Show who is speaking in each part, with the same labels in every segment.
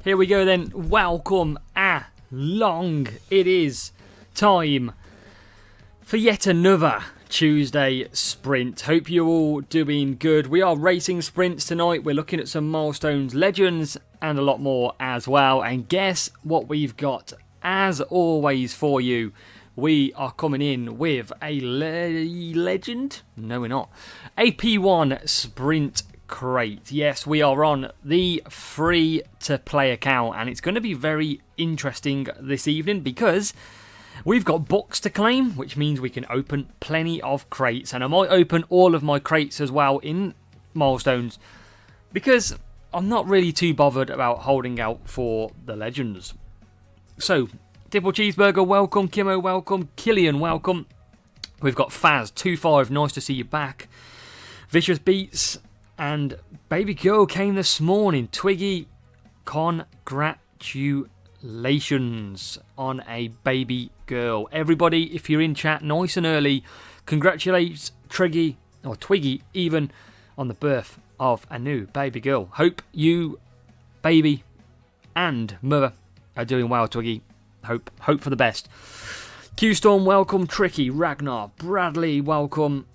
Speaker 1: Here we go then. Welcome along. It is time for yet another Tuesday sprint. Hope you're all doing good. We are racing sprints tonight. We're looking at some Milestones, Legends, and a lot more as well. And guess what we've got as always for you? We are coming in with a legend. No, we're not. A P1 sprint crate. Yes, we are on the free to play account, and it's going to be very interesting this evening because we've got books to claim, which means we can open plenty of crates, and I might open all of my crates as well in Milestones because I'm not really too bothered about holding out for the legends. So, Dibble Cheeseburger, welcome. Kimo, welcome. Killian, welcome. We've got Faz25, nice to see you back. Vicious Beats and Baby Girl came this morning. Twiggy, congratulations on a baby girl. Everybody, if you're in chat nice and early, congratulate Twiggy even on the birth of a new baby girl. Hope you, baby, and mother are doing well, Twiggy. Hope for the best. Q-Storm, welcome. Tricky, Ragnar, Bradley, welcome.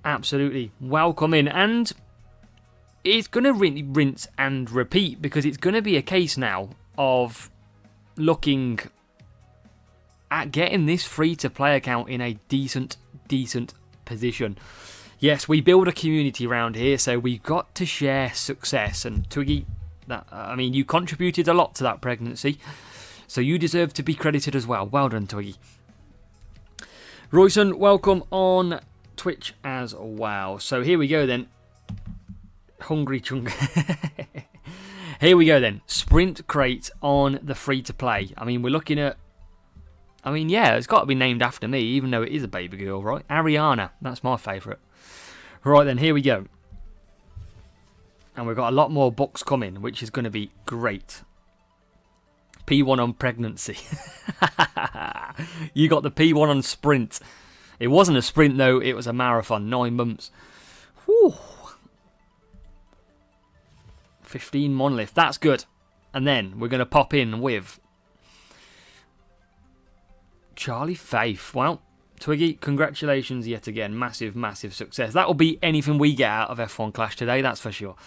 Speaker 1: Absolutely, welcome in. And it's going to rinse and repeat because it's going to be a case now of looking at getting this free-to-play account in a decent position. Yes, we build a community around here, so we've got to share success. And Twiggy, you contributed a lot to that pregnancy, so you deserve to be credited as well. Well done, Twiggy. Royson, welcome on Twitch as well. So here we go then. Hungry Chung. Here we go then. Sprint crate on the free-to-play. We're looking at... it's got to be named after me, even though it is a baby girl, right? Ariana, that's my favourite. Right then, here we go. And we've got a lot more books coming, which is going to be great. P1 on pregnancy. You got the P1 on sprint. It wasn't a sprint though, it was a marathon, 9 months. Whew. 15 monolith, that's good. And then we're going to pop in with Charlie Faith. Well, Twiggy, congratulations yet again. Massive success. That will be anything we get out of F1 Clash today, that's for sure.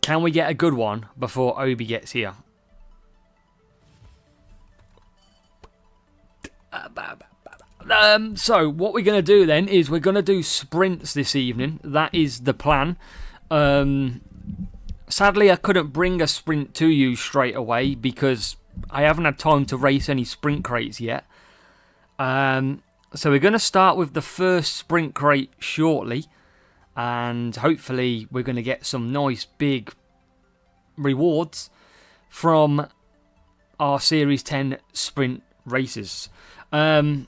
Speaker 1: Can we get a good one before Obi gets here? So what we're going to do then is we're going to do sprints this evening. That is the plan. Sadly, I couldn't bring a sprint to you straight away because I haven't had time to race any sprint crates yet. So we're going to start with the first sprint crate shortly. And hopefully we're going to get some nice big rewards from our Series 10 sprint races. That's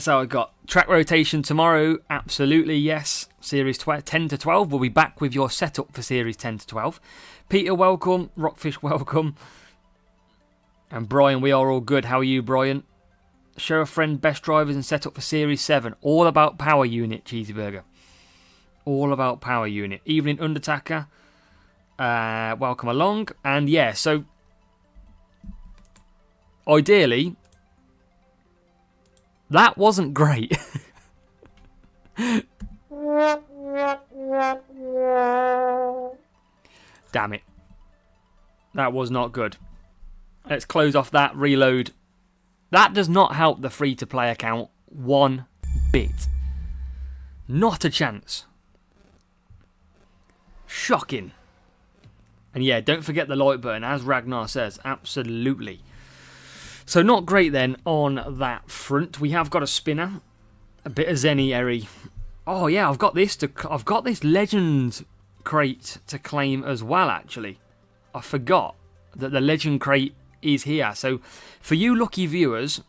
Speaker 1: how I got. Track rotation tomorrow, absolutely yes. Series 10 to 12, we'll be back with your setup for Series 10 to 12. Peter, welcome. Rockfish, welcome. And Brian, we are all good. How are you, Brian? Show a friend best drivers and set up for Series 7. All about power unit, Cheeseburger. All about power unit. Evening Undertaker. Welcome along. And yeah, so ideally, that wasn't great. Damn it. That was not good. Let's close off that, reload. That does not help the free-to-play account one bit. Not a chance. Shocking. And yeah, don't forget the like button, as Ragnar says. Absolutely. So not great then on that front. We have got a spinner. A bit of Zenny Eri. Oh yeah, I've got this legend crate to claim as well, actually. I forgot that the legend crate is here. So for you lucky viewers,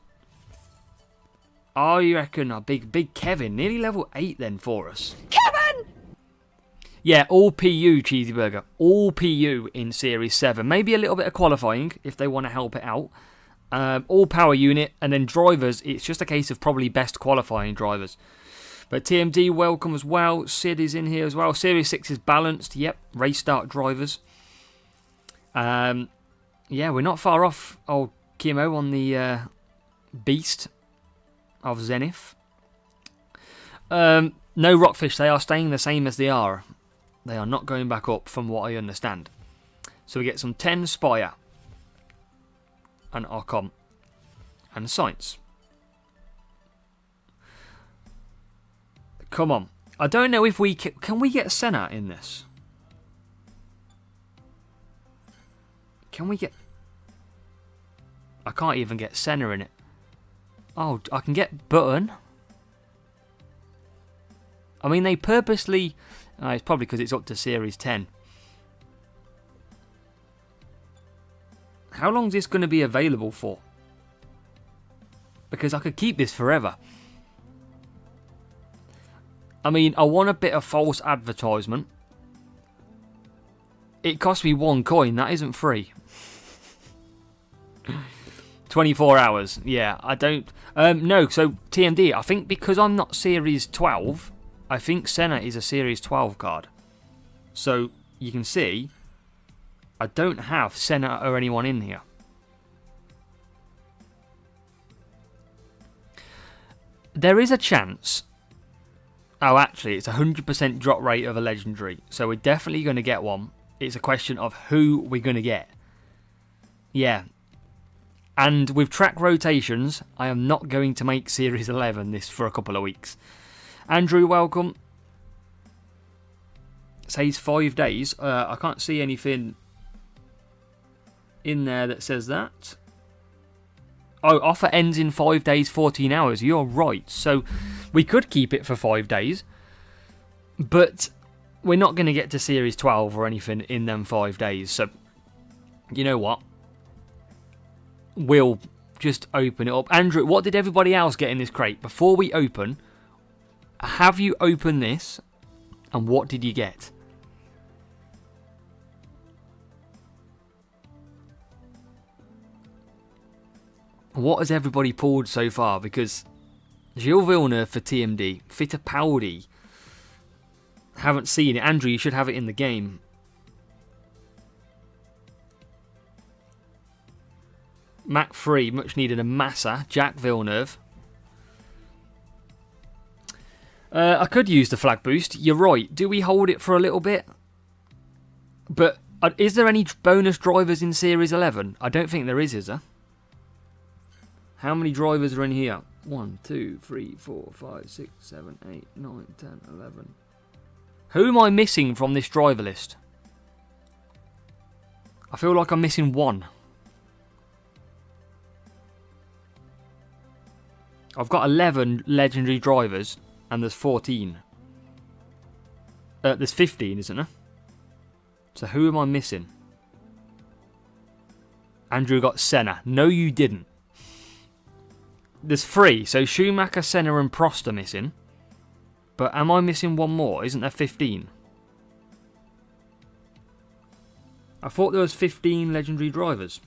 Speaker 1: I reckon a big Kevin, nearly level 8 then for us. Kevin! Yeah, all PU, Cheeseburger. All PU in Series 7. Maybe a little bit of qualifying if they want to help it out. All power unit, and then drivers, it's just a case of probably best qualifying drivers. But TMD, welcome as well. Sid is in here as well. Series 6 is balanced. Yep, race start drivers. Yeah, we're not far off old Kimo on the beast of Zenith. No Rockfish, they are staying the same as they are. They are not going back up from what I understand. So we get some 10 Spire. And Archon. And Science. Come on. I don't know if we can we get Senna in this? Can we get... I can't even get Senna in it. Oh, I can get Button. I mean, they purposely... it's probably because it's up to Series 10. How long is this going to be available for? Because I could keep this forever. I mean, I want a bit of false advertisement. It cost me 1 coin. That isn't free. 24 hours. Yeah, I don't... no, so TMD, I think because I'm not Series 12, I think Senna is a Series 12 card. So, you can see, I don't have Senna or anyone in here. There is a chance... Oh, actually, it's a 100% drop rate of a legendary. So we're definitely going to get one. It's a question of who we're going to get. Yeah. And with track rotations, I am not going to make Series 11 this for a couple of weeks. Andrew, welcome. Says 5 days. I can't see anything in there that says that. Oh, offer ends in 5 days, 14 hours. You're right. So we could keep it for 5 days. But we're not going to get to Series 12 or anything in them 5 days. So, you know what? We'll just open it up. Andrew, what did everybody else get in this crate? Before we open, have you opened this? And what did you get? What has everybody pulled so far? Because Gilles Villeneuve for TMD, Fittipaldi, haven't seen it. Andrew, you should have it in the game. Mac 3, much needed a Massa, Jack Villeneuve. I could use the flag boost. You're right. Do we hold it for a little bit? But is there any bonus drivers in Series 11? I don't think there is there? How many drivers are in here? 1, 2, 3, 4, 5, 6, 7, 8, 9, 10, 11. Who am I missing from this driver list? I feel like I'm missing one. I've got 11 legendary drivers, and there's 14. There's 15, isn't there? So who am I missing? Andrew got Senna. No, you didn't. There's 3, so Schumacher, Senna and Prost are missing. But am I missing one more? Isn't there 15? I thought there was 15 legendary drivers.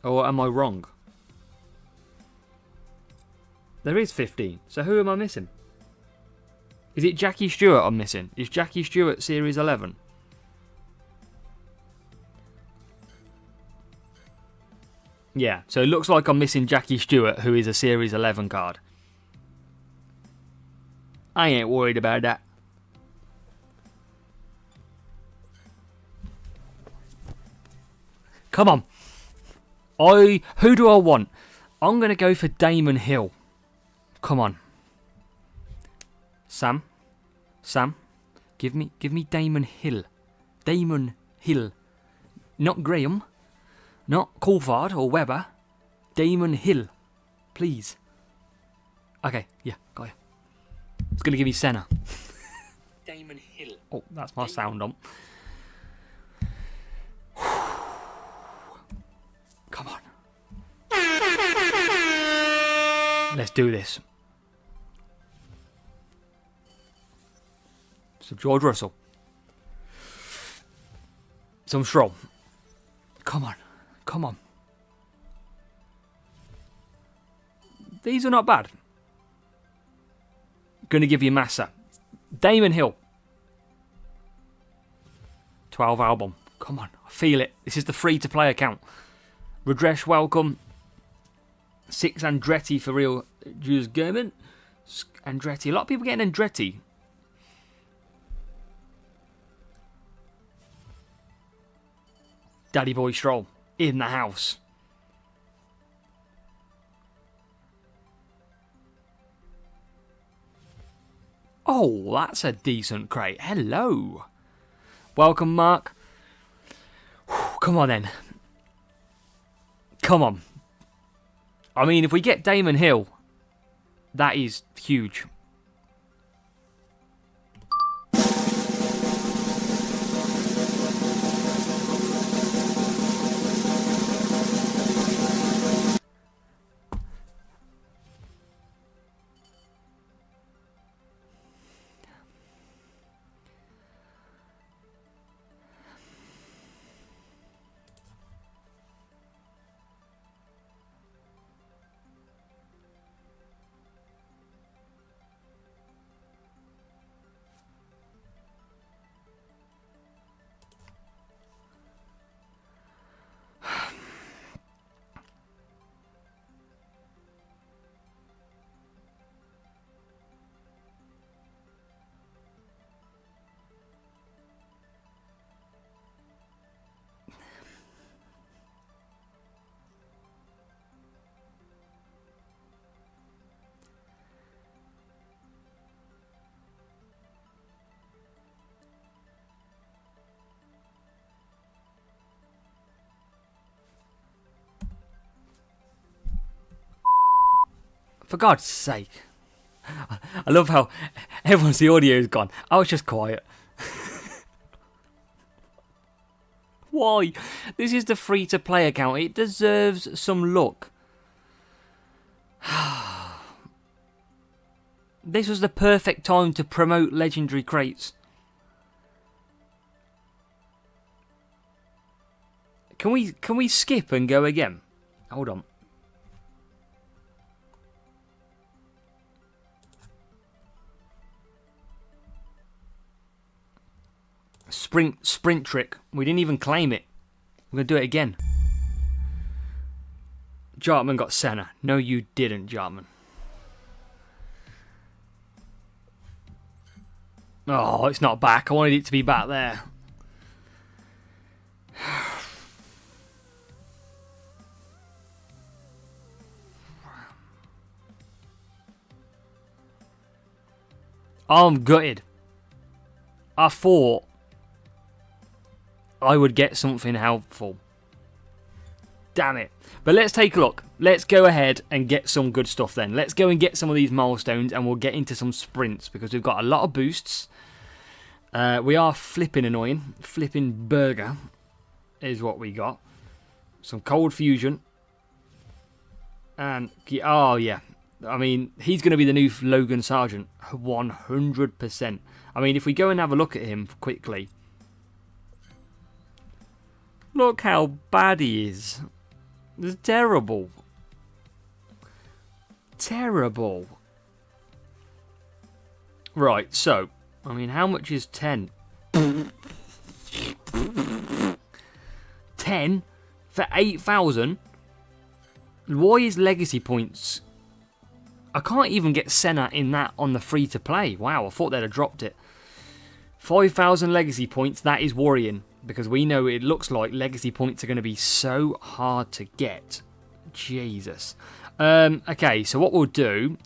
Speaker 1: Or am I wrong? There is 15. So who am I missing? Is it Jackie Stewart I'm missing? Is Jackie Stewart Series 11? Yeah, so it looks like I'm missing Jackie Stewart, who is a Series 11 card. I ain't worried about that. Come on. Who do I want? I'm going to go for Damon Hill. Come on. Sam, give me Damon Hill. Damon Hill. Not Graham. Not Coulthard or Webber. Damon Hill. Please. Okay, yeah, got you. It's going to give me Senna. Damon Hill. Oh, that's my sound on. Come on. Let's do this. Some George Russell. Some Stroll. Come on. Come on. These are not bad. Going to give you Massa. Damon Hill. 12 album. Come on, I feel it. This is the free-to-play account. Radresh, welcome. 6 Andretti for real. Jules German. Andretti. A lot of people getting Andretti. Daddy Boy Stroll in the house. Oh, that's a decent crate. Hello. Welcome, Mark. Whew, come on, then. Come on. I mean, if we get Damon Hill, that is huge. For God's sake. I love how everyone's the audio is gone. I was just quiet. Why? This is the free-to-play account. It deserves some luck. This was the perfect time to promote legendary crates. Can we skip and go again? Hold on. Sprint trick. We didn't even claim it. We're going to do it again. Jartman got Senna. No, you didn't, Jartman. Oh, it's not back. I wanted it to be back there. I'm gutted. I thought I would get something helpful. Damn it. But let's take a look. Let's go ahead and get some good stuff then. Let's go and get some of these milestones and we'll get into some sprints because we've got a lot of boosts. We are flipping annoying. Flipping burger is what we got. Some cold fusion. And, oh yeah. I mean, he's going to be the new Logan Sargent. 100%. I mean, if we go and have a look at him quickly. Look how bad he is. It's terrible. Terrible. Right, so, I mean, how much is 10? 10 for 8,000? Why is legacy points? I can't even get Senna in that on the free-to-play. Wow, I thought they'd have dropped it. 5,000 legacy points, that is worrying. Because we know it looks like legacy points are going to be so hard to get. Jesus. Okay, so what we'll do,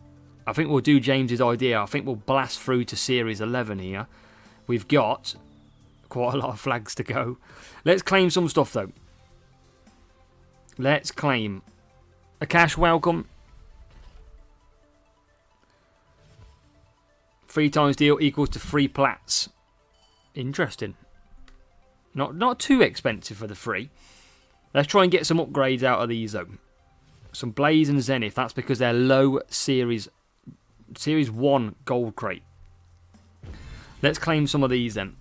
Speaker 1: I think we'll do James's idea. I think we'll blast through to Series 11 here. We've got quite a lot of flags to go. Let's claim some stuff, though. Let's claim. Akash, welcome. 3 times deal equals to 3 plats. Interesting. Not too expensive for the free. Let's try and get some upgrades out of these though. Some Blaze and Zenith. That's because they're low Series 1 gold crate. Let's claim some of these then.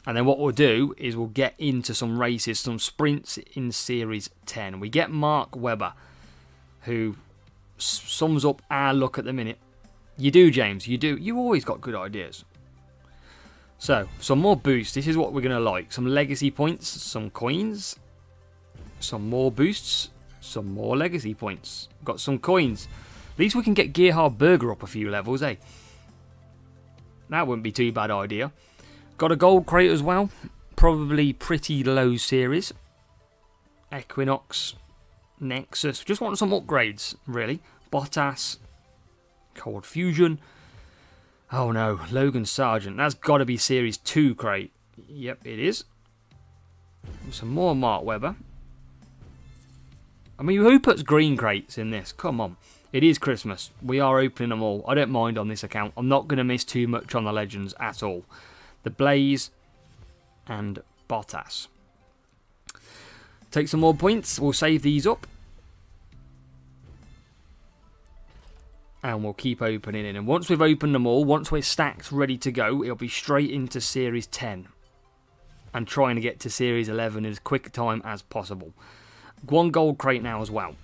Speaker 1: And then what we'll do is we'll get into some races, some sprints in Series 10. We get Mark Webber, who sums up our luck at the minute. You do, James. You do. You always got good ideas. So, some more boosts. This is what we're going to like. Some legacy points, some coins, some more boosts, some more legacy points. Got some coins. At least we can get Gearhard Burger up a few levels, eh? That wouldn't be too bad idea. Got a gold crate as well. Probably pretty low series. Equinox, Nexus. Just want some upgrades, really. Bottas, Cold Fusion. Oh no, Logan Sargent. That's got to be Series 2 crate. Yep, it is. Some more Mark Webber. I mean, who puts green crates in this? Come on. It is Christmas. We are opening them all. I don't mind on this account. I'm not going to miss too much on the Legends at all. The Blaze and Bottas. Take some more points. We'll save these up. And we'll keep opening it. And once we've opened them all, once we're stacked, ready to go, it'll be straight into Series 10. And trying to get to Series 11 in as quick a time as possible. One gold crate now as well.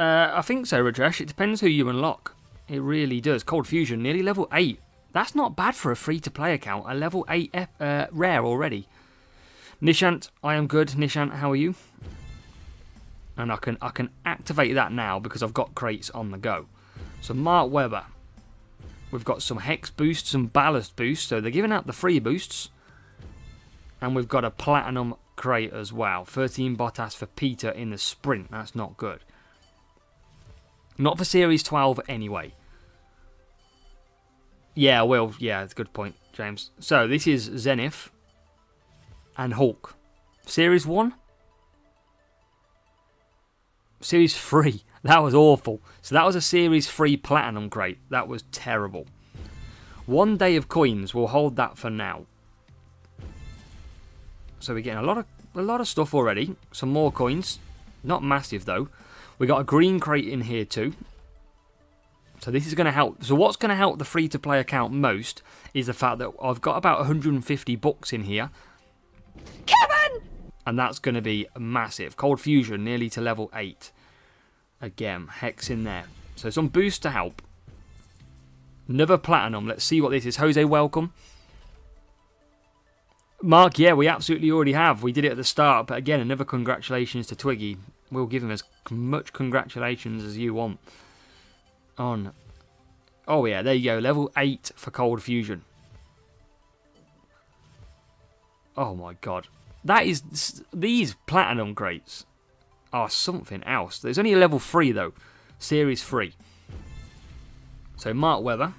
Speaker 1: I think so, Rajesh. It depends who you unlock. It really does. Cold Fusion, nearly level 8. That's not bad for a free-to-play account. A level 8 rare already. Nishant, I am good. Nishant, how are you? And I can activate that now because I've got crates on the go. So Mark Webber. We've got some Hex boosts, some Ballast boosts. So they're giving out the free boosts. And we've got a Platinum crate as well. 13 Bottas for Peter in the sprint. That's not good. Not for Series 12 anyway. Yeah, well, yeah, that's a good point, James. So this is Zenith and Hulk. Series 1? Series 3. That was awful. So that was a Series 3 Platinum crate. That was terrible. 1 day of coins. We'll hold that for now. So we're getting a lot of stuff already. Some more coins. Not massive though. We got a green crate in here too. So this is going to help. So what's going to help the free-to-play account most is the fact that I've got about 150 bucks in here. Kevin! And that's going to be massive. Cold Fusion, nearly to level 8. Again, Hex in there. So some boost to help. Another Platinum. Let's see what this is. Jose, welcome. Mark, yeah, we absolutely already have. We did it at the start. But again, another congratulations to Twiggy. We'll give him as much congratulations as you want. On. Oh yeah, there you go. Level 8 for Cold Fusion. Oh my god. That is... These Platinum crates are something else. There's only a level 3 though. Series 3. So Mark Webber.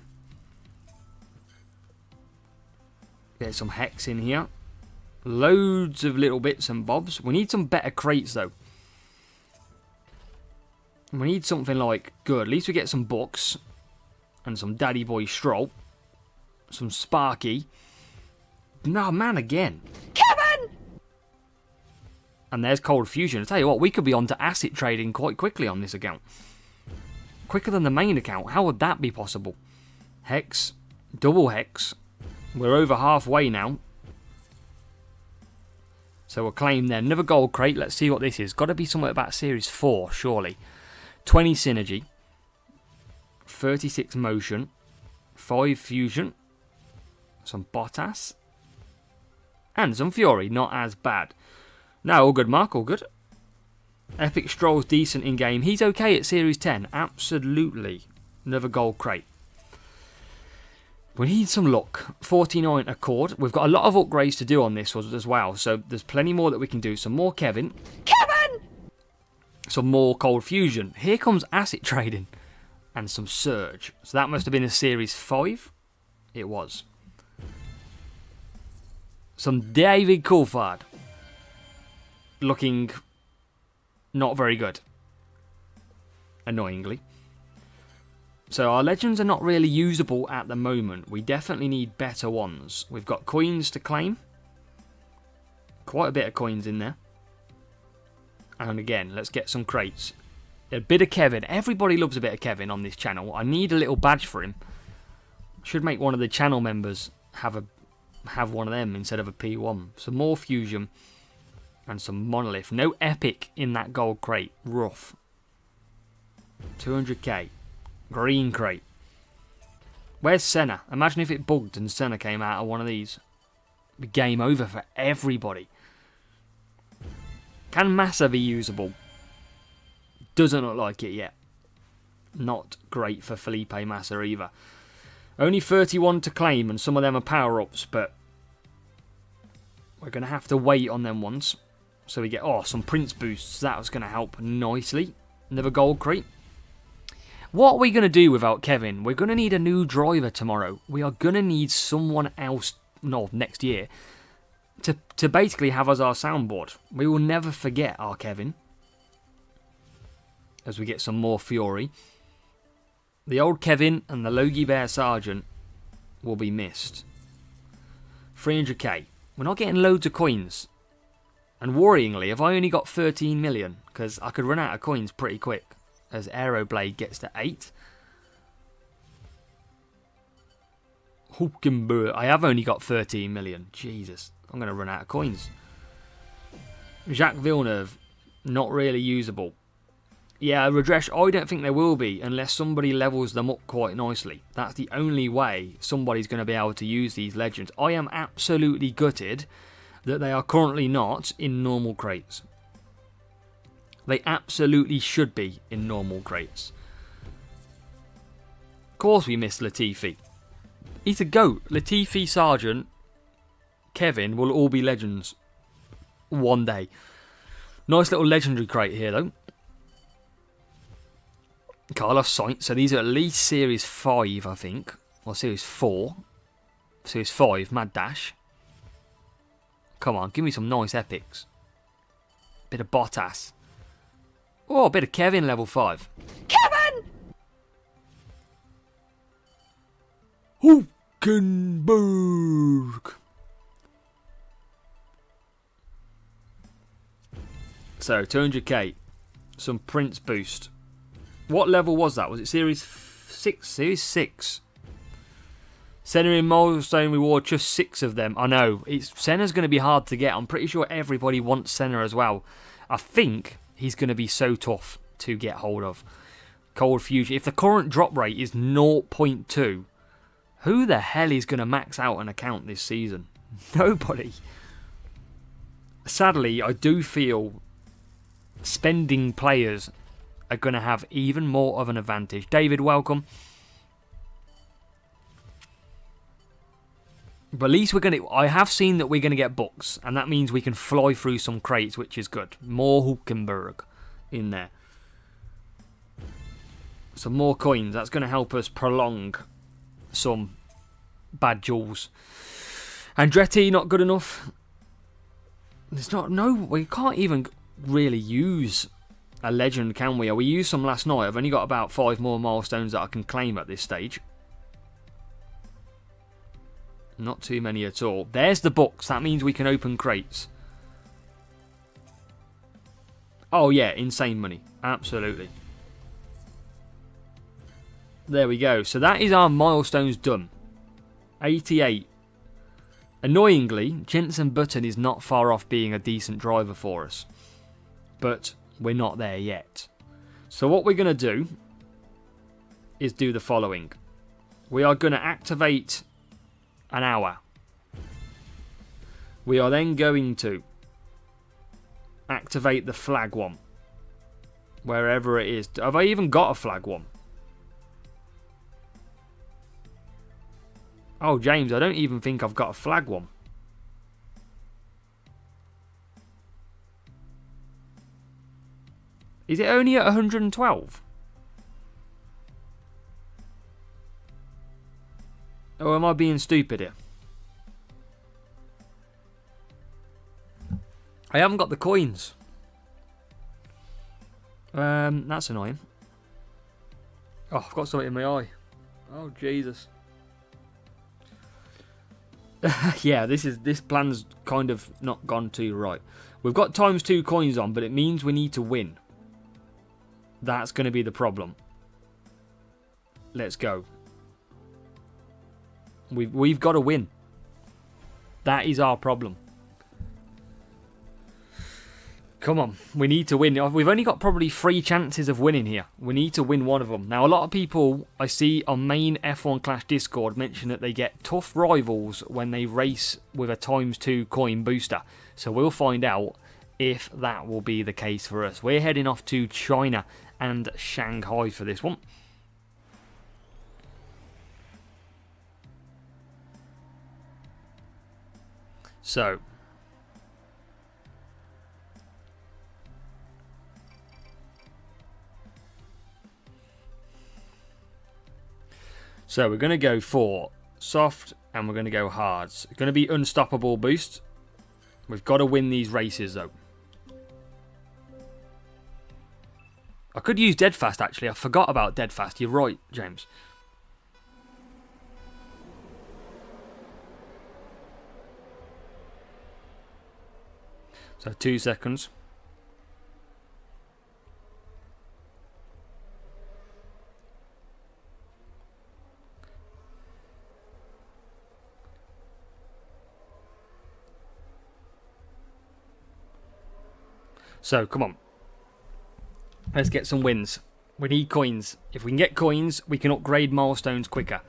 Speaker 1: There's some Hex in here. Loads of little bits and bobs. We need some better crates though. We need something like good. At least we get some books. And some Daddy Boy Stroll. Some Sparky. No, man, again. Kevin! And there's Cold Fusion. I tell you what, we could be on to asset trading quite quickly on this account. Quicker than the main account. How would that be possible? Hex. Double Hex. We're over halfway now. So we'll claim there. Another gold crate. Let's see what this is. Got to be somewhere about Series 4, surely. 20 Synergy. 36 Motion. 5 Fusion. Some Bottas. And some Fury. Not as bad. No, all good, Mark. All good. Epic Stroll's decent in-game. He's okay at Series 10. Absolutely. Another gold crate. We need some luck. 49 Accord. We've got a lot of upgrades to do on this as well. So there's plenty more that we can do. Some more Kevin. Kevin! Some more Cold Fusion. Here comes asset trading. And some Surge. So that must have been a Series 5. It was. Some David Coulthard. Looking not very good. Annoyingly. So our legends are not really usable at the moment. We definitely need better ones. We've got coins to claim. Quite a bit of coins in there. And again, let's get some crates. A bit of Kevin. Everybody loves a bit of Kevin on this channel. I need a little badge for him. Should make one of the channel members have one of them instead of a P1. Some more Fusion. And some monolith. No epic in that gold crate. Rough. 200k. Green crate. Where's Senna? Imagine if it bugged and Senna came out of one of these. It'd be game over for everybody. Can Massa be usable? Doesn't look like it yet. Not great for Felipe Massa either. Only 31 to claim, and some of them are power-ups, but we're going to have to wait on them ones. So we get, some Prince boosts. That was going to help nicely. Another gold crate. What are we going to do without Kevin? We're going to need a new driver tomorrow. We are going to need someone else, next year, to basically have as our soundboard. We will never forget our Kevin. As we get some more Fury. The old Kevin and the Logie Bear Sergeant will be missed. 300k. We're not getting loads of coins. And worryingly, have I only got 13 million? Because I could run out of coins pretty quick. As Aeroblade gets to 8. Hulkenberg. I have only got 13 million. Jesus. I'm going to run out of coins. Jacques Villeneuve. Not really usable. Yeah, Redresh, I don't think there will be unless somebody levels them up quite nicely. That's the only way somebody's going to be able to use these legends. I am absolutely gutted that they are currently not in normal crates. They absolutely should be in normal crates. Of course we missed Latifi. He's a goat. Latifi, Sargent, Kevin will all be legends one day. Nice little legendary crate here though. Carlos Sainz. So these are at least Series 5, I think. Or Series 4. Series 5, Mad Dash. Come on, give me some nice epics. Bit of Bottas. Oh, a bit of Kevin, level 5. Kevin! Hulkenberg. So, 200k. Some Prince boost. What level was that? Was it Series 6? Series 6. Senna in Milestone reward, just 6 of them. I know. Senna's going to be hard to get. I'm pretty sure everybody wants Senna as well. I think he's going to be so tough to get hold of. Cold Fusion. If the current drop rate is 0.2, who the hell is going to max out an account this season? Nobody. Sadly, I do feel spending players are going to have even more of an advantage. David, welcome. But at least we're going to... I have seen that we're going to get books, and that means we can fly through some crates, which is good. More Hulkenberg in there. Some more coins. That's going to help us prolong some bad jewels. Andretti, not good enough. There's not... No, we can't even really use a legend, can we? We used some last night. I've only got about 5 more milestones that I can claim at this stage. Not too many at all. There's the books. That means we can open crates. Oh yeah, insane money. Absolutely. There we go. So that is our milestones done. 88. Annoyingly, Jensen Button is not far off being a decent driver for us. But we're not there yet. So what we're going to do is do the following. We are going to activate an hour. We are then going to activate the flag one. Wherever it is. Have I even got a flag one? Oh, James, I don't even think I've got a flag one. Is it only at 112? Or am I being stupid here? I haven't got the coins. That's annoying. Oh, I've got something in my eye. Oh, Jesus. Yeah, this plan's kind of not gone too right. We've got ×2 coins on, but it means we need to win. That's going to be the problem. Let's go. We've got to win. That is our problem. Come on, we need to win. We've only got probably 3 chances of winning here. We need to win one of them. Now, a lot of people I see on main F1 Clash Discord mention that they get tough rivals when they race with a ×2 coin booster. So we'll find out if that will be the case for us. We're heading off to China and Shanghai for this one. So we're going to go for soft and we're going to go hard. It's going to be unstoppable boost. We've got to win these races though. I could use dead fast actually. I forgot about dead fast. You're right, James. So 2 seconds. So, come on. Let's get some wins. We need coins. If we can get coins, we can upgrade milestones quicker.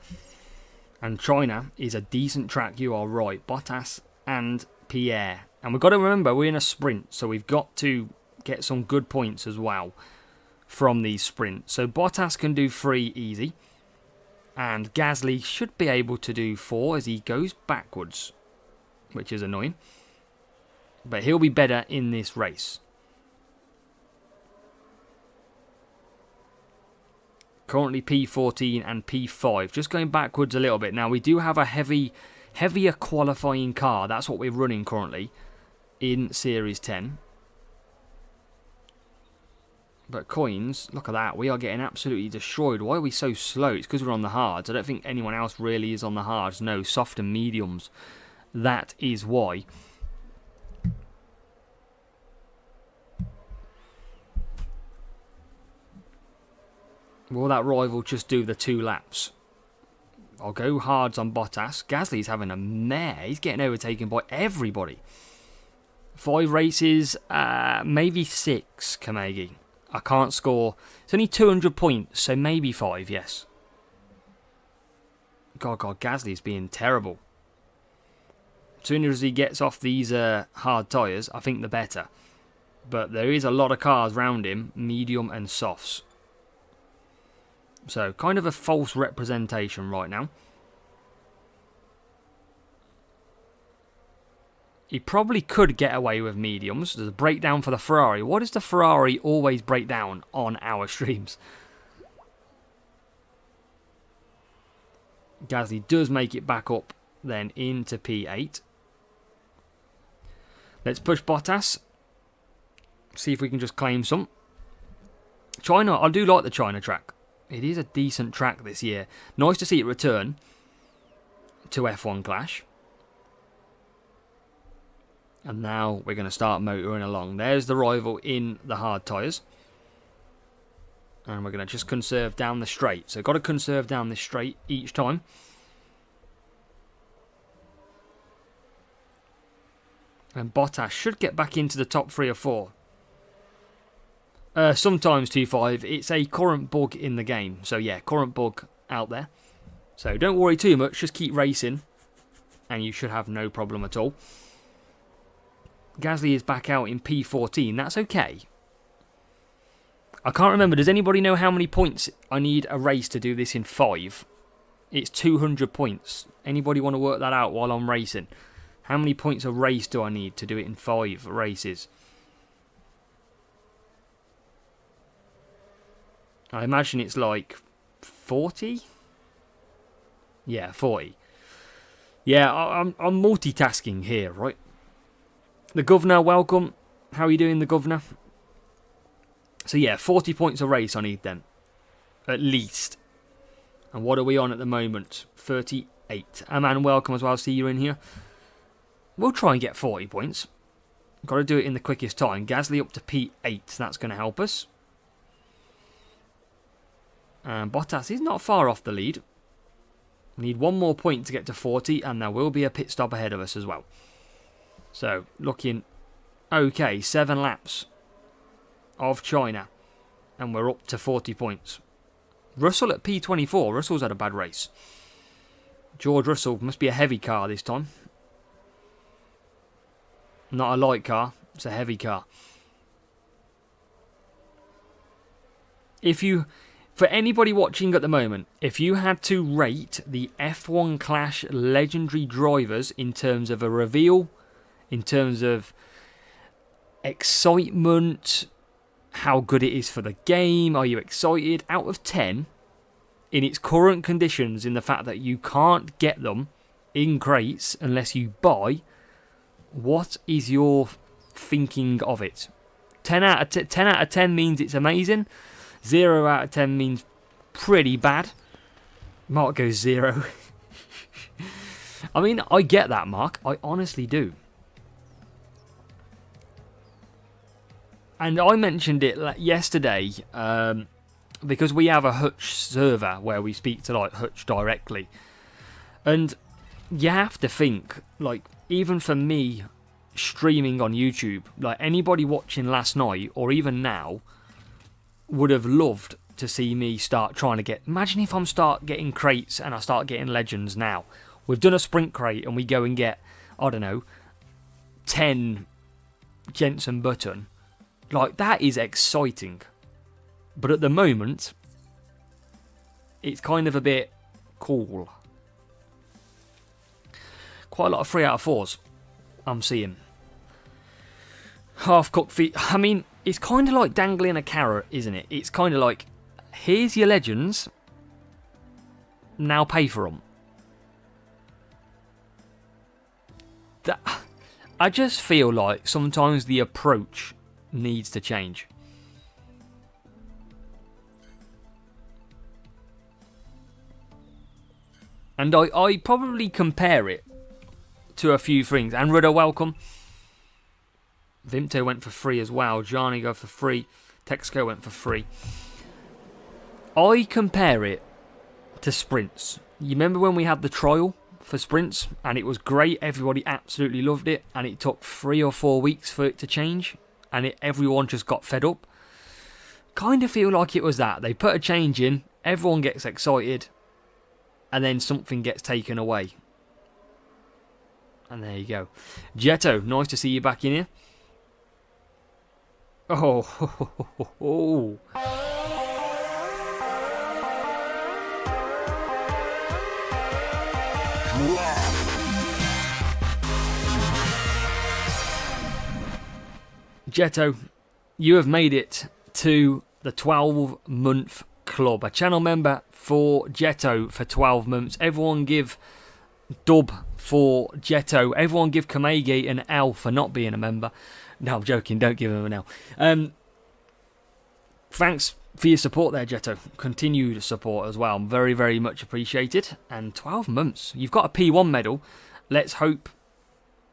Speaker 1: And China is a decent track, you are right. Bottas and Pierre. And we've got to remember, we're in a sprint, so we've got to get some good points as well from these sprints. So Bottas can do 3 easy. And Gasly should be able to do 4 as he goes backwards, which is annoying. But he'll be better in this race. Currently P14 and P5. Just going backwards a little bit. Now, we do have a heavier qualifying car. That's what we're running currently in Series 10. But coins, look at that. We are getting absolutely destroyed. Why are we so slow? It's because we're on the hards. I don't think anyone else really is on the hards. No, soft and mediums. That is why. Will that rival just do the 2 laps? I'll go hards on Bottas. Gasly's having a mare. He's getting overtaken by everybody. 5 races, maybe 6, Kamegi. I can't score. It's only 200 points, so maybe 5, yes. God, Gasly's being terrible. As soon as he gets off these hard tyres, I think the better. But there is a lot of cars around him, medium and softs. So, kind of a false representation right now. He probably could get away with mediums. There's a breakdown for the Ferrari. Why does the Ferrari always break down on our streams? Gasly does make it back up then into P8. Let's push Bottas. See if we can just claim some. China, I do like the China track. It is a decent track this year. Nice to see it return to F1 Clash. And now we're going to start motoring along. There's the rival in the hard tyres. And we're going to just conserve down the straight. So got to conserve down this straight each time. And Bottas should get back into the top 3 or 4. Sometimes 2.5. It's a current bug in the game. So yeah, current bug out there. So don't worry too much. Just keep racing. And you should have no problem at all. Gasly is back out in P14. That's okay. I can't remember. Does anybody know how many points I need a race to do this in 5? It's 200 points. Anybody want to work that out while I'm racing? How many points a race do I need to do it in 5 races? I imagine it's like 40? Yeah, 40. Yeah, I'm multitasking here, right? The Governor, welcome. How are you doing, the Governor? So yeah, 40 points a race I need then. At least. And what are we on at the moment? 38. Aman, welcome as well. See you in here. We'll try and get 40 points. Got to do it in the quickest time. Gasly up to P8. That's going to help us. And Bottas is not far off the lead. We need one more point to get to 40. And there will be a pit stop ahead of us as well. So, looking Okay, 7 laps of China. And we're up to 40 points. Russell at P24. Russell's had a bad race. George Russell must be a heavy car this time. Not a light car. It's a heavy car. For anybody watching at the moment, if you had to rate the F1 Clash legendary drivers in terms of a reveal, in terms of excitement, how good it is for the game, are you excited? Out of 10, in its current conditions, in the fact that you can't get them in crates unless you buy, what is your thinking of it? 10 out of 10 means it's amazing. 0 out of 10 means pretty bad. Mark goes 0. I mean, I get that, Mark. I honestly do. And I mentioned it yesterday because we have a Hutch server where we speak to like Hutch directly. And you have to think, like, even for me streaming on YouTube, like anybody watching last night or even now would have loved to see me start trying to get... Imagine if I'm start getting crates and I start getting legends now. We've done a sprint crate and we go and get, I don't know, 10 Jensen Button. Like, that is exciting. But at the moment, it's kind of a bit cool. Quite a lot of 3 out of 4s I'm seeing. Half-cooked feet. I mean, it's kind of like dangling a carrot, isn't it? It's kind of like, here's your legends, now pay for them. I just feel like sometimes the approach needs to change. And I probably compare it to a few things. And Rudder, welcome. Vimto went for free as well. Gianni go for free. Texco went for free. I compare it to sprints. You remember when we had the trial for sprints and it was great, everybody absolutely loved it, and it took 3 or 4 weeks for it to change and everyone just got fed up? Kind of feel like it was that. They put a change in, everyone gets excited, and then something gets taken away. And there you go. Jetto, nice to see you back in here. Oh. Jetto, you have made it to the 12-month club. A channel member for Jetto for 12 months. Everyone give dub for Jetto. Everyone give Kamegi an L for not being a member. No, I'm joking. Don't give him an L. Thanks for your support there, Jetto. Continued support as well. Very, very much appreciated. And 12 months. You've got a P1 medal. Let's hope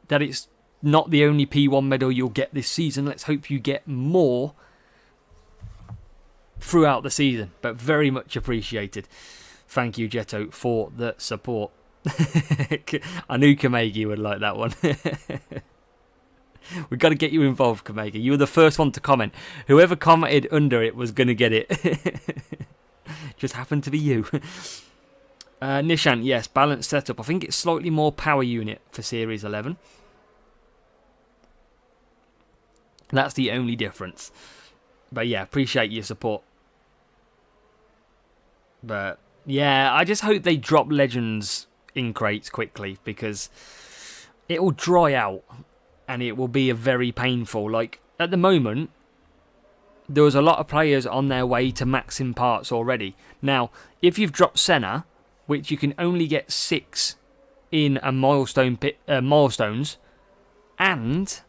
Speaker 1: that it's not the only P1 medal you'll get this season. Let's hope you get more throughout the season. But very much appreciated. Thank you, Jetto, for the support. I knew Kamegi would like that one. We've got to get you involved, Kamegi. You were the first one to comment. Whoever commented under it was going to get it. Just happened to be you. Nishant, yes, balanced setup. I think it's slightly more power unit for Series 11. That's the only difference. But yeah, appreciate your support. But yeah, I just hope they drop Legends in crates quickly, because it will dry out and it will be a very painful. Like, at the moment, there was a lot of players on their way to maxing parts already. Now, if you've dropped Senna, which you can only get 6 in a Milestones, and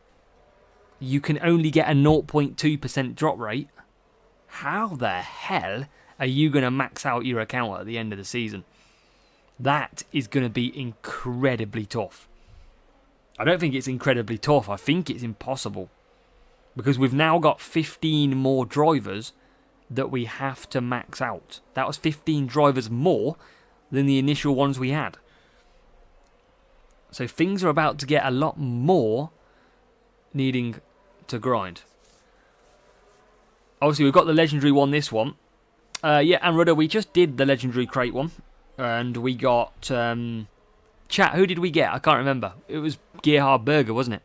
Speaker 1: you can only get a 0.2% drop rate, how the hell are you going to max out your account at the end of the season? That is going to be incredibly tough. I don't think it's incredibly tough. I think it's impossible. Because we've now got 15 more drivers that we have to max out. That was 15 drivers more than the initial ones we had. So things are about to get a lot more, needing to grind. Obviously, we've got the legendary one, this one. Yeah, and Rudder, we just did the legendary crate one. And we got... chat, who did we get? I can't remember. It was Gerhard Berger, wasn't it?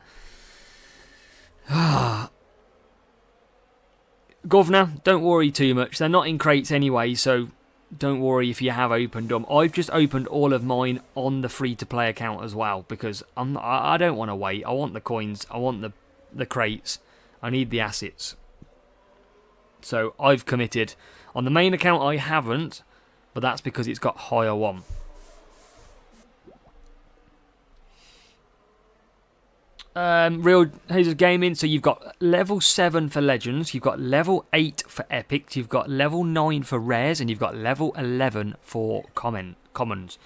Speaker 1: Governor, don't worry too much. They're not in crates anyway, so don't worry if you have opened them. I've just opened all of mine on the free-to-play account as well, because I don't want to wait. I want the coins. I want the crates. I need the assets. So I've committed. On the main account, I haven't, but that's because it's got higher one. Real Hazers Gaming, so you've got level 7 for Legends, you've got level 8 for Epics, you've got level 9 for Rares, and you've got level 11 for Commons.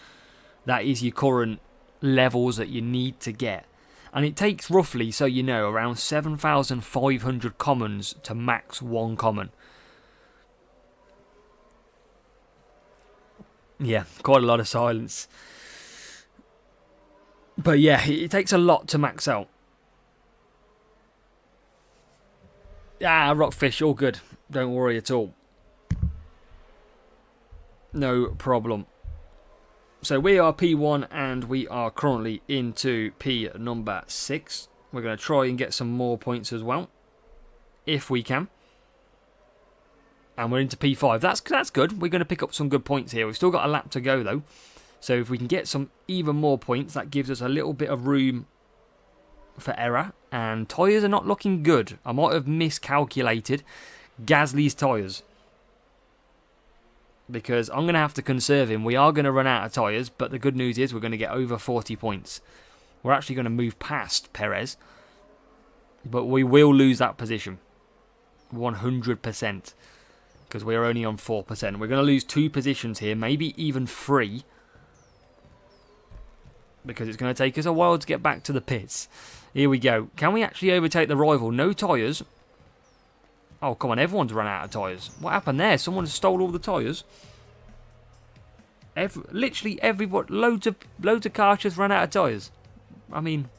Speaker 1: That is your current levels that you need to get. And it takes roughly, so you know, around 7,500 Commons to max one Common. Yeah, quite a lot of silence. But yeah, it takes a lot to max out. Ah, Rockfish, all good. Don't worry at all. No problem. So we are P1 and we are currently into P number 6. We're going to try and get some more points as well, if we can. And we're into P5. That's good. We're going to pick up some good points here. We've still got a lap to go though. So if we can get some even more points, that gives us a little bit of room for error. And tyres are not looking good. I might have miscalculated Gasly's tyres, because I'm going to have to conserve him. We are going to run out of tyres, but the good news is we're going to get over 40 points. We're actually going to move past Perez, but we will lose that position 100%, because we're only on 4%. We're going to lose 2 positions here, maybe even 3, because it's going to take us a while to get back to the pits. Here we go. Can we actually overtake the rival? No tyres. Oh, come on. Everyone's run out of tyres. What happened there? Someone stole all the tyres. Literally everybody. Loads of cars just ran out of tyres. I mean,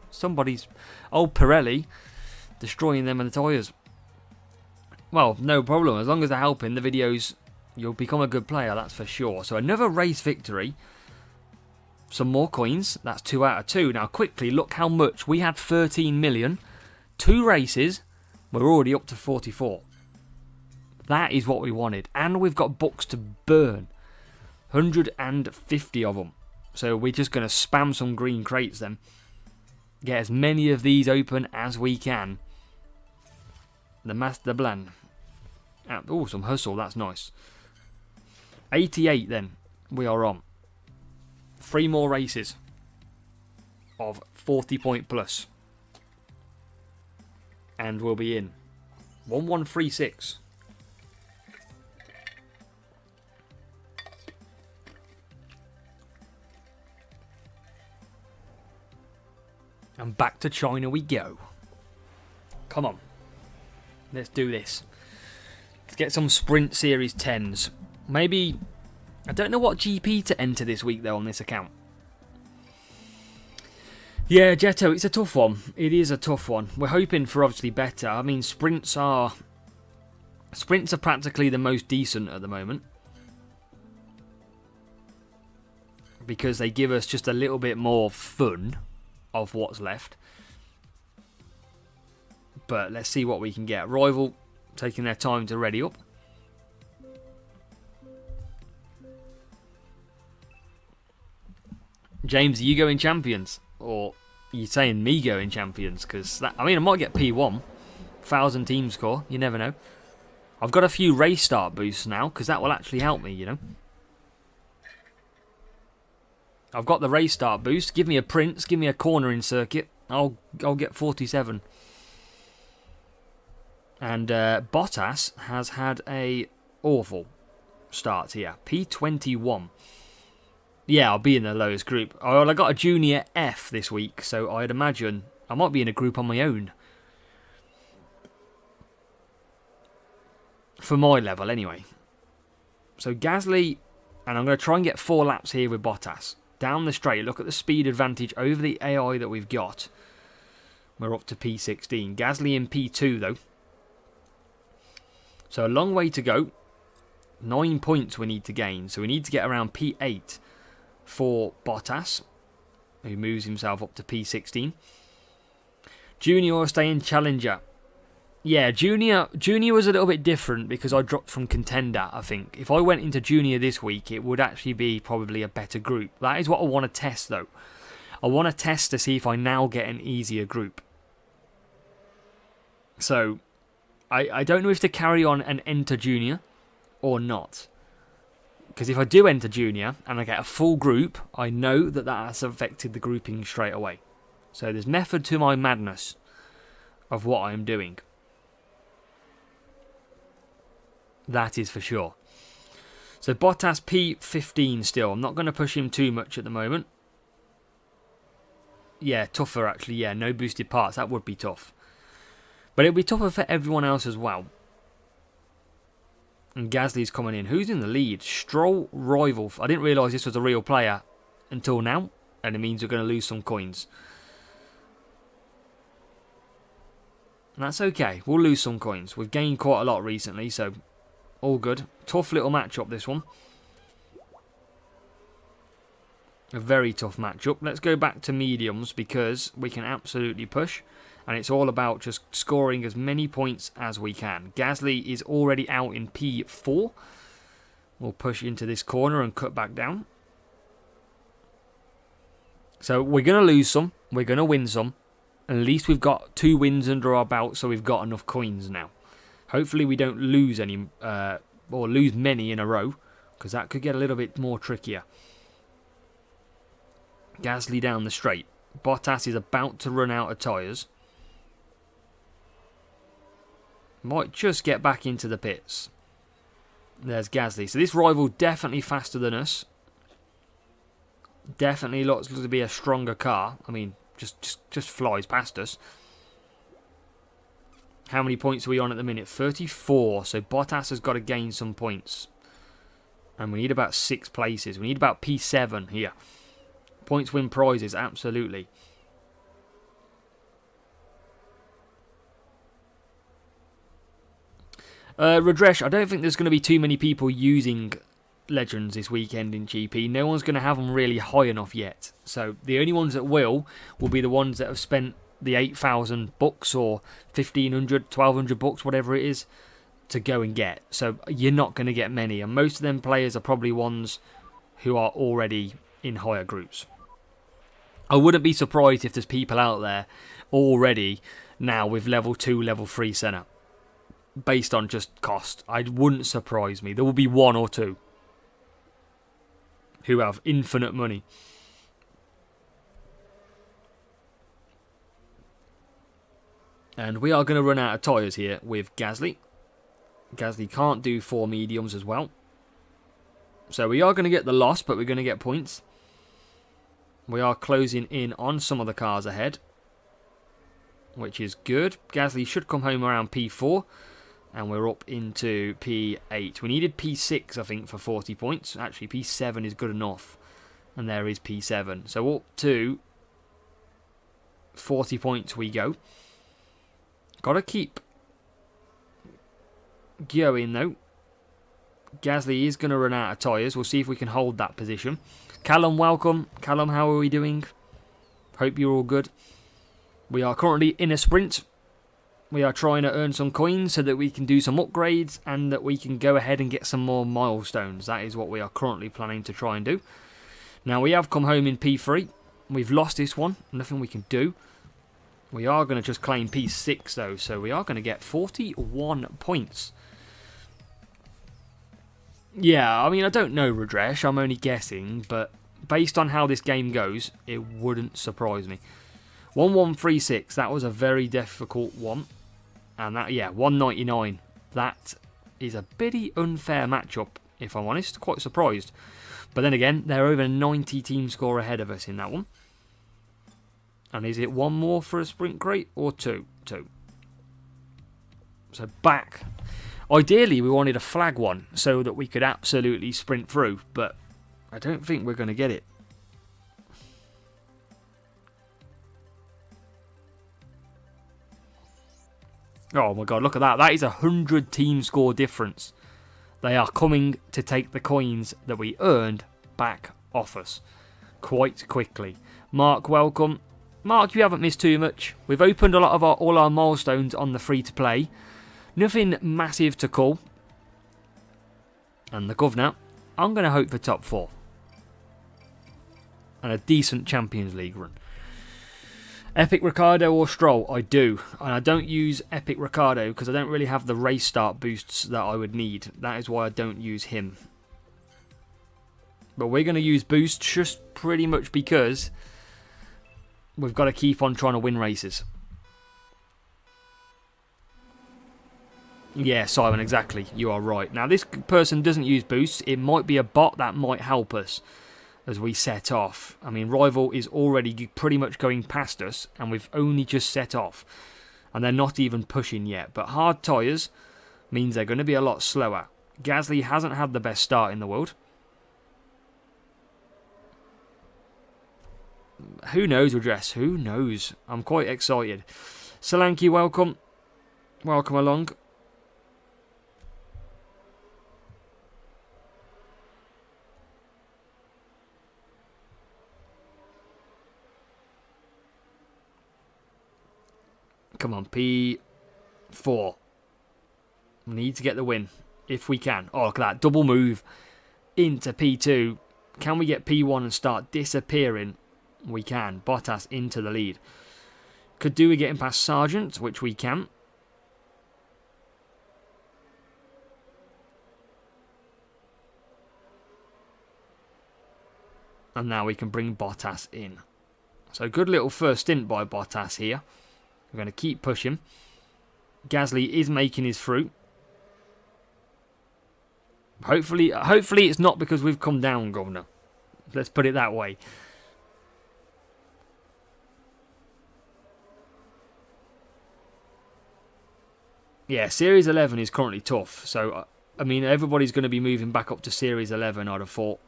Speaker 1: somebody's... Old Pirelli destroying them and the tyres. Well, no problem. As long as they're helping the videos, you'll become a good player, that's for sure. So another race victory. Some more coins. That's 2 out of 2. Now, quickly, look how much. We had 13 million. 2 races. We're already up to 44. That is what we wanted. And we've got books to burn. 150 of them. So we're just going to spam some green crates then. Get as many of these open as we can. The Master Blend. Oh, some hustle. That's nice. 88 then. We are on. 3 more races of 40 point plus. And we'll be in. 1136. And back to China we go. Come on. Let's do this. Let's get some Sprint Series 10s. Maybe... I don't know what GP to enter this week, though, on this account. Yeah, Jetto, it's a tough one. It is a tough one. We're hoping for, obviously, better. I mean, sprints are practically the most decent at the moment, because they give us just a little bit more fun of what's left. But let's see what we can get. Rival taking their time to ready up. James, are you going champions? Or are you saying me going champions? Because, I mean, I might get P1. 1,000 team score. You never know. I've got a few race start boosts now, because that will actually help me, you know. I've got the race start boost. Give me a Prince. Give me a cornering circuit. I'll get 47. And Bottas has had a awful start here. P21. Yeah, I'll be in the lowest group. Oh, well, I got a junior F this week, so I'd imagine I might be in a group on my own. For my level, anyway. So Gasly, and I'm going to try and get 4 laps here with Bottas. Down the straight, look at the speed advantage over the AI that we've got. We're up to P16. Gasly in P2 though. So a long way to go. 9 points we need to gain. So we need to get around P8 for Bottas, who moves himself up to P16. Junior staying challenger. Yeah, Junior was a little bit different because I dropped from contender, I think. If I went into Junior this week, it would actually be probably a better group. That is what I want to test though. I want to test to see if I now get an easier group. So, I don't know if to carry on and enter Junior or not. Because if I do enter Junior and I get a full group, I know that that has affected the grouping straight away. So there's method to my madness of what I'm doing. That is for sure. So Bottas P15 still. I'm not going to push him too much at the moment. Yeah, tougher actually. Yeah, no boosted parts. That would be tough. But it'll be tougher for everyone else as well. And Gasly's coming in. Who's in the lead? Stroll rival. I didn't realise this was a real player until now. And it means we're going to lose some coins. And that's okay. We'll lose some coins. We've gained quite a lot recently, so all good. Tough little matchup, this one. A very tough matchup. Let's go back to mediums because we can absolutely push. And it's all about just scoring as many points as we can. Gasly is already out in P4. We'll push into this corner and cut back down. So we're going to lose some. We're going to win some. At least we've got 2 wins under our belt, so we've got enough coins now. Hopefully we don't lose any, or lose many in a row, because that could get a little bit more trickier. Gasly down the straight. Bottas is about to run out of tyres. Might just get back into the pits. There's Gasly. So this rival definitely faster than us. Definitely looks to be a stronger car. I mean, just flies past us. How many points are we on at the minute? 34. So Bottas has got to gain some points. And we need about 6 places. We need about P7 here. Points win prizes, absolutely. Radresh, I don't think there's going to be too many people using Legends this weekend in GP. No one's going to have them really high enough yet. So the only ones that will be the ones that have spent the 8,000 bucks or 1,500, 1,200 bucks, whatever it is, to go and get. So you're not going to get many. And most of them players are probably ones who are already in higher groups. I wouldn't be surprised if there's people out there already now with level 2, level 3 Senna. Based on just cost. It wouldn't surprise me. There will be 1 or 2 who have infinite money. And we are going to run out of tyres here with Gasly. Gasly can't do 4 mediums as well. So we are going to get the loss, but we're going to get points. We are closing in on some of the cars ahead, which is good. Gasly should come home around P4. And we're up into P8. We needed P6, I think, for 40 points. Actually, P7 is good enough. And there is P7. So up to 40 points we go. Got to keep going, though. Gasly is going to run out of tyres. We'll see if we can hold that position. Callum, welcome. Callum, how are we doing? Hope you're all good. We are currently in a sprint. We are trying to earn some coins so that we can do some upgrades and that we can go ahead and get some more milestones. That is what we are currently planning to try and do. Now, we have come home in P3. We've lost this one. Nothing we can do. We are going to just claim P6, though. So we are going to get 41 points. Yeah, I mean, I don't know, Radresh. I'm only guessing. But based on how this game goes, it wouldn't surprise me. 1136. That was a very difficult one. And that, yeah, 199. That is a bitty unfair matchup, if I'm honest. Quite surprised. But then again, they're over 90 team score ahead of us in that one. And is it 1 more for a sprint crate or 2? 2. So back. Ideally, we wanted a flag one so that we could absolutely sprint through. But I don't think we're going to get it. Oh my god, look at that. That is 100 team score difference. They are coming to take the coins that we earned back off us quite quickly. Mark, welcome. Mark, you haven't missed too much. We've opened a lot of all our milestones on the free-to-play. Nothing massive to call. And the governor, I'm going to hope for top 4. And a decent Champions League run. Epic Ricardo or Stroll? I do. And I don't use Epic Ricardo because I don't really have the race start boosts that I would need. That is why I don't use him. But we're going to use boosts just pretty much because we've got to keep on trying to win races. Yeah, Simon, exactly. You are right. Now, this person doesn't use boosts. It might be a bot that might help us as we set off. I mean, Rival is already pretty much going past us, and we've only just set off. And they're not even pushing yet. But hard tyres means they're going to be a lot slower. Gasly hasn't had the best start in the world. Who knows, Redress? Who knows? I'm quite excited. Solanke, welcome. Welcome along. Come on, P4. We need to get the win, if we can. Oh, look at that. Double move into P2. Can we get P1 and start disappearing? We can. Bottas into the lead. Could do with getting past Sargent, which we can. And now we can bring Bottas in. So good little first stint by Bottas here. We're going to keep pushing. Gasly is making his fruit. Hopefully it's not because we've come down, Governor. Let's put it that way. Yeah, Series 11 is currently tough. So, I mean, everybody's going to be moving back up to Series 11, I'd have thought,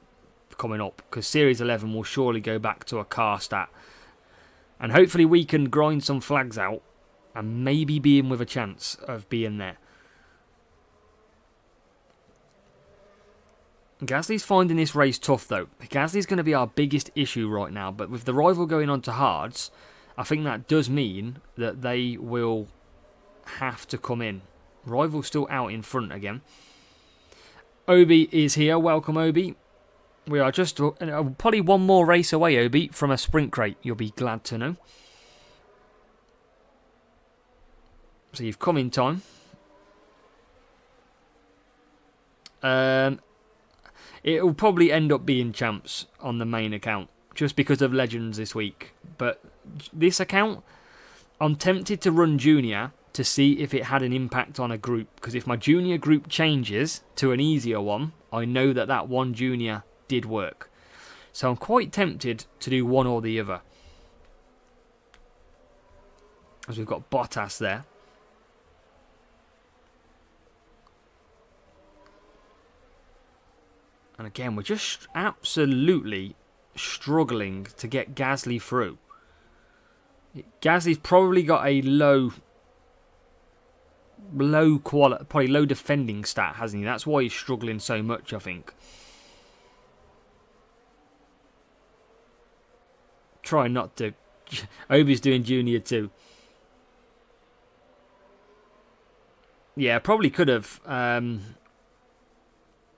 Speaker 1: coming up. Because Series 11 will surely go back to a car stat. And hopefully we can grind some flags out and maybe be in with a chance of being there. Gasly's finding this race tough though. Gasly's going to be our biggest issue right now. But with the rival going on to hards, I think that does mean that they will have to come in. Rival's still out in front again. Obi is here. Welcome, Obi. We are just probably one more race away, Obi, from a sprint crate. You'll be glad to know. So you've come in time. It will probably end up being champs on the main account, just because of Legends this week. But this account, I'm tempted to run Junior to see if it had an impact on a group. Because if my Junior group changes to an easier one, I know that that one Junior did work. So I'm quite tempted to do one or the other. As we've got Bottas there. And again, we're just absolutely struggling to get Gasly through. Gasly's probably got a low quality, probably low defending stat, hasn't he? That's why he's struggling so much, I think. Try not to. Obi's doing Junior too. Yeah, probably could have. Now,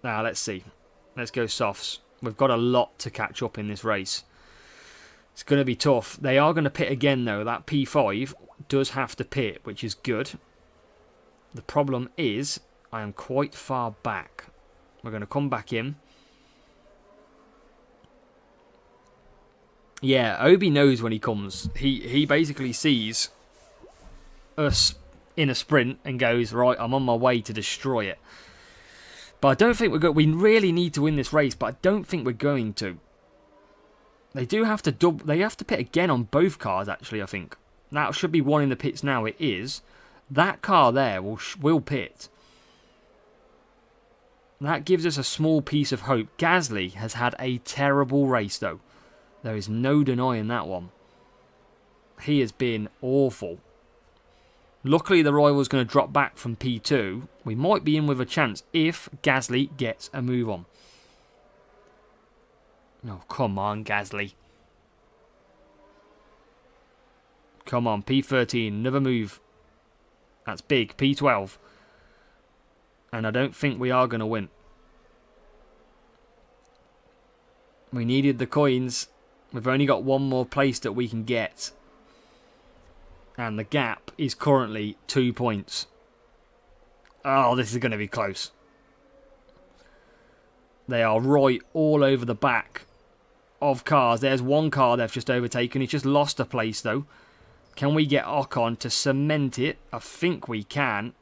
Speaker 1: let's see. Let's go softs. We've got a lot to catch up in this race. It's going to be tough. They are going to pit again, though. That P5 does have to pit, which is good. The problem is, I am quite far back. We're going to come back in. Yeah, Obi knows when he comes. He basically sees us in a sprint and goes, right, I'm on my way to destroy it. But I don't think we're going. We really need to win this race, but I don't think we're going to. They do have to They have to pit again on both cars. Actually, I think that should be one in the pits now. It is. That car there will pit. That gives us a small piece of hope. Gasly has had a terrible race, though. There is no denying that one. He has been awful. Luckily, the rival's going to drop back from P2. We might be in with a chance if Gasly gets a move on. Oh, come on, Gasly. Come on, P13, another move. That's big, P12. And I don't think we are going to win. We needed the coins. We've only got one more place that we can get. And the gap is currently 2 points. Oh, this is going to be close. They are right all over the back of cars. There's one car they've just overtaken. It's just lost a place, though. Can we get Ocon to cement it? I think we can.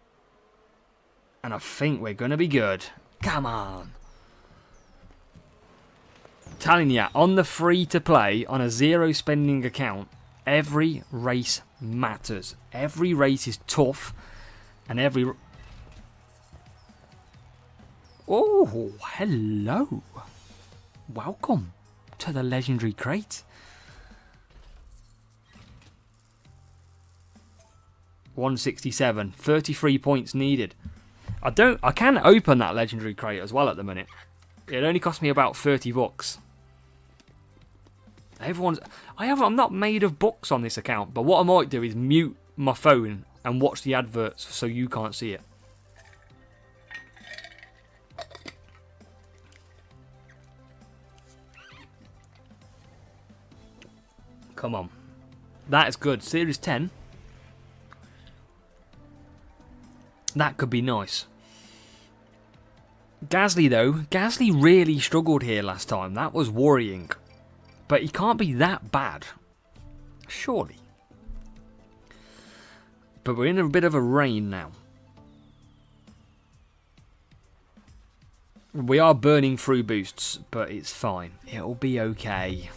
Speaker 1: And I think we're going to be good. Come on. Telling you, on the free-to-play, on a zero-spending account, every race matters. Every race is tough. And every... Oh, hello. Welcome to the legendary crate. 167, 33 points needed. I can open that legendary crate as well at the minute. It only cost me about 30 bucks. I'm not made of books on this account, but what I might do is mute my phone and watch the adverts so you can't see it. Come on. That is good. Series 10. That could be nice. Gasly, though. Gasly really struggled here last time. That was worrying. But he can't be that bad. Surely. But we're in a bit of a rain now. We are burning through boosts, but it's fine. It'll be okay.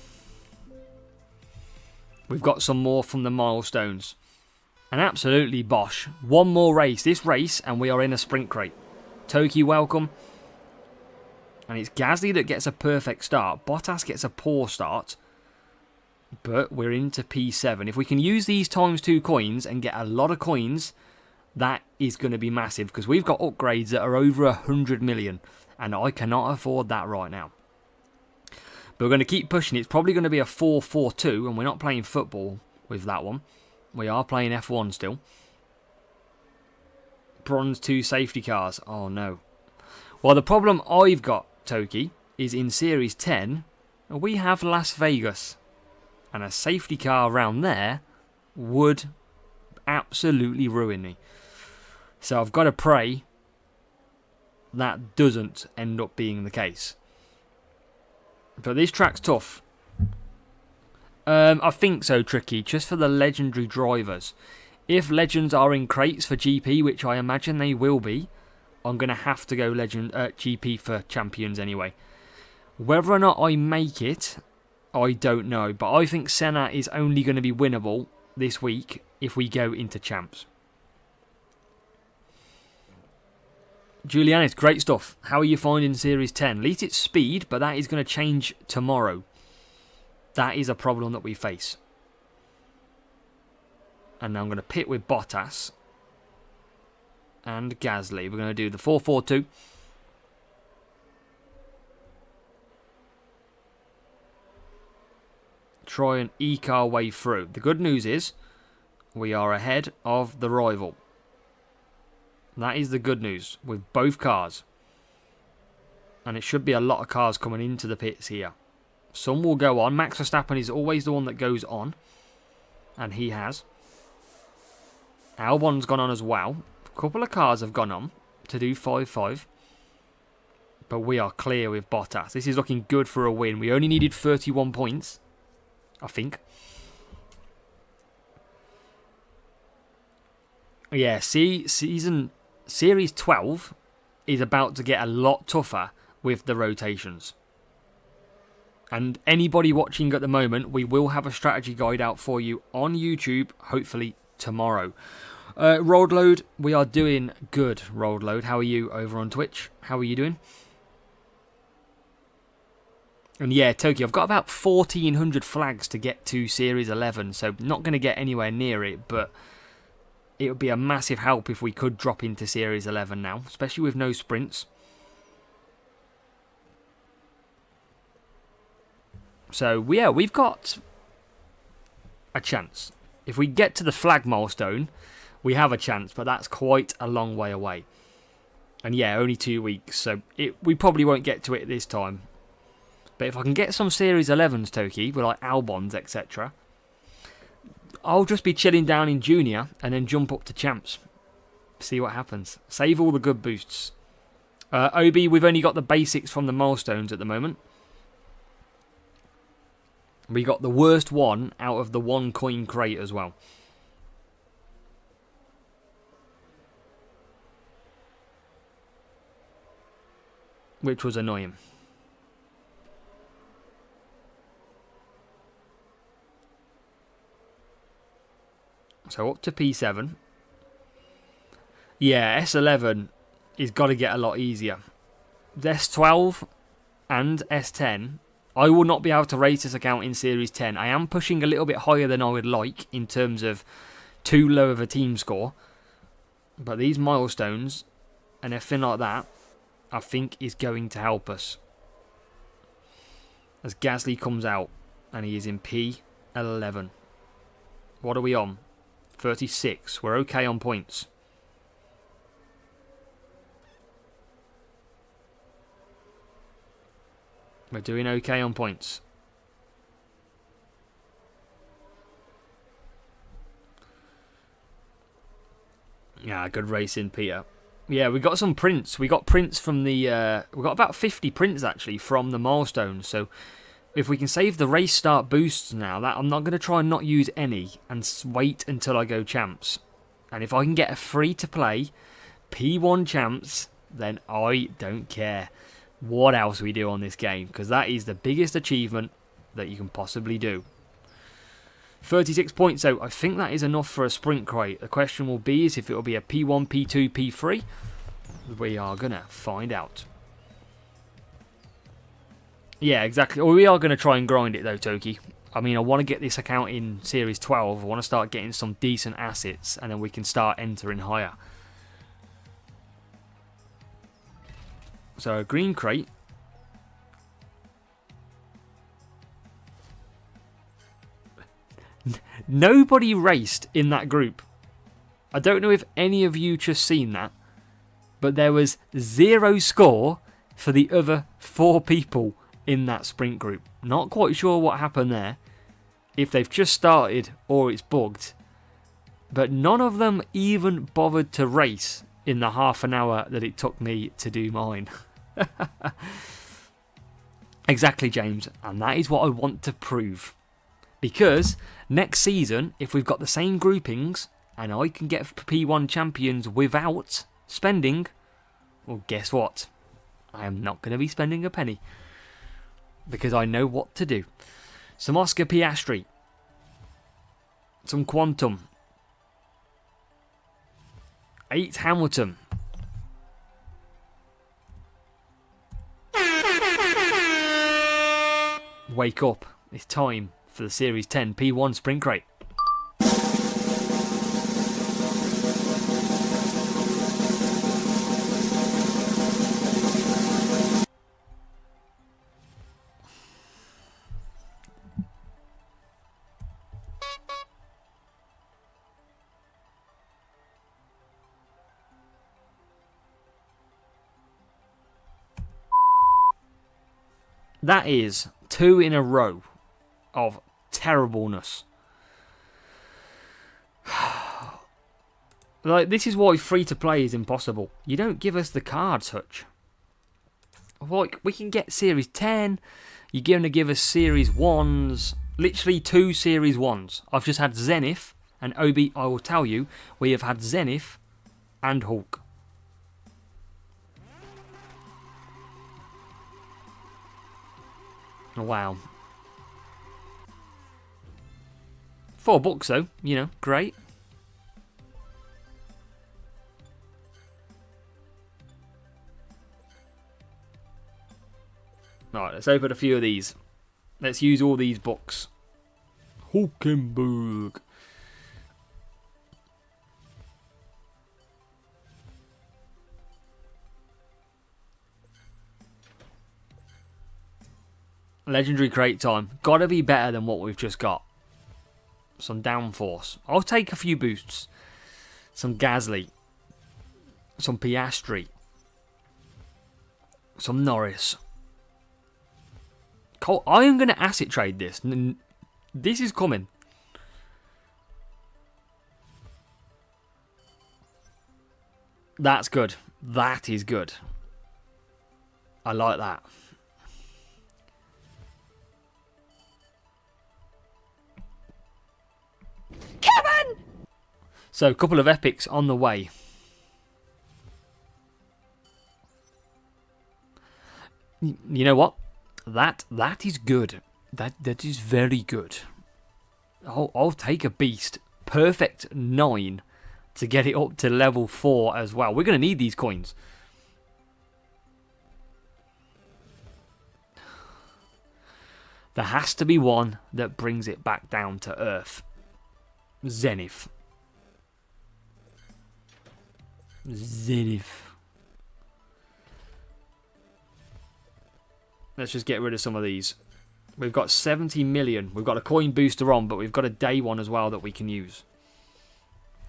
Speaker 1: We've got some more from the Milestones. And absolutely bosh. One more race. This race, and we are in a sprint crate. Toki, welcome. And it's Gasly that gets a perfect start. Bottas gets a poor start. But we're into P7. If we can use these ×2 coins and get a lot of coins, that is going to be massive. Because we've got upgrades that are over 100 million. And I cannot afford that right now. But we're going to keep pushing. It's probably going to be a 4-4-2. And we're not playing football with that one. We are playing F1 still. Bronze 2 safety cars. Oh no. Well, the problem I've got, Toki, is in Series 10, we have Las Vegas. And a safety car around there would absolutely ruin me. So I've got to pray that doesn't end up being the case. But this track's tough. I think so, Tricky, just for the legendary drivers. If legends are in crates for GP, which I imagine they will be, I'm going to have to go GP for champions anyway. Whether or not I make it, I don't know. But I think Senna is only going to be winnable this week if we go into champs. Julianis, great stuff. How are you finding Series 10? At least it's speed, but that is going to change tomorrow. That is a problem that we face. And now I'm going to pit with Bottas and Gasly. We're going to do the 4-4-2. Try and eke our way through. The good news is we are ahead of the rival. That is the good news with both cars. And it should be a lot of cars coming into the pits here. Some will go on. Max Verstappen is always the one that goes on. And he has. Albon's gone on as well. A couple of cars have gone on to do 5-5. But we are clear with Bottas. This is looking good for a win. We only needed 31 points, I think. Yeah, Series 12 is about to get a lot tougher with the rotations. And anybody watching at the moment, we will have a strategy guide out for you on YouTube, hopefully tomorrow. Road Load, we are doing good, Road Load. How are you over on Twitch? How are you doing? And yeah, Tokyo, I've got about 1,400 flags to get to Series 11, so not going to get anywhere near it, but it would be a massive help if we could drop into Series 11 now, especially with no sprints. So, yeah, we've got a chance. If we get to the flag milestone, we have a chance, but that's quite a long way away. And yeah, only 2 weeks, so we probably won't get to it this time. But if I can get some Series 11s, Toki, with like Albons, etc., I'll just be chilling down in Junior and then jump up to Champs. See what happens. Save all the good boosts. OB, we've only got the basics from the Milestones at the moment. We got the worst one out of the 1 coin crate as well. Which was annoying. So up to P7. Yeah, S11 is got to get a lot easier. S12 and S10, I will not be able to race this account in Series 10. I am pushing a little bit higher than I would like in terms of too low of a team score. But these milestones and everything like that, I think is going to help us. As Gasly comes out and he is in P11. What are we on? 36. We're okay on points. We're doing okay on points. Yeah, good racing, Peter. Yeah, we got some prints. We got prints from the... we got about 50 prints, actually, from the Milestones. So, if we can save the race start boosts now, that I'm not going to try and not use any and wait until I go Champs. And if I can get a free-to-play P1 Champs, then I don't care what else we do on this game, because that is the biggest achievement that you can possibly do. 36 points, so I think that is enough for a sprint crate. The question will be is if it will be a P1, P2, P3. We are going to find out. Yeah, exactly. Well, we are going to try and grind it though, Toki. I mean, I want to get this account in Series 12. I want to start getting some decent assets, and then we can start entering higher. So, a green crate. Nobody raced in that group. I don't know if any of you just seen that, but there was 0 score for the other 4 people in that sprint group. Not quite sure what happened there, if they've just started or it's bugged, but none of them even bothered to race in the half an hour that it took me to do mine. Exactly, James, and that is what I want to prove. Because next season, if we've got the same groupings and I can get P1 champions without spending, well, guess what? I am not going to be spending a penny. Because I know what to do. Some Oscar Piastri. Some Quantum. 8 Hamilton. Wake up. It's time for the Series 10 P1 Sprint Crate. That is 2 in a row of terribleness. Like, this is why free to play is impossible. You don't give us the cards, Hutch. Like, we can get Series 10. You're going to give us Series 1s. Literally 2 Series 1s. I've just had Zenith and Obi. I will tell you, we have had Zenith and Hulk. Wow. $4 though, you know, great. Alright, let's open a few of these. Let's use all these books. Hulkenberg. Legendary crate time. Gotta be better than what we've just got. Some downforce. I'll take a few boosts. Some Gasly. Some Piastri. Some Norris. I am going to asset trade this. This is coming. That's good. That is good. I like that.
Speaker 2: Kevin!
Speaker 1: So, a couple of epics on the way. You know what? That is good. That is very good. I'll take a beast. Perfect 9 to get it up to level 4 as well. We're going to need these coins. There has to be one that brings it back down to Earth. Zenith. Let's just get rid of some of these. We've got 70 million. We've got a coin booster on, but we've got a day one as well that we can use.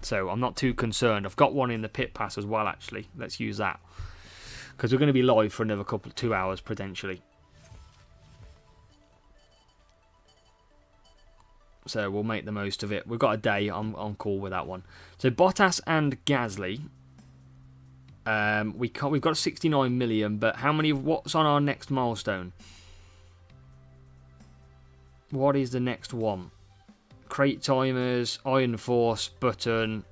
Speaker 1: So I'm not too concerned. I've got one in the pit pass as well, actually. Let's use that. Because we're going to be live for another 2 hours, potentially. So we'll make the most of it. We've got a day. I'm cool with that one. So Bottas and Gasly. We've got 69 million, but how many? What's on our next milestone? What is the next one? Crate timers, Iron Force button.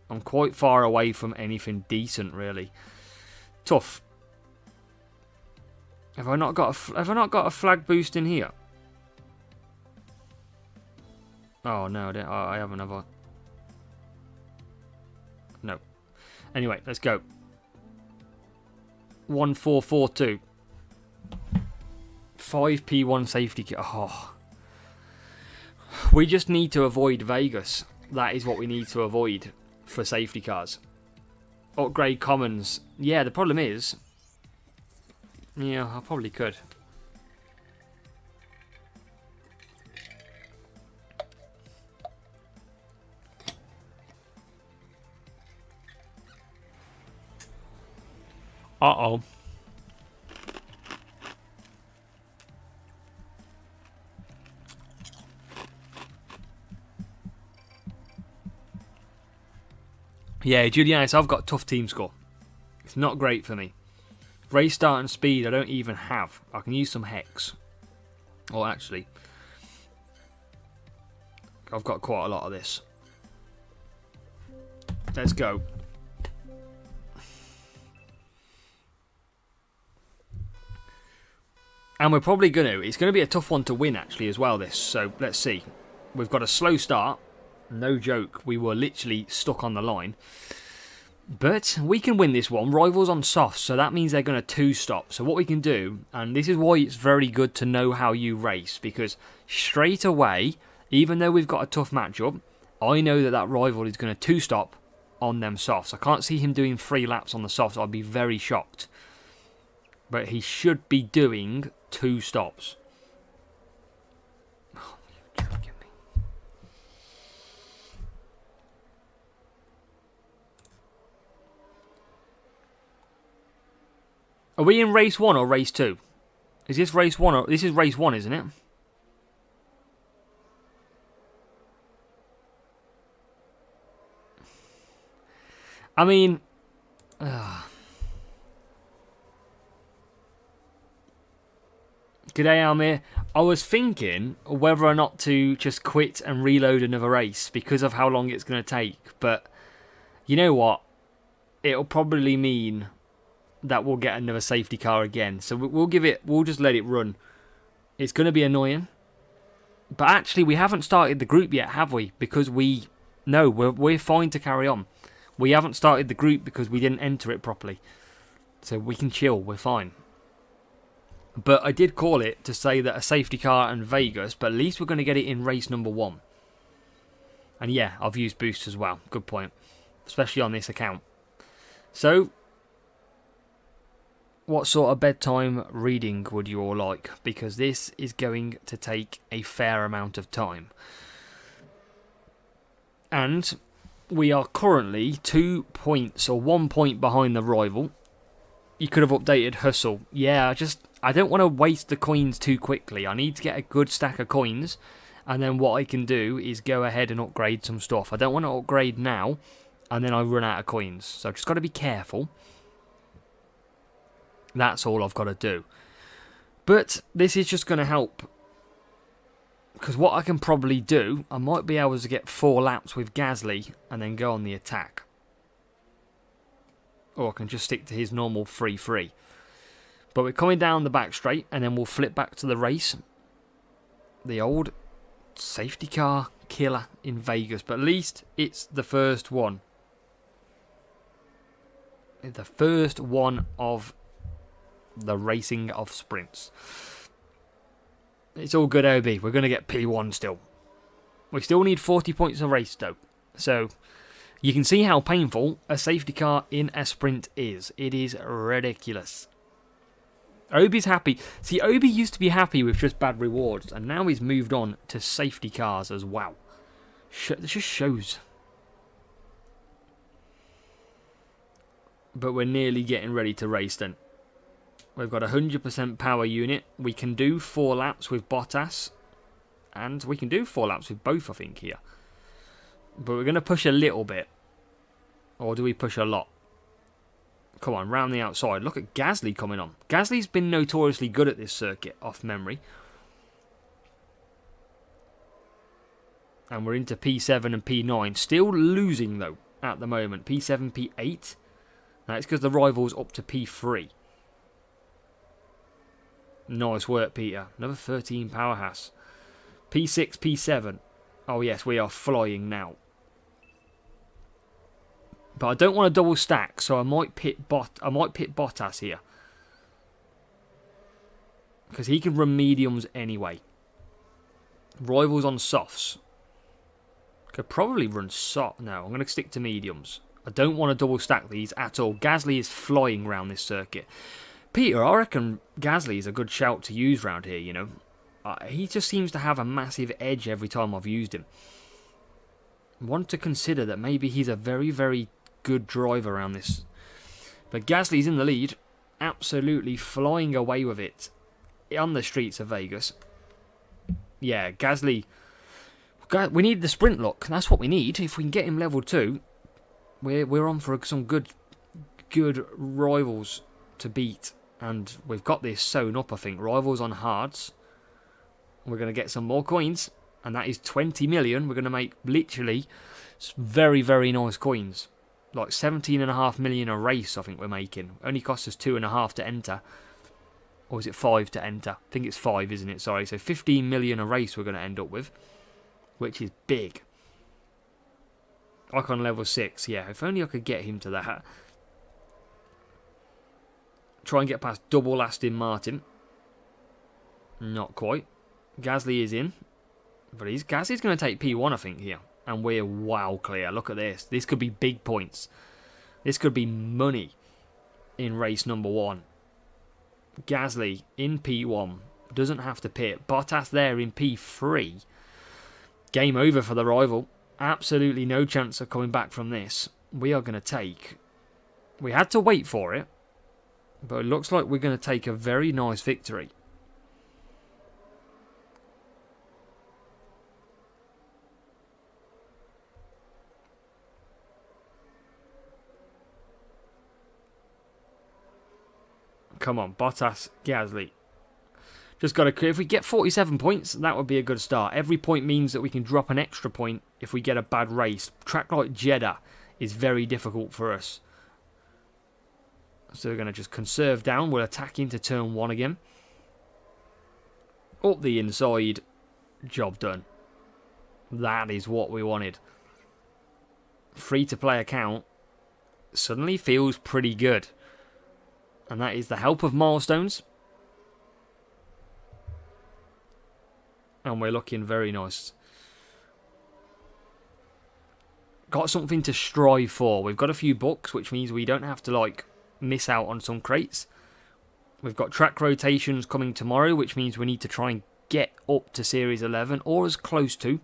Speaker 1: I'm quite far away from anything decent, really. Tough. Have I not got a flag boost in here? Oh no, I haven't. Have I? No. Anyway, let's go. 1442. 5p1 safety kit. Oh. We just need to avoid Vegas. That is what we need to avoid for safety cars. Upgrade commons. Yeah, the problem is... Yeah, I probably could. Uh-oh. Yeah, Julianus, I've got tough team score. It's not great for me. Race start and speed I don't even have. I can use some hex. Or actually, I've got quite a lot of this. Let's go. And we're probably it's going to be a tough one to win actually as well, this. So let's see. We've got a slow start. No joke. We were literally stuck on the line. But we can win this one. Rivals on soft, so that means they're going to 2-stop. So what we can do, and this is why it's very good to know how you race, because straight away, even though we've got a tough matchup, I know that rival is going to 2-stop on them softs. I can't see him doing 3 laps on the softs. I'd be very shocked. But he should be doing 2 stops. Oh, you're joking me. Are we in race 1 or race 2? Is this race 1 or... This is race 1, isn't it? I mean... G'day, Almir. I was thinking whether or not to just quit and reload another race because of how long it's going to take. But you know what? It'll probably mean that we'll get another safety car again. So we'll just let it run. It's going to be annoying. But actually, we haven't started the group yet, have we? Because we're fine to carry on. We haven't started the group because we didn't enter it properly. So we can chill. We're fine. But I did call it to say that a safety car and Vegas, but at least we're going to get it in race number 1. And yeah, I've used boost as well. Good point. Especially on this account. So, what sort of bedtime reading would you all like? Because this is going to take a fair amount of time. And we are currently 2 points or 1 point behind the rival. You could have updated Hustle. Yeah, I don't want to waste the coins too quickly. I need to get a good stack of coins. And then what I can do is go ahead and upgrade some stuff. I don't want to upgrade now and then I run out of coins. So I've just got to be careful. That's all I've got to do. But this is just going to help. Because what I can probably do, I might be able to get 4 laps with Gasly and then go on the attack. Or I can just stick to his normal 3-3. But we're coming down the back straight and then we'll flip back to the race. The old safety car killer in Vegas. But at least it's the first one. The first one of the racing of sprints. It's all good, OB. We're going to get P1 still. We still need 40 points a race, though. So, you can see how painful a safety car in a sprint is. It is ridiculous. Obi's happy. See, Obi used to be happy with just bad rewards, and now he's moved on to safety cars as well. This just shows. But we're nearly getting ready to race then. We've got a 100% power unit. We can do 4 laps with Bottas. And we can do 4 laps with both, I think, here. But we're going to push a little bit. Or do we push a lot? Come on, round the outside. Look at Gasly coming on. Gasly's been notoriously good at this circuit, off memory. And we're into P7 and P9. Still losing, though, at the moment. P7, P8. That's because the rival's up to P3. Nice work, Peter. Another 13 powerhouse. P6, P7. Oh, yes, we are flying now. But I don't want to double stack, so I might pit Bottas here. Because he can run mediums anyway. Rivals on softs. Could probably run soft. No, I'm going to stick to mediums. I don't want to double stack these at all. Gasly is flying around this circuit. Peter, I reckon Gasly is a good shout to use round here, you know. He just seems to have a massive edge every time I've used him. I want to consider that maybe he's a very, very good driver around this. But Gasly's in the lead. Absolutely flying away with it on the streets of Vegas. Yeah, Gasly. We need the sprint luck. That's what we need. If we can get him level 2, we're on for some good rivals to beat. And we've got this sewn up, I think. Rivals on hards. We're going to get some more coins. And that is 20 million. We're going to make literally very, very nice coins. Like 17.5 million a race, I think we're making. Only costs us 2.5 to enter. Or is it 5 to enter? I think it's 5, isn't it? Sorry. So 15 million a race we're going to end up with. Which is big. Icon level 6. Yeah, if only I could get him to that. Try and get past double Aston Martin. Not quite. Gasly is in. But Gasly's going to take P1, I think, here. And we're wow clear. Look at this. This could be big points. This could be money in race number 1. Gasly in P1. Doesn't have to pit. Bottas there in P3. Game over for the rival. Absolutely no chance of coming back from this. We are going to take... We had to wait for it. But it looks like we're going to take a very nice victory. Come on, Bottas, Gasly. Just got to... If we get 47 points, that would be a good start. Every point means that we can drop an extra point if we get a bad race. Track like Jeddah is very difficult for us. So we're going to just conserve down. We'll attack into turn 1 again. Up the inside. Job done. That is what we wanted. Free-to-play account suddenly feels pretty good. And that is the help of Milestones. And we're looking very nice. Got something to strive for. We've got a few books, which means we don't have to, like, miss out on some crates. We've got track rotations coming tomorrow, which means we need to try and get up to Series 11 or as close to.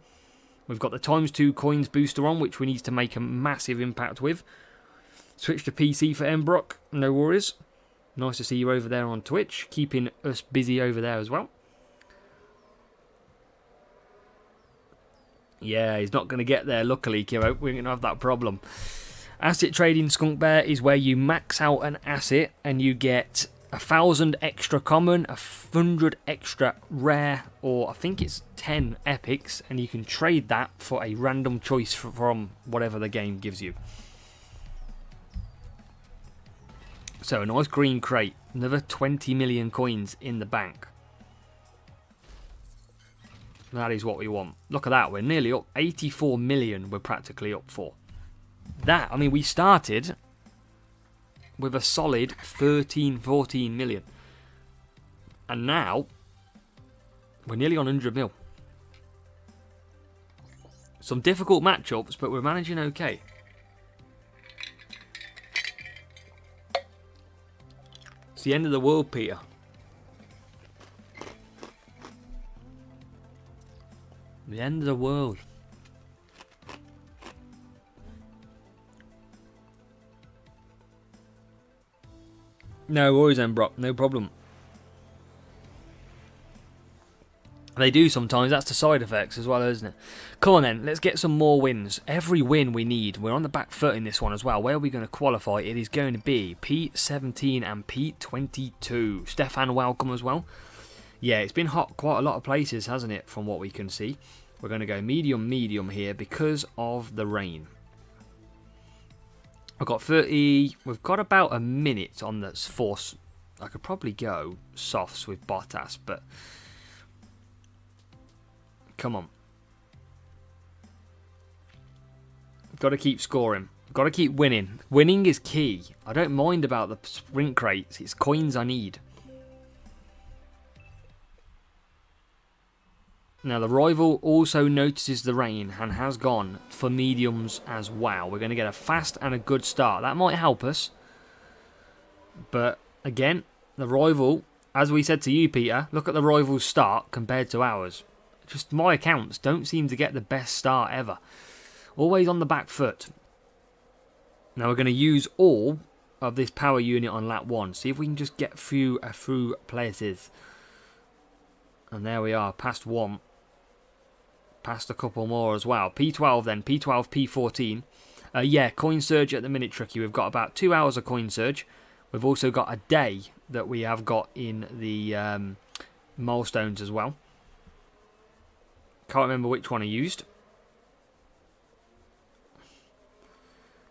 Speaker 1: We've got the ×2 coins booster on, which we need to make a massive impact with. Switch to PC for Embrock, no worries. Nice to see you over there on Twitch, keeping us busy over there as well. Yeah, he's not going to get there, luckily, Kiro. We're going to have that problem. Asset trading, Skunk Bear, is where you max out an asset and you get 1,000 extra common, 100 extra rare, or I think it's 10 epics, and you can trade that for a random choice from whatever the game gives you. So a nice green crate, another 20 million coins in the bank. That is what we want. Look at that, we're nearly up. 84 million we're practically up for. That, I mean, we started with a solid 13, 14 million. And now, we're nearly on 100 mil. Some difficult matchups, but we're managing okay. It's the end of the world, Peter. The end of the world. No worries then, Brock. No problem. They do sometimes. That's the side effects as well, isn't it? Come on then. Let's get some more wins. Every win we need. We're on the back foot in this one as well. Where are we going to qualify? It is going to be P17 and P22. Stefan, welcome as well. Yeah, it's been hot quite a lot of places, hasn't it, from what we can see. We're going to go medium, medium here because of the rain. I've got 30, we've got about a minute on this force. I could probably go softs with Bottas, but come on. Got to keep scoring. Got to keep winning. Winning is key. I don't mind about the sprint crates. It's coins I need. Now, the rival also notices the rain and has gone for mediums as well. We're going to get a fast and a good start. That might help us. But, again, the rival, as we said to you, Peter, look at the rival's start compared to ours. Just my accounts don't seem to get the best start ever. Always on the back foot. Now, we're going to use all of this power unit on lap 1. See if we can just get through a few places. And there we are, past 1. Past a couple more as well. P12 then, P12, P14. Yeah, coin surge at the minute tricky. We've got about 2 hours of coin surge. We've also got a day that we have got in the milestones as well. Can't remember which one I used.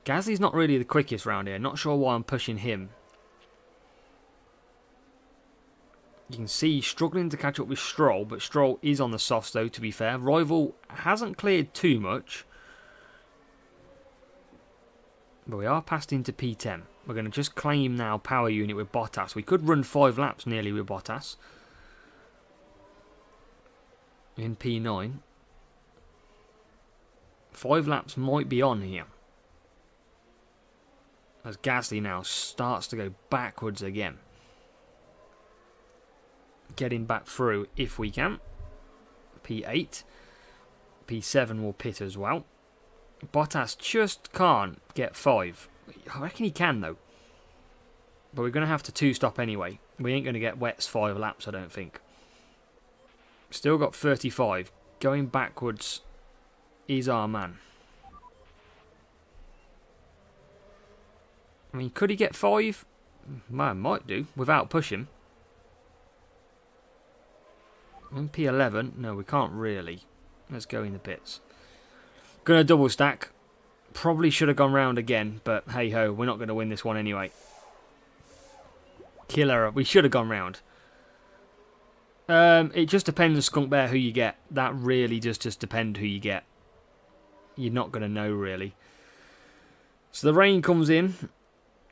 Speaker 1: Gasly's not really the quickest round here. Not sure why I'm pushing him. You can see he's struggling to catch up with Stroll, but Stroll is on the softs though, to be fair. Rival hasn't cleared too much. But we are passed into P10. We're going to just claim now power unit with Bottas. We could run 5 laps nearly with Bottas. In P9. 5 laps might be on here. As Gasly now starts to go backwards again. Getting back through if we can. P8. P7 will pit as well. Bottas just can't get 5. I reckon he can though. But we're going to have to 2-stop anyway. We ain't going to get wets 5 laps, I don't think. Still got 35. Going backwards is our man. I mean, could he get 5? Man, might do, without pushing. On P11, no, we can't really. Let's go in the pits. Gonna double stack. Probably should have gone round again, but hey ho, we're not going to win this one anyway. Killer, we should have gone round. It just depends, Skunk Bear, who you get. That really does just depend who you get. You're not going to know, really. So the rain comes in,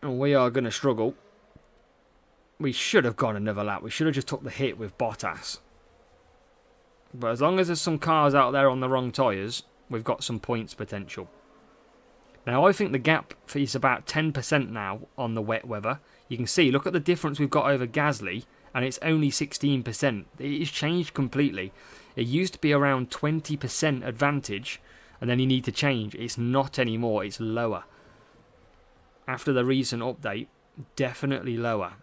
Speaker 1: and we are going to struggle. We should have gone another lap. We should have just took the hit with Bottas. But as long as there's some cars out there on the wrong tyres, we've got some points potential. Now, I think the gap is about 10% now on the wet weather. You can see, look at the difference we've got over Gasly, and it's only 16%. It has changed completely. It used to be around 20% advantage, and then you need to change. It's not anymore, it's lower. After the recent update, definitely lower.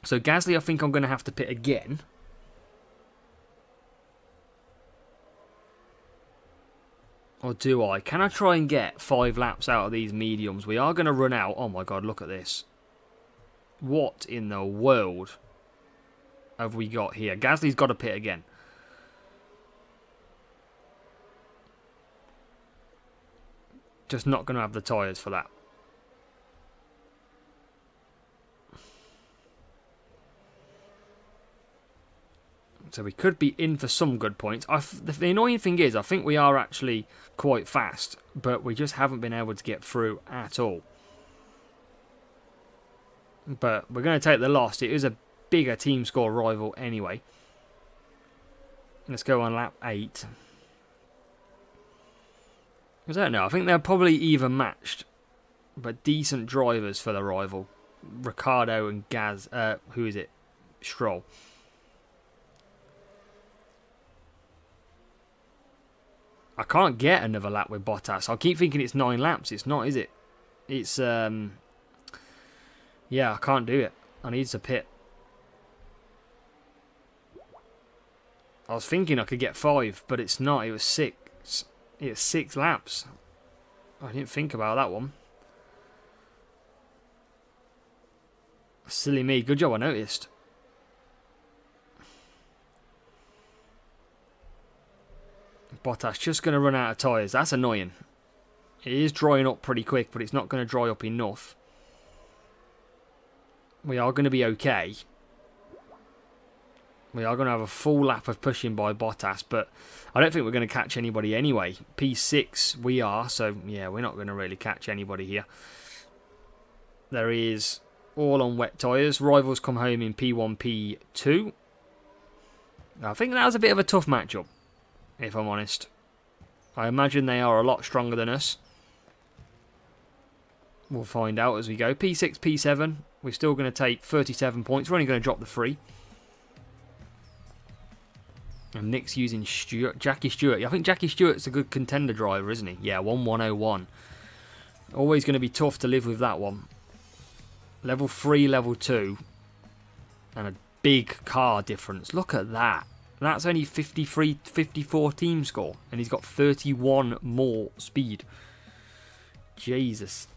Speaker 1: So Gasly, I think I'm going to have to pit again. Or do I? Can I try and get 5 laps out of these mediums? We are going to run out. Oh my god, look at this. What in the world have we got here? Gasly's got to pit again. Just not going to have the tyres for that. So we could be in for some good points. The annoying thing is, I think we are actually quite fast, but we just haven't been able to get through at all. But we're going to take the loss. It is a bigger team score rival anyway. Let's go on lap 8. I don't know. I think they're probably even matched, but decent drivers for the rival. Ricciardo and who is it? Stroll. I can't get another lap with Bottas. I keep thinking it's 9 laps. It's not, is it? It's, yeah, I can't do it. I need to pit. I was thinking I could get 5, but it's not. It was 6. It was 6 laps. I didn't think about that one. Silly me. Good job I noticed. Bottas just going to run out of tyres. That's annoying. It is drying up pretty quick, but it's not going to dry up enough. We are going to be okay. We are going to have a full lap of pushing by Bottas, but I don't think we're going to catch anybody anyway. P6 we are, so yeah, we're not going to really catch anybody here. There is all on wet tyres. Rivals come home in P1, P2. I think that was a bit of a tough matchup, if I'm honest. I imagine they are a lot stronger than us. We'll find out as we go. P6, P7. We're still going to take 37 points. We're only going to drop the 3. And Nick's using Jackie Stewart. I think Jackie Stewart's a good contender driver, isn't he? Yeah, 1101. Always going to be tough to live with that one. Level 3, level 2. And a big car difference. Look at that. That's only 53, 54 team score. And he's got 31 more speed. Jesus.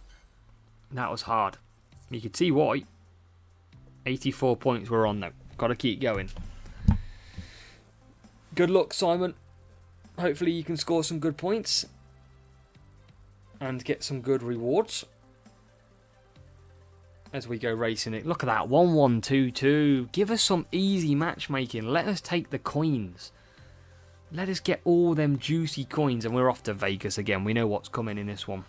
Speaker 1: That was hard. You can see why. 84 points we're on though. Got to keep going. Good luck, Simon. Hopefully you can score some good points. And get some good rewards. As we go racing it. Look at that. 1122. Give us some easy matchmaking. Let us take the coins. Let us get all them juicy coins. And we're off to Vegas again. We know what's coming in this one.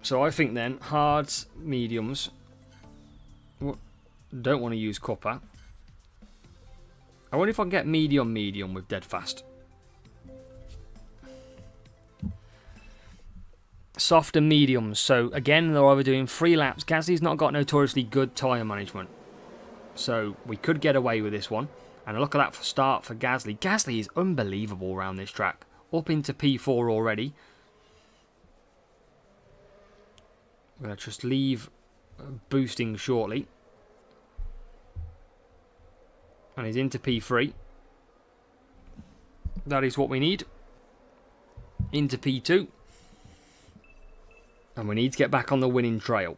Speaker 1: So I think then, hards, mediums, don't want to use copper. I wonder if I can get medium with dead fast. Soft and mediums. So again, they're either doing 3 laps. Gasly's not got notoriously good tyre management. So we could get away with this one. And look at that for start for Gasly. Gasly is unbelievable around this track. Up into P4 already. I'm going to just leave boosting shortly. And he's into P3. That is what we need. Into P2. And we need to get back on the winning trail.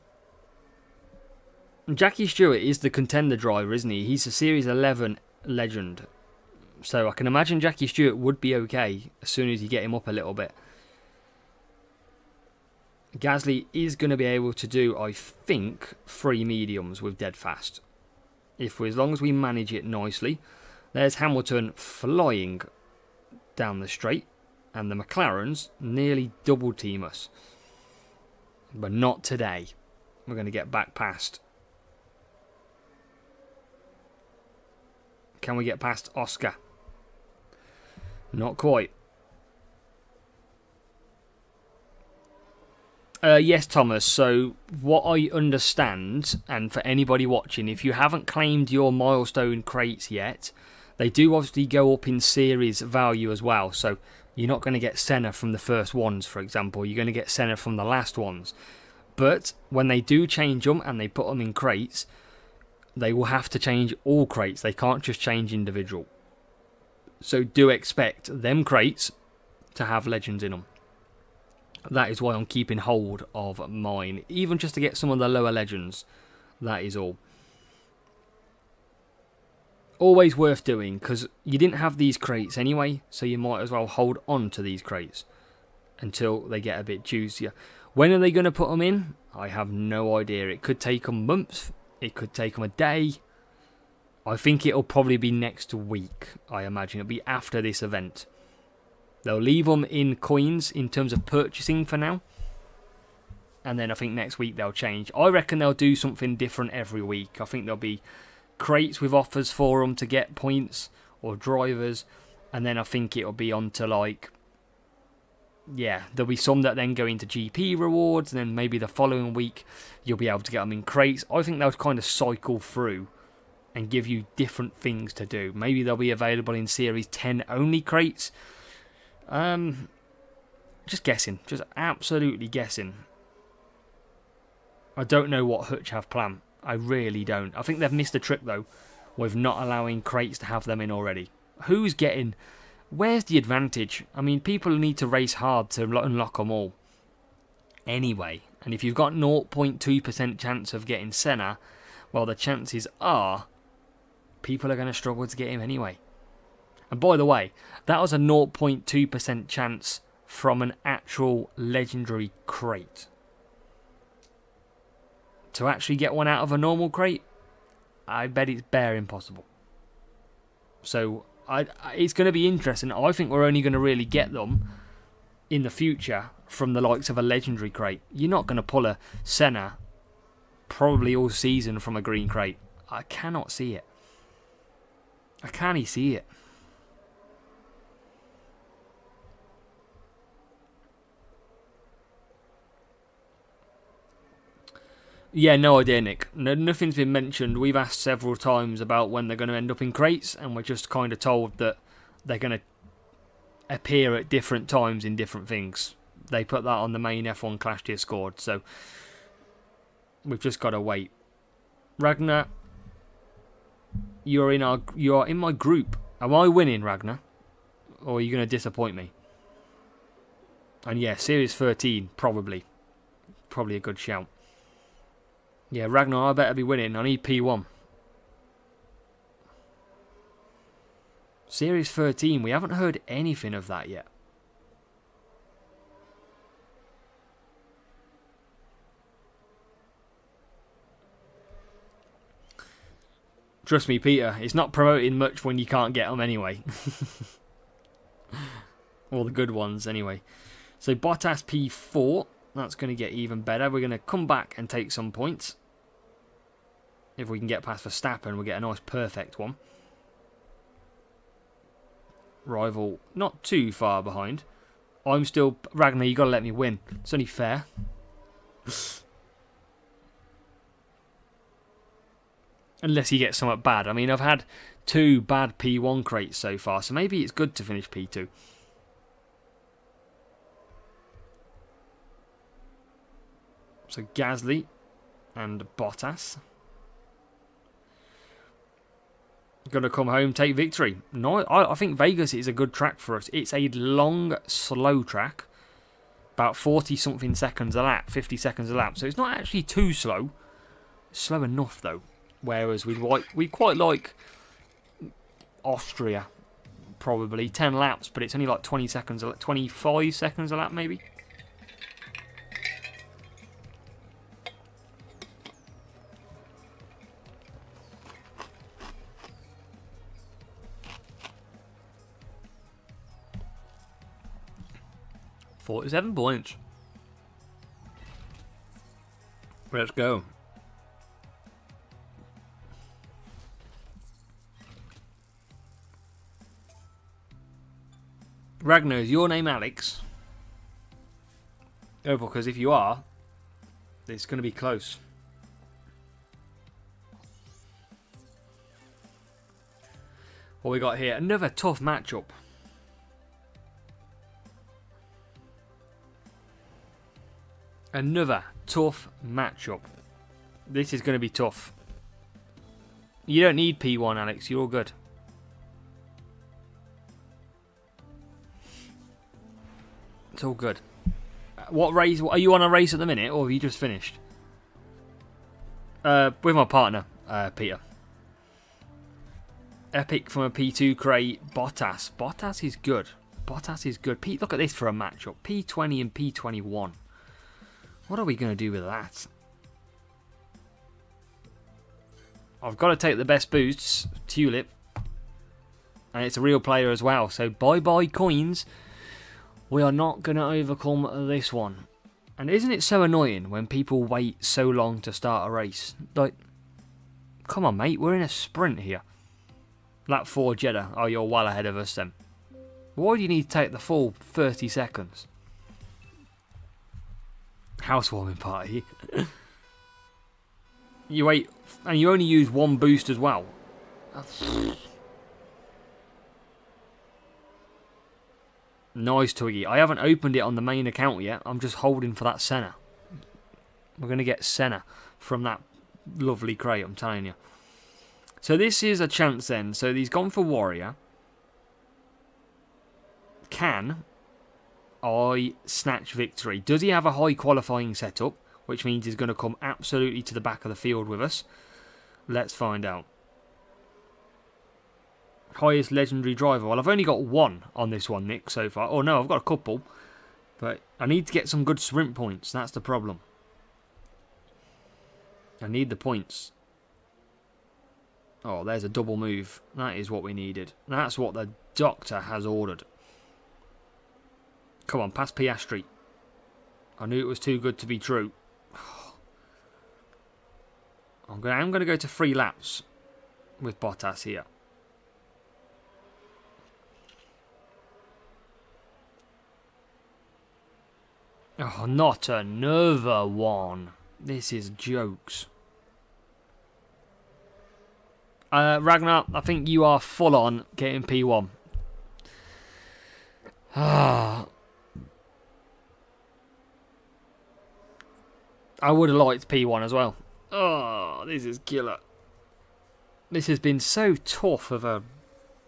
Speaker 1: And Jackie Stewart is the contender driver, isn't he? He's a Series 11 legend. So I can imagine Jackie Stewart would be okay as soon as you get him up a little bit. Gasly is going to be able to do, I think, 3 mediums with dead fast. As long as we manage it nicely. There's Hamilton flying down the straight. And the McLarens nearly double team us. But not today. We're going to get back past. Can we get past Oscar? Not quite. Yes, Thomas. So what I understand, and for anybody watching, if you haven't claimed your milestone crates yet, they do obviously go up in series value as well. So you're not going to get Senna from the first ones, for example. You're going to get Senna from the last ones. But when they do change them and they put them in crates, they will have to change all crates. They can't just change individual. So do expect them crates to have legends in them. That is why I'm keeping hold of mine. Even just to get some of the lower legends. That is all. Always worth doing, because you didn't have these crates anyway. So you might as well hold on to these crates until they get a bit juicier. When are they going to put them in? I have no idea. It could take them months. It could take them a day. I think it'll probably be next week, I imagine. It'll be after this event. They'll leave them in coins in terms of purchasing for now. And then I think next week they'll change. I reckon they'll do something different every week. I think there'll be crates with offers for them to get points or drivers. And then I think it'll be on to like... Yeah, there'll be some that then go into GP rewards. And then maybe the following week you'll be able to get them in crates. I think they'll kind of cycle through and give you different things to do. Maybe they'll be available in Series 10 only crates. Just guessing. Just absolutely guessing. I don't know what Hutch have planned. I really don't. I think they've missed a trick, though, with not allowing crates to have them in already. Who's getting... Where's the advantage? I mean, people need to race hard to unlock them all. Anyway, and if you've got 0.2% chance of getting Senna, well, the chances are people are going to struggle to get him anyway. And by the way, that was a 0.2% chance from an actual legendary crate. To actually get one out of a normal crate, I bet it's bare impossible. So it's going to be interesting. I think we're only going to really get them in the future from the likes of a legendary crate. You're not going to pull a Senna probably all season from a green crate. I cannot see it. I can't see it. Yeah, no idea, Nick. Nothing's been mentioned. We've asked several times about when they're going to end up in crates, and we're just kind of told that they're going to appear at different times in different things. They put that on the main F1 Clash Discord, so we've just got to wait. Ragnar, you are in my group. Am I winning, Ragnar? Or are you going to disappoint me? And yeah, Series 13, probably. Probably a good shout. Yeah, Ragnar, I better be winning. I need P1. Series 13, we haven't heard anything of that yet. Trust me, Peter, it's not promoting much when you can't get them anyway. All the good ones, anyway. So, Bottas P4. That's going to get even better. We're going to come back and take some points. If we can get past Verstappen, we'll get a nice perfect one. Rival not too far behind. I'm still... Ragnar, you got to let me win. It's only fair. Unless you get somewhat bad. I mean, I've had 2 bad P1 crates so far, so maybe it's good to finish P2. So Gasly and Bottas. Going to come home, take victory. No, I think Vegas is a good track for us. It's a long, slow track. About 40-something seconds a lap, 50 seconds a lap. So it's not actually too slow. Slow enough, though. Whereas we quite like Austria, probably. 10 laps, but it's only like 20 seconds, 25 seconds a lap, maybe. 47 points. Let's go. Ragnar, is your name Alex? Oh, because if you are, it's going to be close. What we got here? Another tough matchup. Another tough matchup. This is going to be tough. You don't need P1, Alex. You're all good. It's all good. What race? Are you on a race at the minute, or have you just finished? With my partner, Peter. Epic from a P2 crate. Bottas. Bottas is good. Bottas is good. Pete, look at this for a matchup. P20 and P21. What are we going to do with that? I've got to take the best boosts. Tulip. And it's a real player as well. So bye-bye coins. We are not going to overcome this one. And isn't it so annoying when people wait so long to start a race? Like, come on, mate. We're in a sprint here. Lap 4 Jeddah. Oh, you're well ahead of us then. Why do you need to take the full 30 seconds? Housewarming party. You wait, and you only use one boost as well. Nice, Twiggy. I haven't opened it on the main account yet. I'm just holding for that Senna. We're going to get Senna from that lovely crate, I'm telling you. So this is a chance then. So he's gone for Warrior. Can I snatch victory? Does he have a high qualifying setup? Which means he's going to come absolutely to the back of the field with us. Let's find out. Highest legendary driver. Well, I've only got one on this one, Nick, so far. Oh, no, I've got a couple. But I need to get some good sprint points. That's the problem. I need the points. Oh, there's a double move. That is what we needed. That's what the doctor has ordered. Come on, past Piastri. I knew it was too good to be true. I'm going to go to 3 laps with Bottas here. Oh, not another one. This is jokes. Ragnar, I think you are full on getting P1. I would have liked P1 as well. Oh, this is killer. This has been so tough of a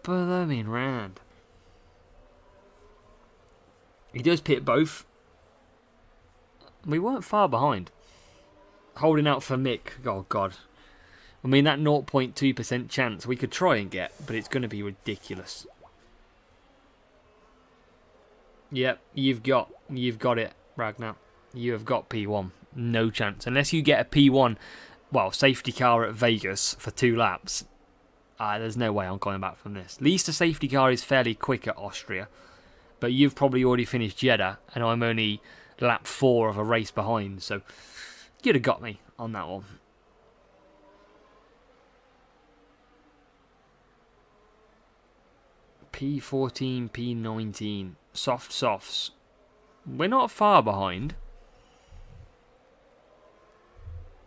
Speaker 1: blooming round. He does pit both. We weren't far behind. Holding out for Mick. Oh, God. I mean, that 0.2% chance we could try and get, but it's going to be ridiculous. Yep, you've got it, Ragnar. You have got P1. No chance. Unless you get a P1, well, safety car at Vegas for 2 laps. There's no way I'm coming back from this. At least the safety car is fairly quick at Austria. But you've probably already finished Jeddah, and I'm only lap 4 of a race behind. So you'd have got me on that one. P14, P19. Soft softs. We're not far behind.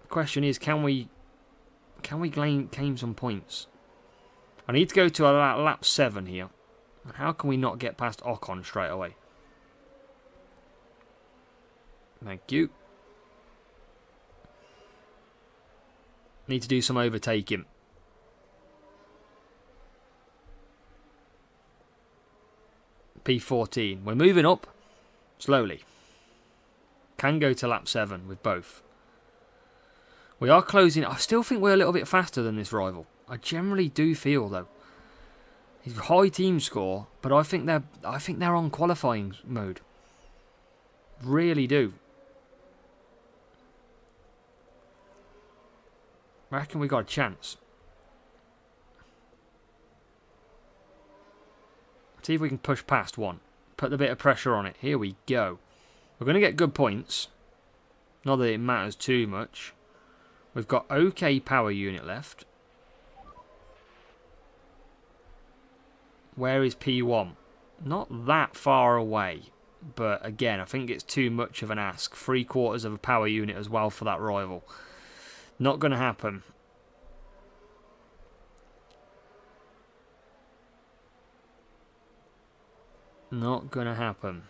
Speaker 1: The question is, can we claim some points? I need to go to a lap 7 here. And how can we not get past Ocon straight away? Thank you. Need to do some overtaking. P14. We're moving up slowly. Can go to lap 7 with both. We are closing. I still think we're a little bit faster than this rival. I generally do feel though. He's high team score, but I think they're on qualifying mode. Really do. I reckon we got a chance. See if we can push past one. Put a bit of pressure on it. Here we go. We're going to get good points. Not that it matters too much. We've got okay power unit left. Where is P1? Not that far away. But again, I think it's too much of an ask. 3/4 of a power unit as well for that rival. Not going to happen. Not going to happen.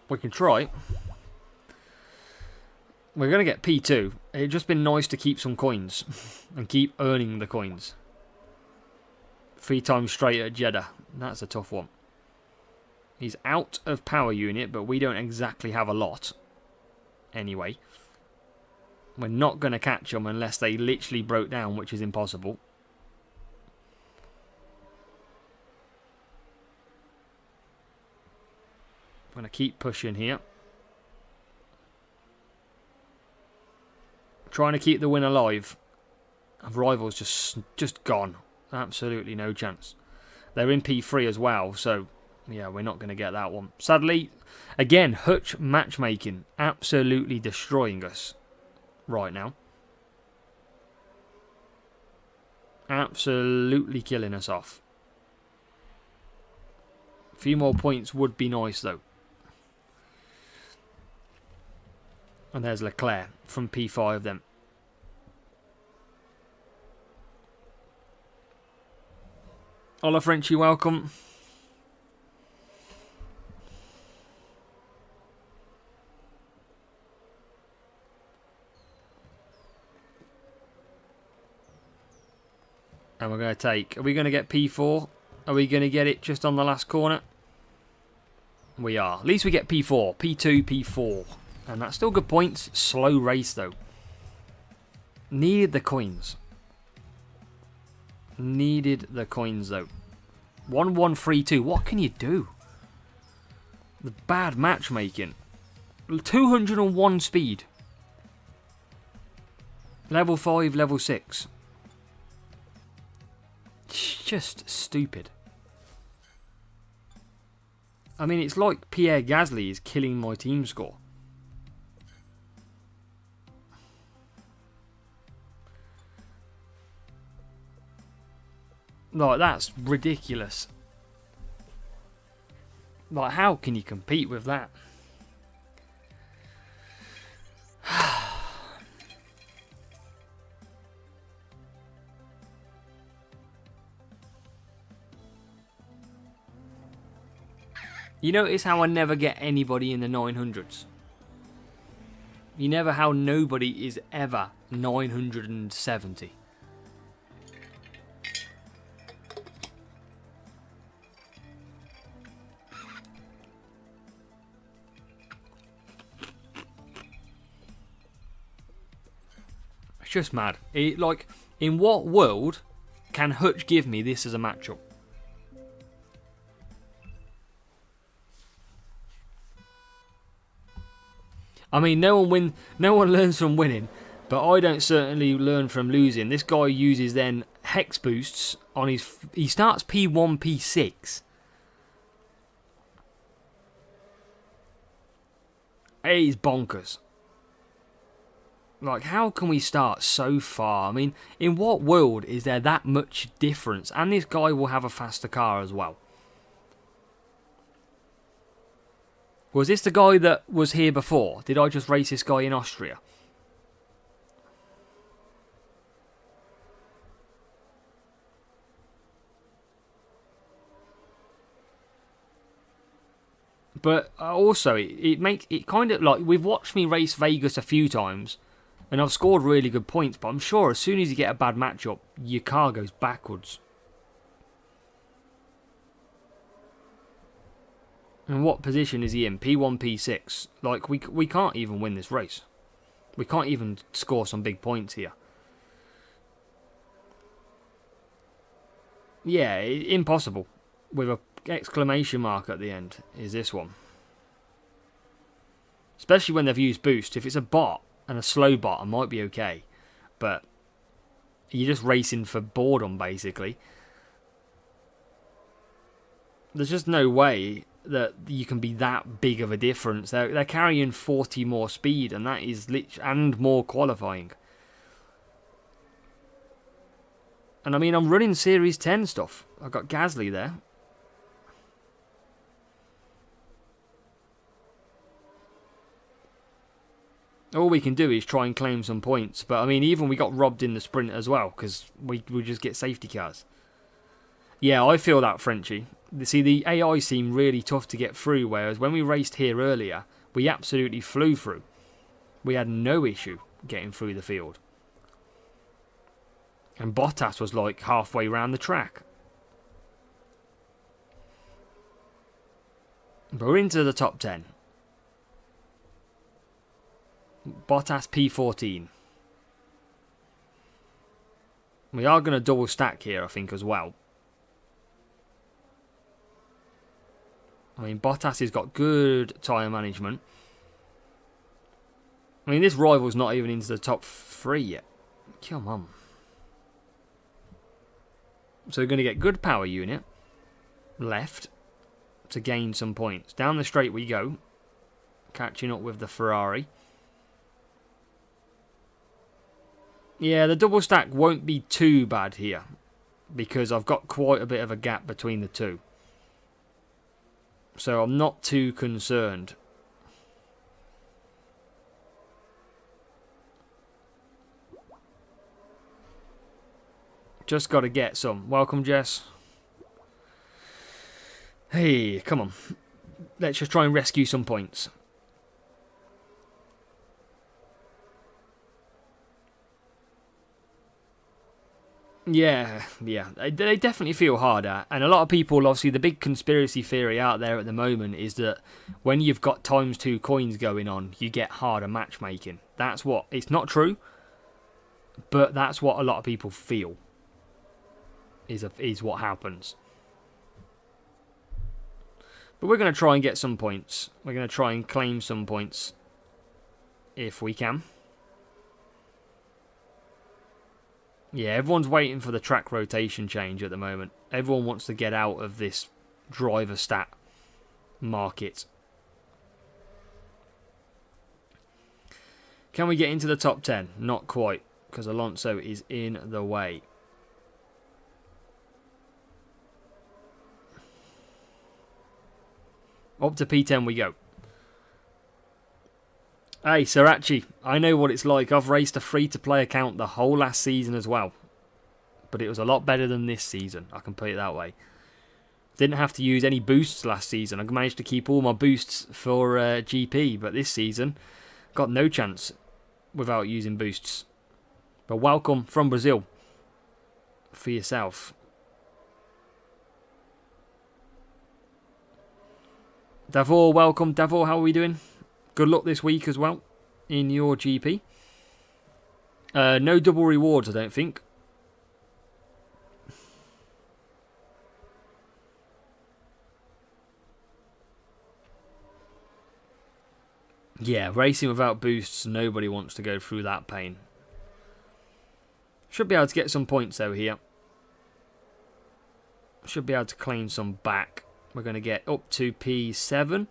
Speaker 1: We can try. We're going to get P2. It'd just been nice to keep some coins. And keep earning the coins. 3 times straight at Jeddah. That's a tough one. He's out of power unit, but we don't exactly have a lot. Anyway. We're not going to catch them unless they literally broke down, which is impossible. I'm going to keep pushing here. Trying to keep the win alive. Rivals just gone. Absolutely no chance. They're in P3 as well, so yeah, we're not going to get that one. Sadly, again, Hutch matchmaking absolutely destroying us right now. Absolutely killing us off. A few more points would be nice though. And there's Leclerc from P5 then. Hola Frenchie, welcome. And we're going to take... Are we going to get P4? Are we going to get it just on the last corner? We are. At least we get P4. P2, P4. And that's still good points. Slow race though. Needed the coins. Needed the coins though. 1-1-3-2. What can you do? The bad matchmaking. 201 speed. Level 5, level 6. It's just stupid. I mean, it's like Pierre Gasly is killing my team score. Like, that's ridiculous. Like, how can you compete with that? You notice how I never get anybody in the 900s? You never how nobody is ever 970. It's just mad. Like, in what world can Hutch give me this as a matchup? I mean, no one learns from winning, but I don't certainly learn from losing. This guy uses then hex boosts on his... He starts P1, P6. It is bonkers. Like, how can we start so far? I mean, in what world is there that much difference? And this guy will have a faster car as well. Was this the guy that was here before? Did I just race this guy in Austria? But also, it kind of like, we've watched me race Vegas a few times, and I've scored really good points. But I'm sure as soon as you get a bad matchup, your car goes backwards. And what position is he in? P1, P6. Like, we can't even win this race. We can't even score some big points here. Yeah, impossible. With a exclamation mark at the end is this one. Especially when they've used boost. If it's a bot and a slow bot, I might be okay. But you're just racing for boredom, basically. There's just no way that you can be that big of a difference. They're carrying 40 more speed, and that is and more qualifying. And I mean, I'm running Series 10 stuff. I've got Gasly there. All we can do is try and claim some points. But I mean, even we got robbed in the sprint as well, because we just get safety cars. Yeah, I feel that, Frenchie. See, the AI seemed really tough to get through, whereas when we raced here earlier, we absolutely flew through. We had no issue getting through the field. And Bottas was like halfway around the track. But we're into the top 10. Bottas P14. We are going to double stack here, I think, as well. I mean, Bottas has got good tyre management. I mean, this rival's not even into the top 3 yet. Come on. So we're going to get good power unit. Left. To gain some points. Down the straight we go. Catching up with the Ferrari. Yeah, the double stack won't be too bad here. Because I've got quite a bit of a gap between the two. So I'm not too concerned. Just got to get some. Welcome, Jess. Hey, come on. Let's just try and rescue some points. Yeah. They definitely feel harder. And a lot of people, obviously, the big conspiracy theory out there at the moment is that when you've got ×2 coins going on, you get harder matchmaking. That's what... It's not true, but that's what a lot of people feel is what happens. But we're going to try and get some points. We're going to try and claim some points if we can. Yeah, everyone's waiting for the track rotation change at the moment. Everyone wants to get out of this driver stat market. Can we get into the top 10? Not quite, because Alonso is in the way. Up to P10 we go. Hey, Sriracha, I know what it's like. I've raced a free-to-play account the whole last season as well. But it was a lot better than this season, I can put it that way. Didn't have to use any boosts last season. I managed to keep all my boosts for GP, but this season, got no chance without using boosts. But welcome from Brazil for yourself. Davor, welcome. Davor, how are we doing? Good luck this week as well in your GP. No double rewards, I don't think. Yeah, racing without boosts, nobody wants to go through that pain. Should be able to get some points though here. Should be able to claim some back. We're going to get up to P7.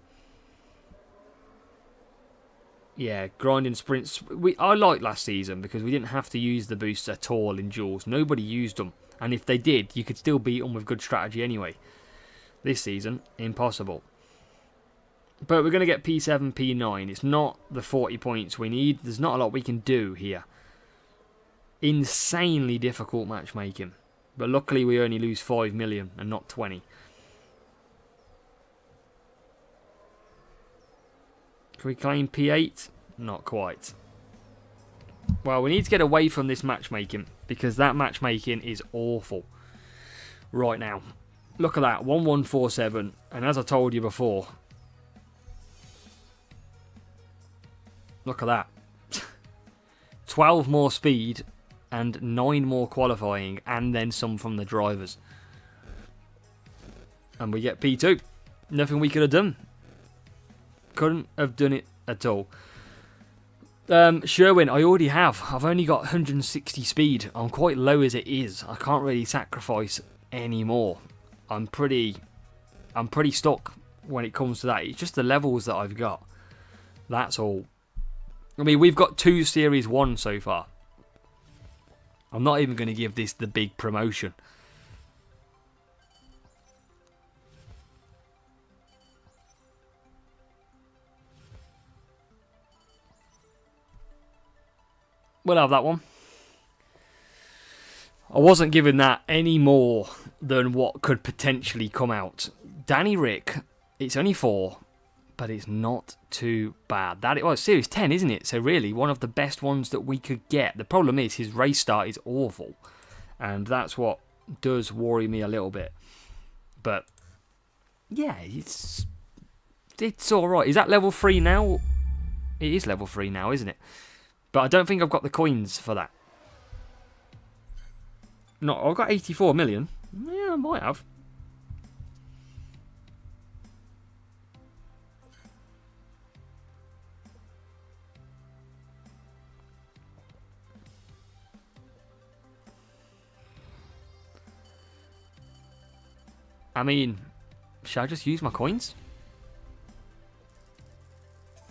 Speaker 1: Yeah, grinding sprints. I liked last season because we didn't have to use the boosts at all in duels. Nobody used them. And if they did, you could still beat them with good strategy anyway. This season, impossible. But we're going to get P7, P9. It's not the 40 points we need. There's not a lot we can do here. Insanely difficult matchmaking. But luckily we only lose 5 million and not 20. Can we claim P8? Not quite. Well, we need to get away from this matchmaking because that matchmaking is awful right now. Look at that, 1147. And as I told you before, look at that. 12 more speed and 9 more qualifying and then some from the drivers. And we get P2. Nothing we could have done. Couldn't have done it at all. Sherwin, I already have. I've only got 160 speed. I'm quite low as it is. I can't really sacrifice any more. I'm pretty I'm pretty stuck when it comes to that. It's just the levels that I've got. That's all. I mean, we've got 2 Series 1 so far. I'm not even going to give this the big promotion. We'll have that one. I wasn't giving that any more than what could potentially come out. Danny Rick, it's only 4, but it's not too bad. It's Series 10, isn't it? So really, one of the best ones that we could get. The problem is his race start is awful, and that's what does worry me a little bit. But yeah, it's all right. Is that level 3 now? It is level 3 now, isn't it? But I don't think I've got the coins for that. No, I've got 84 million. Yeah, I might have. I mean, shall I just use my coins?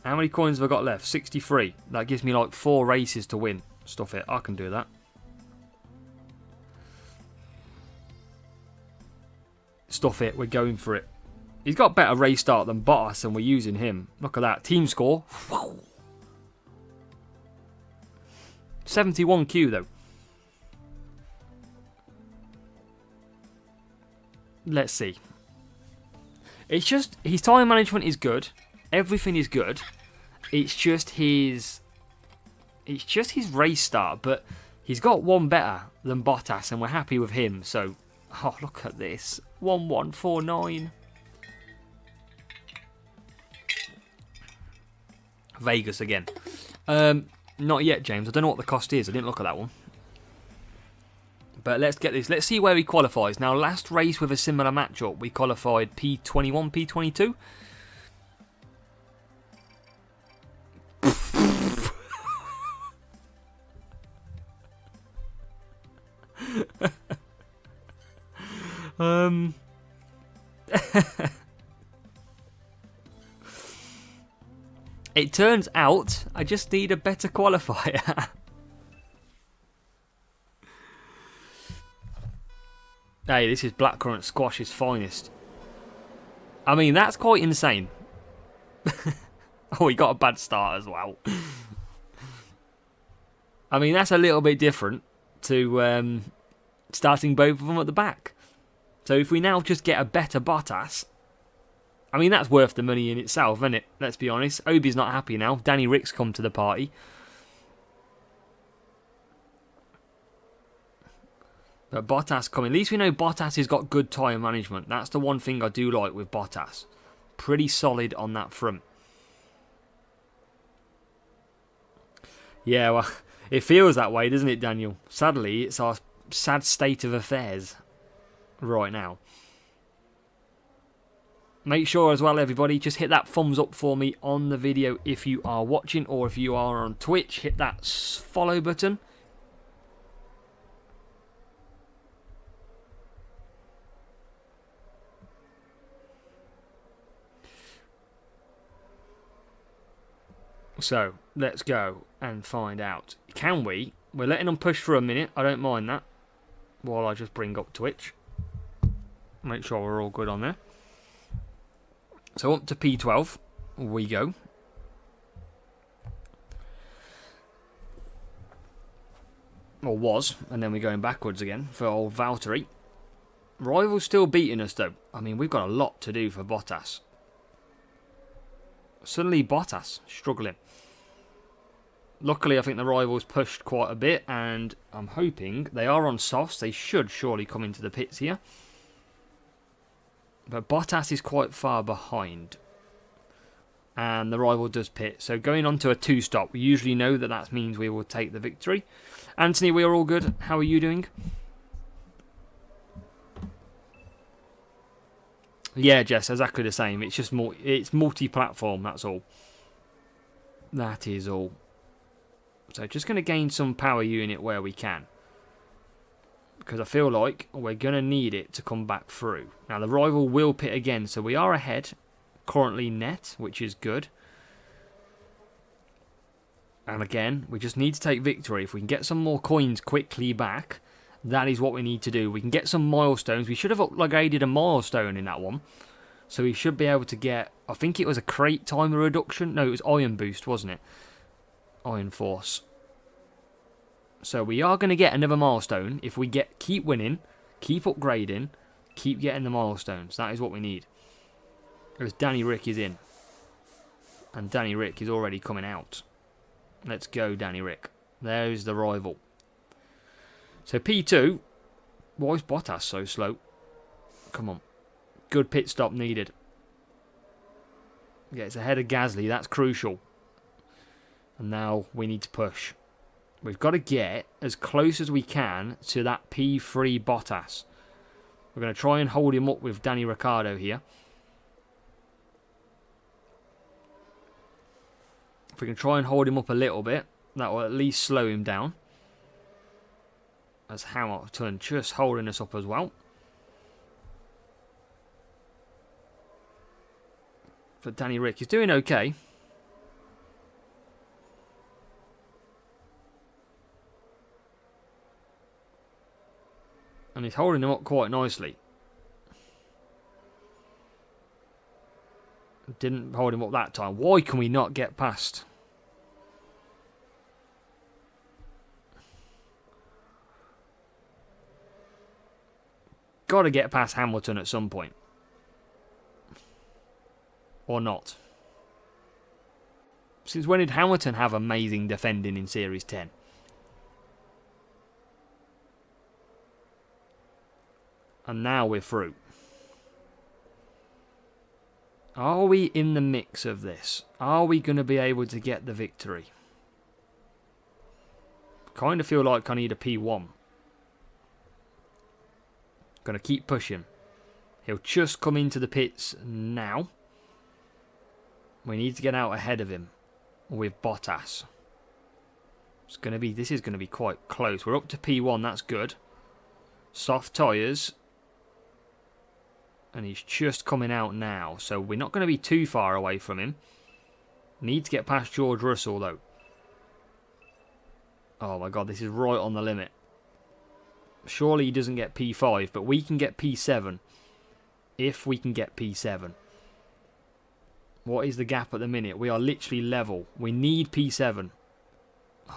Speaker 1: How many coins have I got left? 63. That gives me like 4 races to win. Stuff it. I can do that. Stuff it. We're going for it. He's got better race start than Bottas, and we're using him. Look at that. Team score. 71Q though. Let's see. It's just his time management is good. Everything is good. It's just his race start, but he's got one better than Bottas, and we're happy with him. So, oh, look at this. 1149. Vegas again. Not yet, James. I don't know what the cost is. I didn't look at that one. But let's get this. Let's see where he qualifies. Now, last race with a similar matchup, we qualified P21, P22. It turns out I just need a better qualifier. Hey, this is blackcurrant squash's finest. I mean, that's quite insane. Oh, he got a bad start as well. I mean, that's a little bit different to starting both of them at the back. So if we now just get a better Bottas, I mean, that's worth the money in itself, isn't it? Let's be honest. Obi's not happy now. Danny Rick's come to the party. But Bottas coming. At least we know Bottas has got good tyre management. That's the one thing I do like with Bottas. Pretty solid on that front. Yeah, well, it feels that way, doesn't it, Daniel? Sadly, it's our sad state of affairs right now. Make sure as well, everybody, just hit that thumbs up for me on the video if you are watching, or if you are on Twitch, hit that follow button. So, let's go and find out. Can we? We're letting them push for a minute. I don't mind that. While I just bring up Twitch. Make sure we're all good on there. So, up to P12 we go. Or was. And then we're going backwards again for old Valtteri. Rival's still beating us, though. I mean, we've got a lot to do for Bottas. Suddenly, Bottas struggling. Luckily, I think the rivals pushed quite a bit, and I'm hoping they are on softs. They should surely come into the pits here. But Bottas is quite far behind. And the rival does pit. So going on to a 2-stop, we usually know that that means we will take the victory. Anthony, we are all good. How are you doing? Yeah, Jess, exactly the same. It's just it's multi-platform, that's all. That is all. So just going to gain some power unit where we can. because I feel like we're going to need it to come back through. Now, the rival will pit again, so we are ahead, currently net, which is good. And again, we just need to take victory. If we can get some more coins quickly back, that is what we need to do. We can get some milestones. We should have upgraded a milestone in that one. So we should be able to get, I think it was a crate timer reduction. No, it was iron boost, wasn't it? Iron force. So we are going to get another milestone if we keep winning, keep upgrading, keep getting the milestones. That is what we need. Because Danny Rick is in. And Danny Rick is already coming out. Let's go, Danny Rick. There's the rival. So P2. Why is Bottas so slow? Come on. Good pit stop needed. Gets ahead of Gasly. That's crucial. And now we need to push. We've got to get as close as we can to that P3 Bottas. We're going to try and hold him up with Danny Ricciardo here. If we can try and hold him up a little bit, that will at least slow him down. As Hamilton just holding us up as well. But Danny Rick is doing okay. And he's holding him up quite nicely. Didn't hold him up that time. Why can we not get past? Got to get past Hamilton at some point. Or not. Since when did Hamilton have amazing defending in Series 10? And now we're through. Are we in the mix of this? Are we going to be able to get the victory? Kind of feel like I need a P1. Going to keep pushing. He'll just come into the pits now. We need to get out ahead of him with Bottas. This is going to be quite close. We're up to P1, that's good. Soft tyres. And he's just coming out now. So we're not going to be too far away from him. Need to get past George Russell, though. Oh, my God. This is right on the limit. Surely he doesn't get P5. But we can get P7. If we can get P7. What is the gap at the minute? We are literally level. We need P7.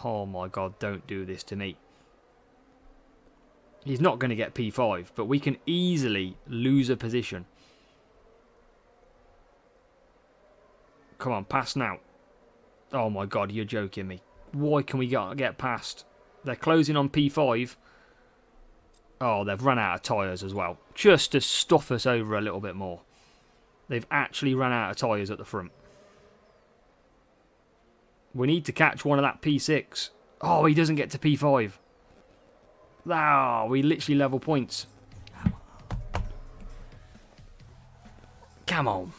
Speaker 1: Oh, my God. Don't do this to me. He's not going to get P5, but we can easily lose a position. Come on, pass now. Oh my God, you're joking me. Why can we get past? They're closing on P5. Oh, they've run out of tyres as well. Just to stuff us over a little bit more. They've actually run out of tyres at the front. We need to catch one of that P6. Oh, he doesn't get to P5. Ah, we literally level points. Come on.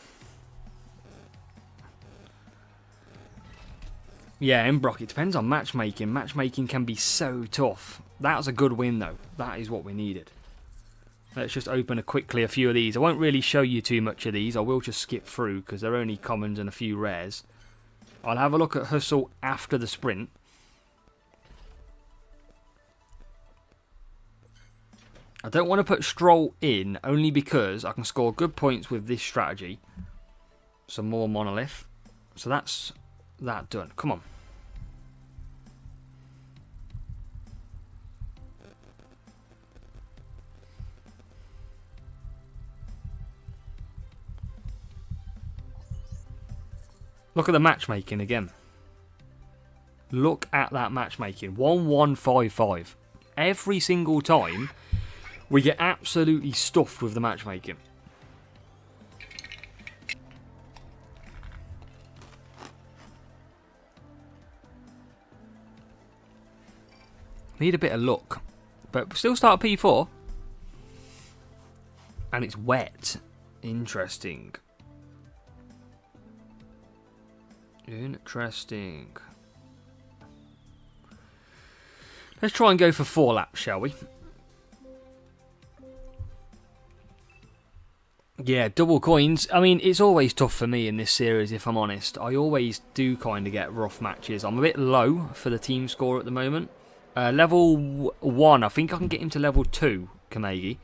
Speaker 1: Yeah, Embrock, it depends on matchmaking. Matchmaking can be so tough. That was a good win, though. That is what we needed. Let's just open quickly a few of these. I won't really show you too much of these. I will just skip through because they're only commons and a few rares. I'll have a look at Hustle after the sprint. I don't want to put Stroll in only because I can score good points with this strategy. Some more Monolith. So that's that done. Come on. Look at the matchmaking again. Look at that matchmaking. 1155. Every single time we get absolutely stuffed with the matchmaking. Need a bit of luck. But we still start at P4. And it's wet. Interesting. Interesting. Let's try and go for 4 laps, shall we? Yeah, double coins. I mean, it's always tough for me in this series, if I'm honest. I always do kind of get rough matches. I'm a bit low for the team score at the moment. Level 1, I think I can get him to level 2, Kamegi.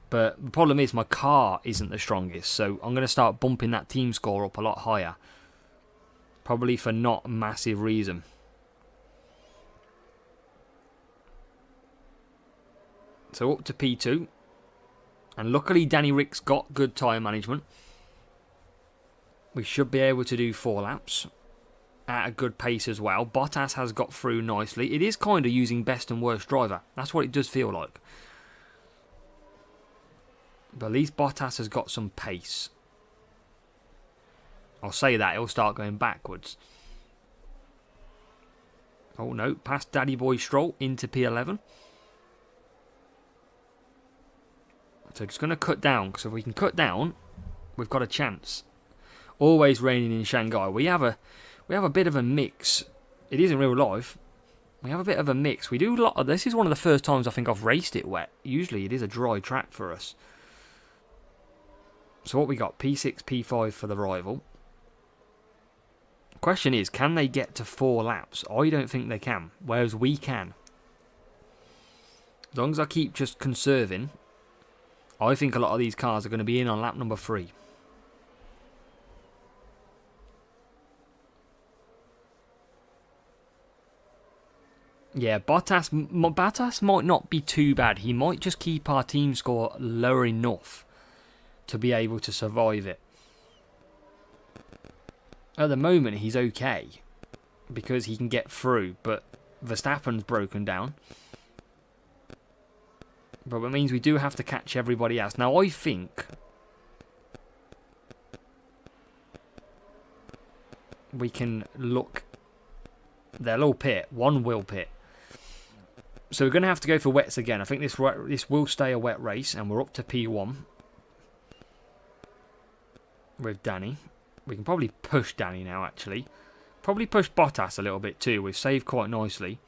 Speaker 1: But the problem is my car isn't the strongest, so I'm going to start bumping that team score up a lot higher. Probably for not a massive reason. So up to P2. And luckily Danny Rick's got good tyre management. We should be able to do 4 laps at a good pace as well. Bottas has got through nicely. It is kind of using best and worst driver. That's what it does feel like. But at least Bottas has got some pace. I'll say that, he'll start going backwards. Oh no, past Daddy Boy Stroll into P11. So just going to cut down, because if we can cut down, we've got a chance. Always raining in Shanghai. We have a bit of a mix. It isn't real life. We have a bit of a mix. We do a lot of this. Is one of the first times I think I've raced it wet. Usually it is a dry track for us. So what we got? P6, P5 for the rival. Question is, can they get to 4 laps? I don't think they can, whereas we can. As long as I keep just conserving, I think a lot of these cars are going to be in on lap number 3. Yeah, Bottas might not be too bad. He might just keep our team score lower enough to be able to survive it. At the moment, he's okay because he can get through, but Verstappen's broken down. But it means we do have to catch everybody else. Now, I think we can look. They'll all pit. One will pit. So we're going to have to go for wets again. I think this will stay a wet race, and we're up to P1 with Danny. We can probably push Danny now, actually. Probably push Bottas a little bit too. We've saved quite nicely.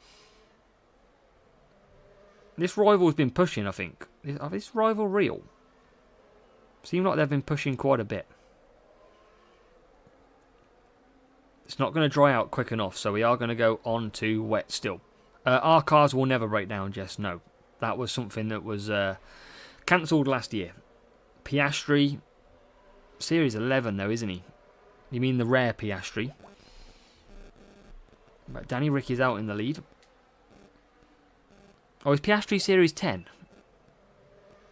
Speaker 1: This rival's been pushing, I think. Is this rival real? Seems like they've been pushing quite a bit. It's not going to dry out quick enough, so we are going to go on to wet still. Our cars will never break down, Jess. No. That was something that was cancelled last year. Piastri, Series 11 though, isn't he? You mean the rare Piastri? But Danny Rick is out in the lead. Oh, is Piastri Series 10?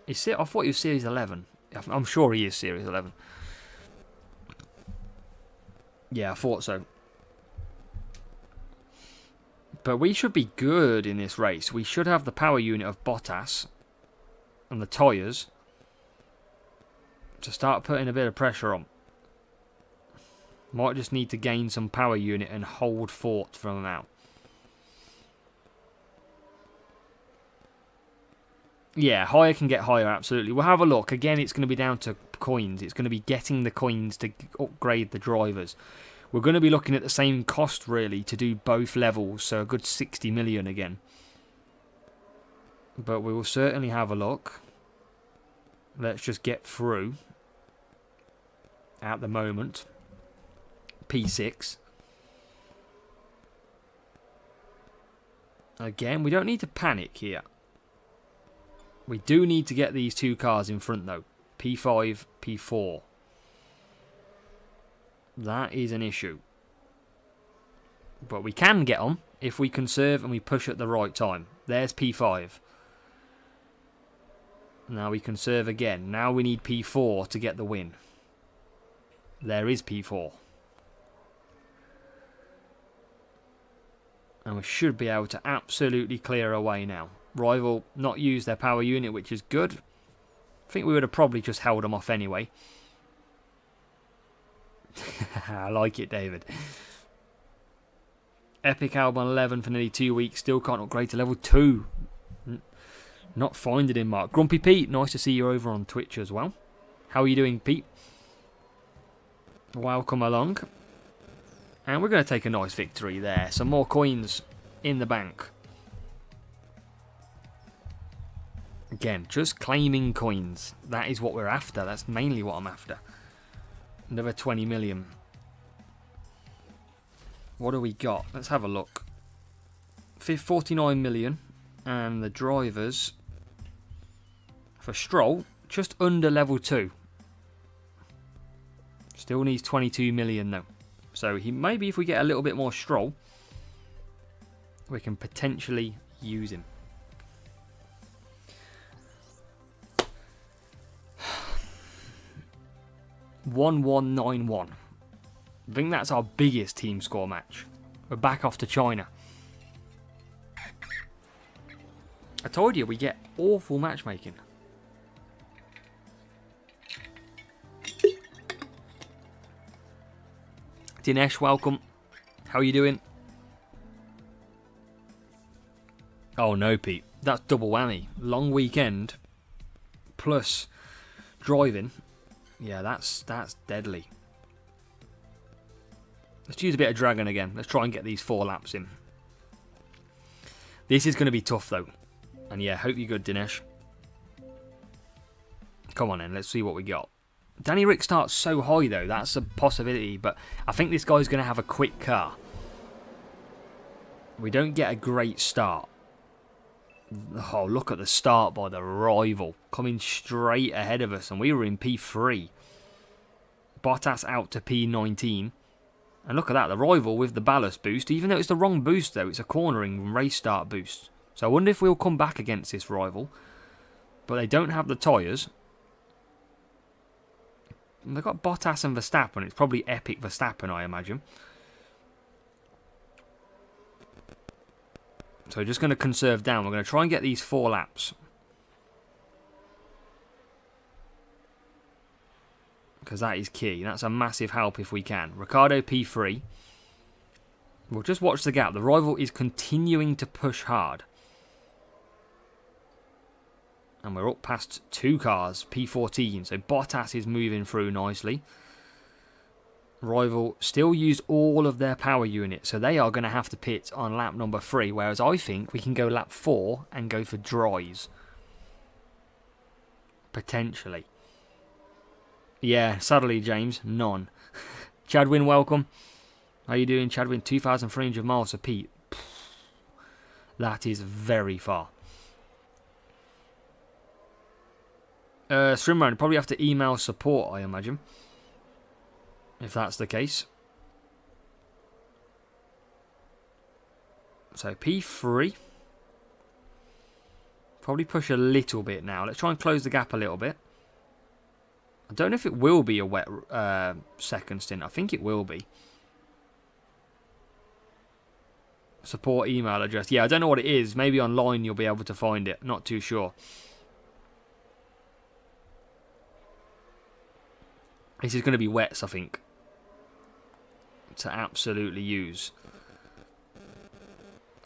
Speaker 1: I thought he was Series 11. I'm sure he is Series 11. Yeah, I thought so. But we should be good in this race. We should have the power unit of Bottas and the tyres to start putting a bit of pressure on. Might just need to gain some power unit and hold fort from now. Yeah, higher can get higher, absolutely. We'll have a look. Again, it's going to be down to coins. It's going to be getting the coins to upgrade the drivers. We're going to be looking at the same cost, really, to do both levels. So a good 60 million again. But we will certainly have a look. Let's just get through. At the moment. P6. Again, we don't need to panic here. We do need to get these 2 cars in front, though. P5, P4. That is an issue. But we can get on if we conserve and we push at the right time. There's P5. Now we conserve again. Now we need P4 to get the win. There is P4. And we should be able to absolutely clear away now. Rival not use their power unit, which is good. I think we would have probably just held them off anyway. I like it, David. Epic Albon 11 for nearly 2 weeks. Still can't upgrade to level 2. Not finding him, Mark. Grumpy Pete, nice to see you over on Twitch as well. How are you doing, Pete? Welcome along. And we're going to take a nice victory there. Some more coins in the bank. Again, just claiming coins. That is what we're after. That's mainly what I'm after. Another 20 million. What do we got? Let's have a look. 49 million. And the drivers for Stroll, just under level 2. Still needs 22 million though. So maybe if we get a little bit more Stroll, we can potentially use him. $1191. I think that's our biggest team score match. We're back off to China. I told you we get awful matchmaking. Dinesh, welcome. How are you doing? Oh no, Pete. That's double whammy. Long weekend plus driving. Yeah, that's deadly. Let's use a bit of dragon again. Let's try and get these 4 laps in. This is going to be tough though. And yeah, hope you're good, Dinesh. Come on then, let's see what we got. Danny Rick starts so high though, that's a possibility. But I think this guy's going to have a quick car. We don't get a great start. Oh, look at the start by the rival. Coming straight ahead of us. And we were in P3. Bottas out to P19. And look at that. The rival with the ballast boost. Even though it's the wrong boost though. It's a cornering race start boost. So I wonder if we'll come back against this rival. But they don't have the tyres. They've got Bottas and Verstappen. It's probably epic Verstappen, I imagine. So we're just going to conserve down. We're going to try and get these 4 laps. Because that is key. That's a massive help if we can. Ricardo P3. We'll just watch the gap. The rival is continuing to push hard. And we're up past 2 cars. P14. So Bottas is moving through nicely. Rival still used all of their power unit, so they are going to have to pit on lap number 3, whereas I think we can go lap 4 and go for dries. Potentially. Yeah, sadly, James, none. Chadwin, welcome. How you doing, Chadwin? 2,300 miles to Pete. That is very far. Swimrun, probably have to email support, I imagine. If that's the case. So P3. Probably push a little bit now. Let's try and close the gap a little bit. I don't know if it will be a wet second stint. I think it will be. Support email address. Yeah, I don't know what it is. Maybe online you'll be able to find it. Not too sure. This is going to be wets, I think. To absolutely use.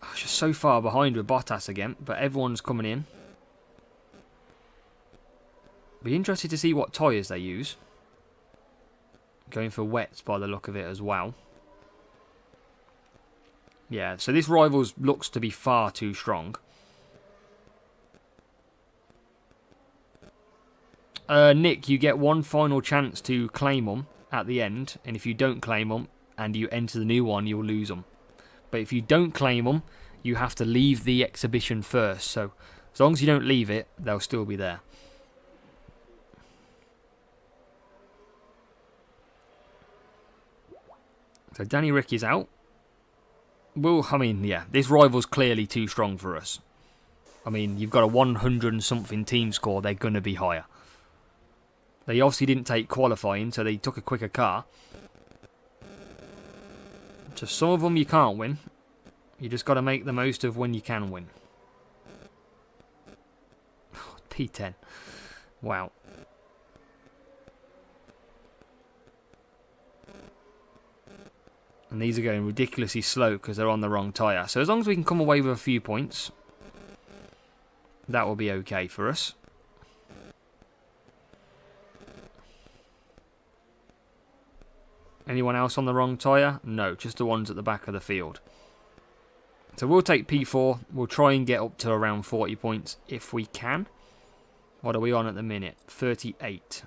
Speaker 1: Oh, just so far behind with Bottas again, but everyone's coming in. Be interested to see what tyres they use. Going for wets by the look of it as well. Yeah, so this Rivals looks to be far too strong. Nick, you get one final chance to claim them at the end, and if you don't claim them and you enter the new one, you'll lose them. But if you don't claim them, you have to leave the exhibition first. So as long as you don't leave it, they'll still be there. So Danny Rick is out. Well, I mean, yeah, this rival's clearly too strong for us. I mean, you've got a 100 and something team score, they're going to be higher. They obviously didn't take qualifying, so they took a quicker car. So some of them you can't win. You just got to make the most of when you can win. P10. Wow. And these are going ridiculously slow because they're on the wrong tyre. So as long as we can come away with a few points, that will be okay for us. Anyone else on the wrong tyre? No, just the ones at the back of the field. So we'll take P4. We'll try and get up to around 40 points if we can. What are we on at the minute? 38.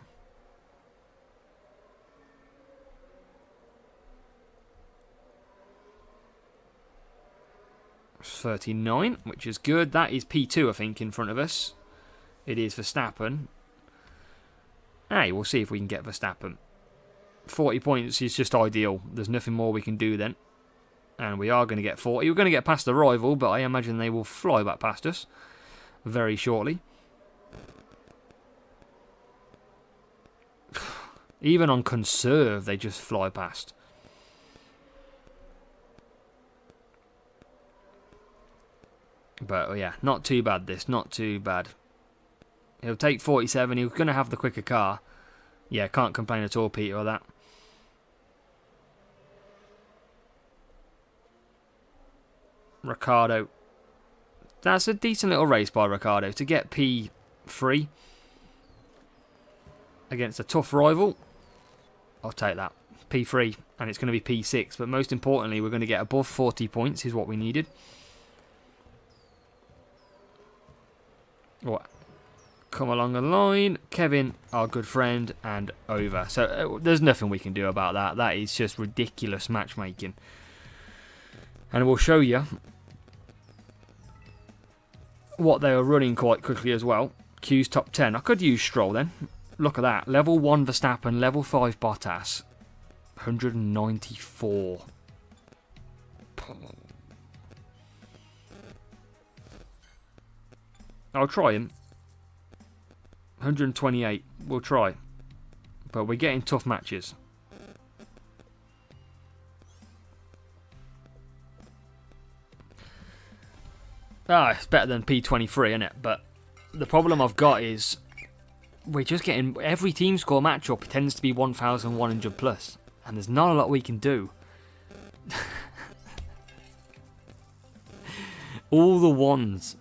Speaker 1: It's 39, which is good. That is P2, I think, in front of us. It is Verstappen. Hey, we'll see if we can get Verstappen. 40 points is just ideal. There's nothing more we can do then. And we are going to get 40. We're going to get past the rival, but I imagine they will fly back past us very shortly. Even on conserve, they just fly past. But yeah, not too bad this. Not too bad. He'll take 47. He's going to have the quicker car. Yeah, can't complain at all, Peter, or that. Ricardo. That's a decent little race by Ricardo to get P3 against a tough rival. I'll take that. P3, and it's going to be P6. But most importantly, we're going to get above 40 points is what we needed. What? Come along the line. Kevin, our good friend, and over. So there's nothing we can do about that. That is just ridiculous matchmaking. And we'll show you what they are running quite quickly as well. Q's top 10. I could use Stroll then. Look at that. Level 1 Verstappen, level 5 Bottas. 194. I'll try him. 128. We'll try. But we're getting tough matches. It's better than P23, isn't it? But the problem I've got is we're just getting... Every team score matchup tends to be 1,100 plus. And there's not a lot we can do. All the ones.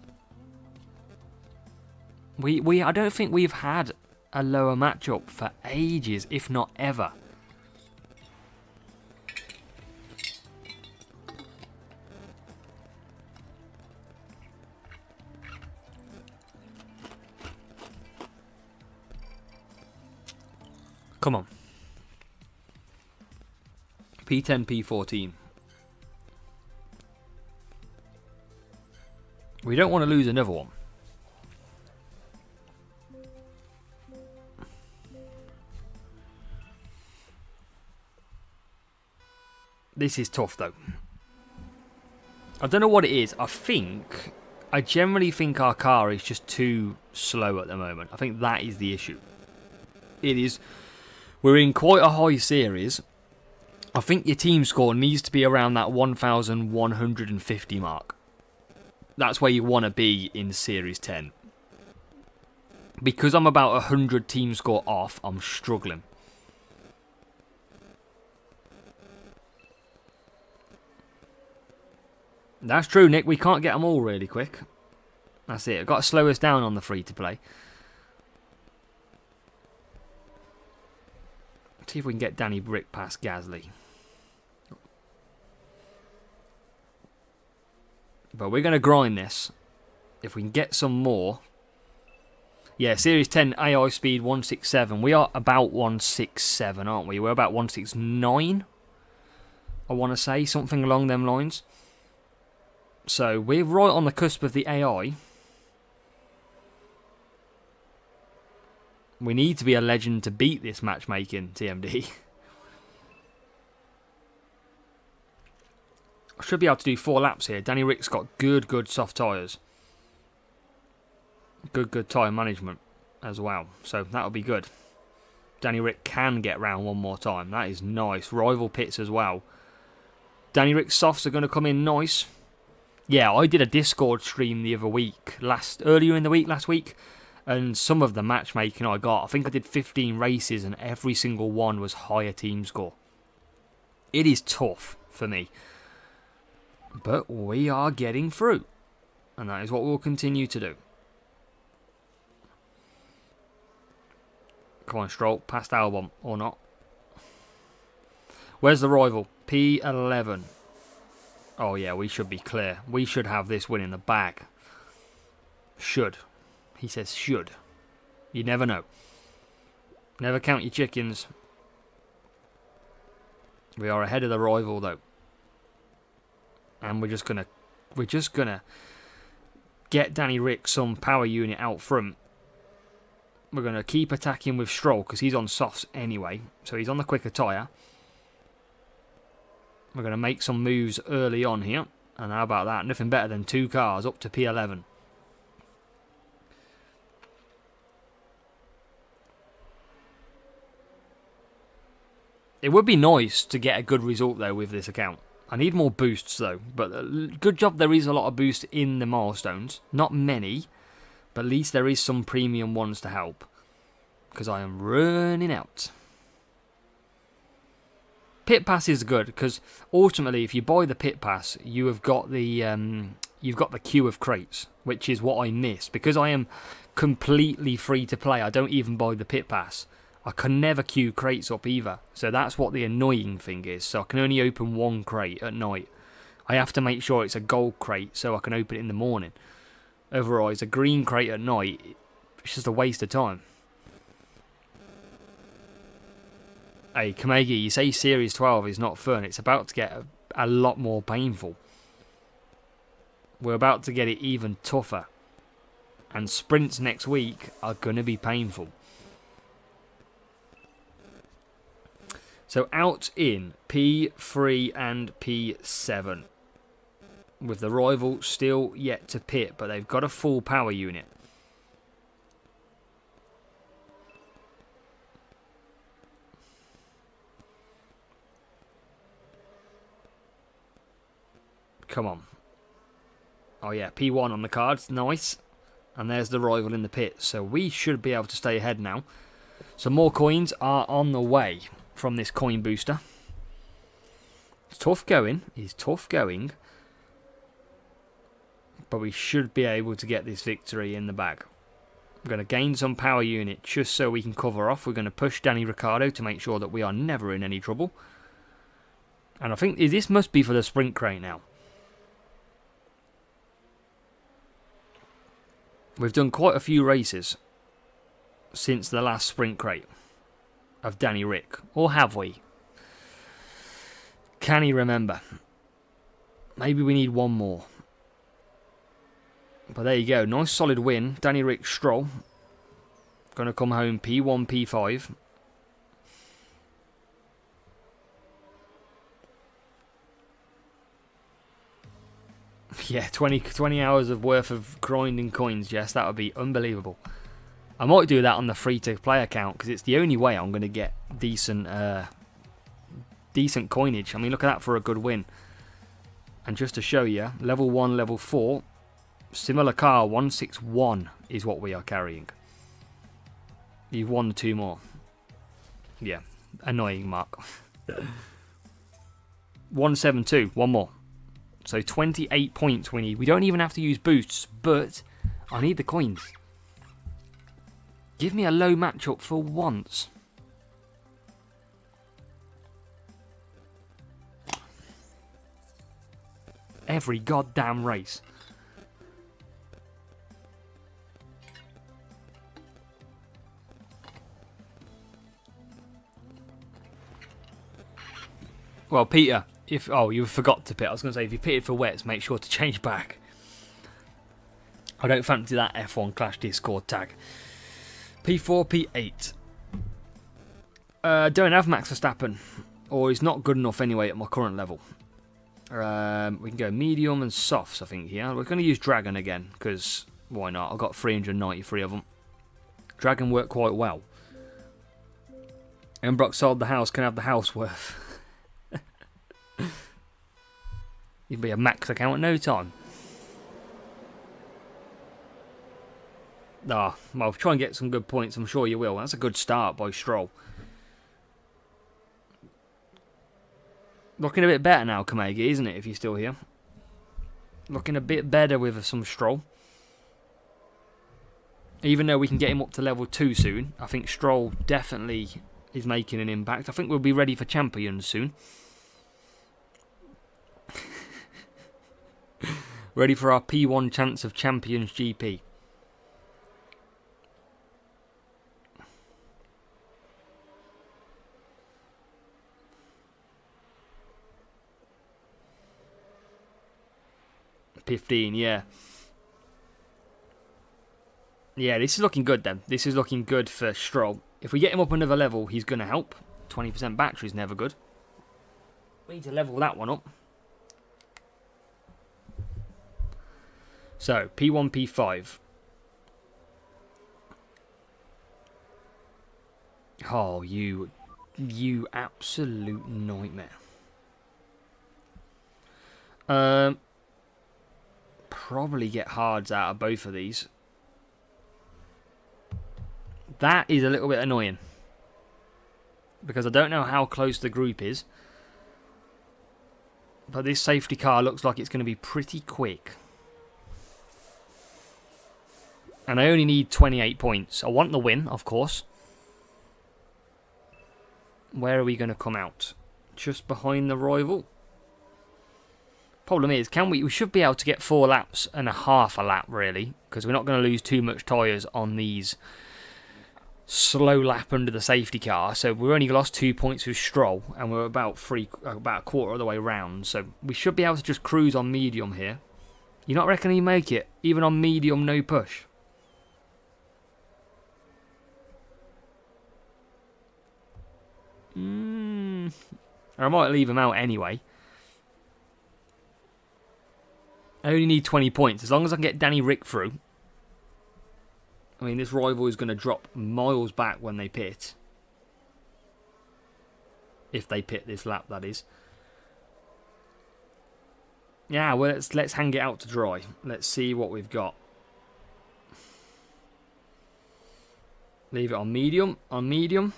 Speaker 1: I don't think we've had a lower matchup for ages, if not ever. Come on. P10, P14. We don't want to lose another one. This is tough though. I don't know what it is. I generally think our car is just too slow at the moment. I think that is the issue. It is. We're in quite a high series. I think your team score needs to be around that 1,150 mark. That's where you want to be in Series 10. Because I'm about 100 team score off, I'm struggling. That's true, Nick. We can't get them all really quick. That's it. I've got to slow us down on the free-to-play. See if we can get Danny Rick past Gasly. But we're going to grind this. If we can get some more. Yeah, Series 10 AI speed 167. We are about 167, aren't we? We're about 169. I want to say something along them lines. So we're right on the cusp of the AI. We need to be a legend to beat this matchmaking, TMD. I should be able to do 4 laps here. Danny Rick's got good soft tyres. Good tyre management as well. So that'll be good. Danny Rick can get round one more time. That is nice. Rival pits as well. Danny Rick's softs are going to come in nice. Yeah, I did a Discord stream the other week. Earlier in the week, last week. And some of the matchmaking I got, I think I did 15 races and every single one was higher team score. It is tough for me. But we are getting through. And that is what we'll continue to do. Come on, Stroll. Past Albon or not. Where's the rival? P11. Oh yeah, we should be clear. We should have this win in the bag. Should. He says should. You never know. Never count your chickens. We are ahead of the rival though. And we're just gonna get Danny Rick some power unit out front. We're gonna keep attacking with Stroll because he's on softs anyway. So he's on the quicker tyre. We're gonna make some moves early on here. And how about that? Nothing better than 2 cars up to P11. It would be nice to get a good result though with this account. I need more boosts though, but good job there is a lot of boosts in the milestones. Not many, but at least there is some premium ones to help. Because I am running out. Pit pass is good because ultimately if you buy the pit pass, you have got the you've got the queue of crates, which is what I miss. Because I am completely free to play, I don't even buy the pit pass. I can never queue crates up either. So that's what the annoying thing is. So I can only open 1 crate at night. I have to make sure it's a gold crate so I can open it in the morning. Otherwise, a green crate at night, it's just a waste of time. Hey, Kamegi, you say Series 12 is not fun. It's about to get a lot more painful. We're about to get it even tougher. And sprints next week are going to be painful. So out in P3 and P7. With the rival still yet to pit, but they've got a full power unit. Come on. Oh yeah, P1 on the cards. Nice. And there's the rival in the pit. So we should be able to stay ahead now. Some more coins are on the way from this coin booster. It's tough going. It's tough going. But we should be able to get this victory in the bag. We're going to gain some power unit just so we can cover off. We're going to push Danny Ricciardo to make sure that we are never in any trouble. And I think this must be for the sprint crate now. We've done quite a few races since the last sprint crate of Danny Rick. Or have we? Can he remember? Maybe we need one more. But there you go. Nice solid win. Danny Rick Stroll. Going to come home P1, P5. Yeah, 20 hours of worth of grinding coins, Jess. That would be unbelievable. I might do that on the free-to-play account because it's the only way I'm going to get decent coinage. I mean, look at that for a good win. And just to show you, level 1, level 4, similar car, 161 is what we are carrying. You've won 2 more. Yeah, annoying, Mark. 172, 1 more. So 28 points we need. We don't even have to use boosts, but I need the coins. Give me a low matchup for once. Every goddamn race. Well, Peter, you forgot to pit. I was going to say, if you pitted for wets, make sure to change back. I don't fancy that F1 Clash Discord tag. P4, P8. Don't have Max Verstappen, or he's not good enough anyway at my current level. We can go medium and softs, I think, here. We're going to use Dragon again, because why not? I've got 393 of them. Dragon worked quite well. Embrock sold the house, can have the house worth. You'd be a max account in no time. Well, try and get some good points, I'm sure you will. That's a good start by Stroll. Looking a bit better now, Kamegi, isn't it, if you're still here? Looking a bit better with some Stroll. Even though we can get him up to level 2 soon, I think Stroll definitely is making an impact. I think we'll be ready for Champions soon. Ready for our P1 chance of Champions GP. 15, yeah. Yeah, this is looking good then. This is looking good for Stroll. If we get him up another level, he's going to help. 20% battery is never good. We need to level that one up. So, P1, P5. Oh, you absolute nightmare. Probably get hards out of both of these. That is a little bit annoying. Because I don't know how close the group is. But this safety car looks like it's going to be pretty quick. And I only need 28 points. I want the win, of course. Where are we going to come out? Just behind the rival. Problem is, we should be able to get 4 laps and a half a lap, really. Because we're not going to lose too much tyres on these slow lap under the safety car. So we've only lost 2 points with Stroll. And we're about a quarter of the way round. So we should be able to just cruise on medium here. You're not reckoning you make it? Even on medium, no push? I might leave him out anyway. I only need 20 points. As long as I can get Danny Rick through. I mean, this rival is going to drop miles back when they pit. If they pit this lap, that is. Yeah, well, let's hang it out to dry. Let's see what we've got. Leave it on medium. On medium.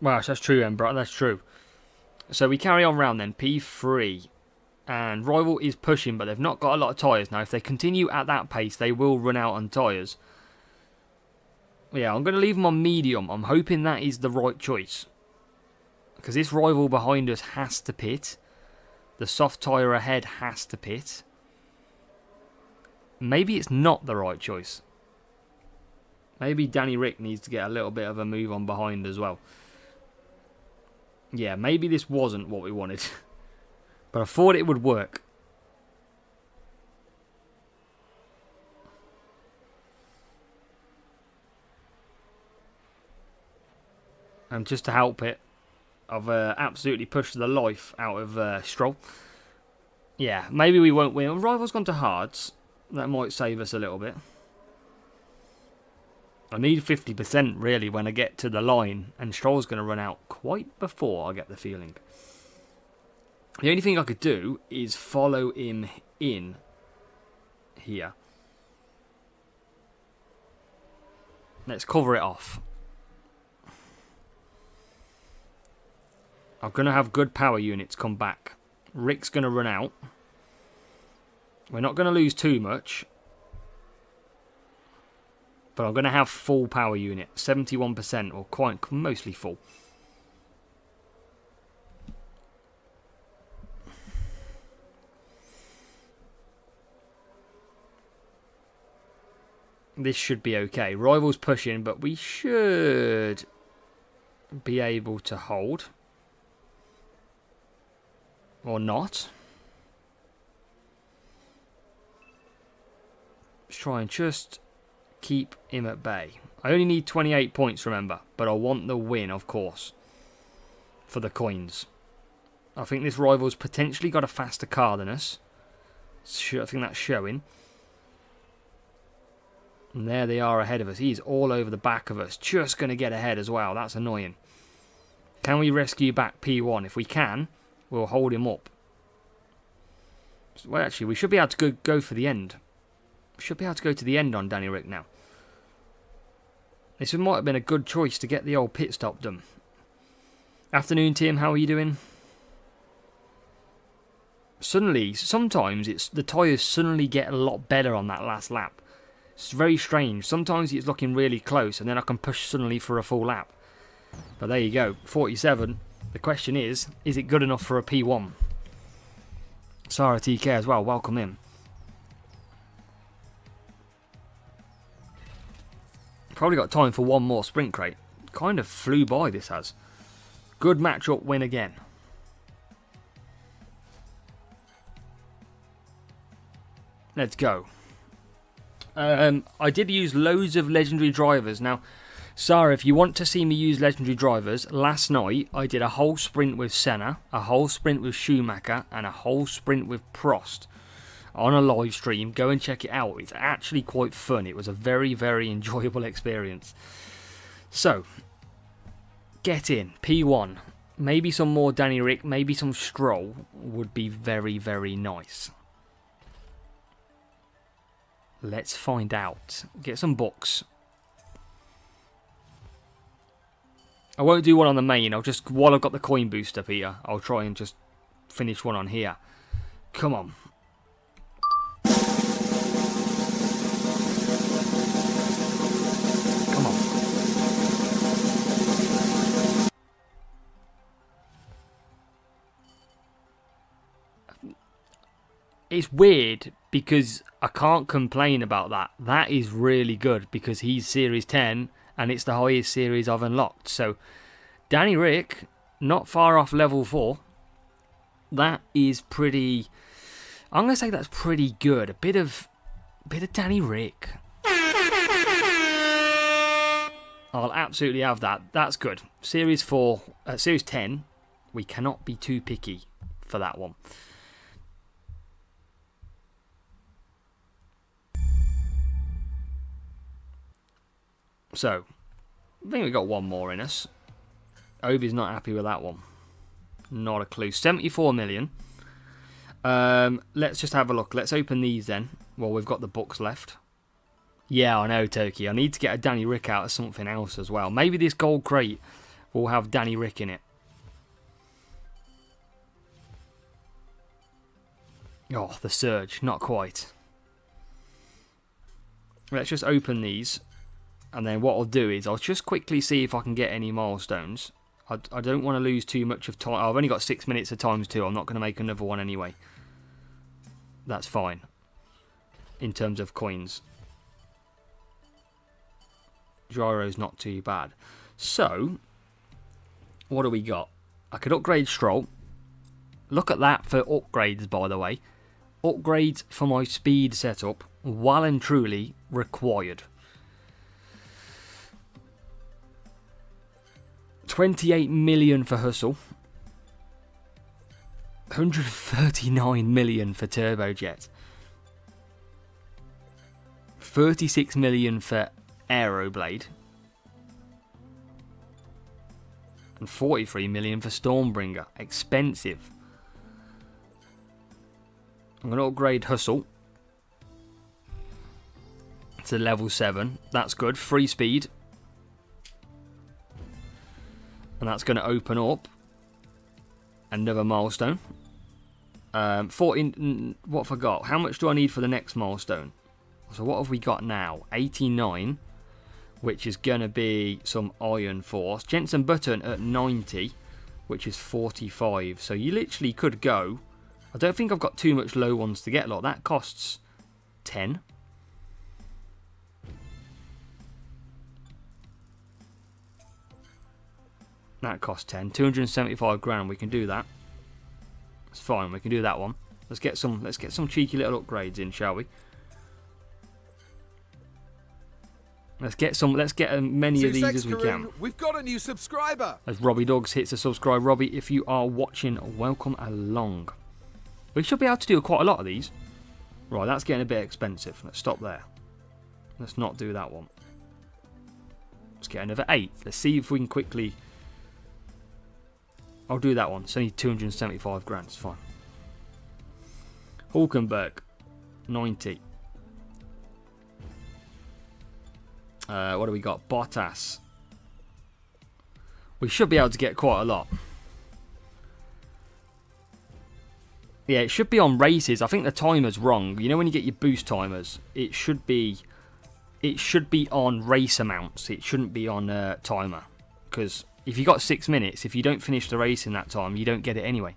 Speaker 1: Well, that's true, Embra. That's true. So we carry on round then. P3. And rival is pushing, but they've not got a lot of tyres. Now, if they continue at that pace, they will run out on tyres. Yeah, I'm going to leave them on medium. I'm hoping that is the right choice. Because this rival behind us has to pit. The soft tyre ahead has to pit. Maybe it's not the right choice. Maybe Danny Rick needs to get a little bit of a move on behind as well. Yeah, maybe this wasn't what we wanted. But I thought it would work. And just to help it, I've absolutely pushed the life out of Stroll. Yeah, maybe we won't win. Rival's gone to hards. That might save us a little bit. I need 50% really when I get to the line. And Stroll's going to run out quite before, I get the feeling. The only thing I could do is follow him in here. Let's cover it off. I'm going to have good power units come back. Rick's going to run out. We're not going to lose too much. But I'm going to have full power unit. 71% or quite mostly full. This should be okay. Rival's pushing, but we should be able to hold. Or not. Let's try and just keep him at bay. I only need 28 points, remember. But I want the win, of course. For the coins. I think this rival's potentially got a faster car than us. I think that's showing. And there they are ahead of us. He's all over the back of us. Just going to get ahead as well. That's annoying. Can we rescue back P1? If we can, we'll hold him up. Well, actually, we should be able to go for the end. We should be able to go to the end on Danny Rick now. This might have been a good choice to get the old pit stop done. Afternoon, Tim. How are you doing? Suddenly, sometimes the tyres suddenly get a lot better on that last lap. It's very strange. Sometimes it's looking really close and then I can push suddenly for a full lap. But there you go. 47. The question is it good enough for a P1? Sarah TK as well. Welcome in. Probably got time for one more sprint crate. Kind of flew by this has. Good matchup win again. Let's go. I did use loads of legendary drivers. Now, Sarah, if you want to see me use legendary drivers, last night I did a whole sprint with Senna, a whole sprint with Schumacher, and a whole sprint with Prost on a live stream. Go and check it out. It's actually quite fun. It was a very, very enjoyable experience. So, get in. P1. Maybe some more Danny Rick, maybe some Stroll would be very, very nice. Let's find out. Get some books. I won't do one on the main. I'll just, while I've got the coin boost up here, I'll try and just finish one on here. Come on. Come on. It's weird because I can't complain about that. That is really good because he's Series 10 and it's the highest series I've unlocked. So, Danny Rick, not far off level 4. That is pretty... I'm going to say that's pretty good. A bit of Danny Rick. I'll absolutely have that. That's good. Series 4, Series 10, we cannot be too picky for that one. So, I think we got one more in us. Obi's not happy with that one. Not a clue. 74 million. Let's just have a look. Let's open these then. Well, we've got the books left. Yeah, I know, Toki. I need to get a Danny Rick out of something else as well. Maybe this gold crate will have Danny Rick in it. Oh, the surge. Not quite. Let's just open these. And then what I'll do is I'll just quickly see if I can get any milestones. I don't want to lose too much of time. I've only got 6 minutes of times 2. I'm not going to make another one anyway. That's fine. In terms of coins. Gyro's not too bad. So, what do we got? I could upgrade Stroll. Look at that for upgrades, by the way. Upgrades for my speed setup, well and truly required. 28 million for Hustle. 139 million for Turbojet. 36 million for Aeroblade. And 43 million for Stormbringer. Expensive. I'm going to upgrade Hustle to level 7. That's good. Free speed. And that's going to open up another milestone. 14. What have I got? How much do I need for the next milestone? So what have we got now? 89, which is going to be some Iron Force. Jensen Button at 90, which is 45. So you literally could go. I don't think I've got too much low ones to get. Look, that costs 10. That costs 10. 275 grand. We can do that. It's fine. We can do that one. Let's get some cheeky little upgrades in, shall we? Let's get many of these as we can.
Speaker 2: We've got a new subscriber.
Speaker 1: As Robbie Dogs hits a subscribe. Robbie, if you are watching, welcome along. We should be able to do quite a lot of these. Right, that's getting a bit expensive. Let's stop there. Let's not do that one. Let's get another 8. Let's see if we can quickly... I'll do that one. It's only 275 grand. It's fine. Hulkenberg, 90. What do we got? Bottas. We should be able to get quite a lot. Yeah, it should be on races. I think the timer's wrong. You know when you get your boost timers, it should be on race amounts. It shouldn't be on timer. Because if you got 6 minutes, if you don't finish the race in that time, you don't get it anyway.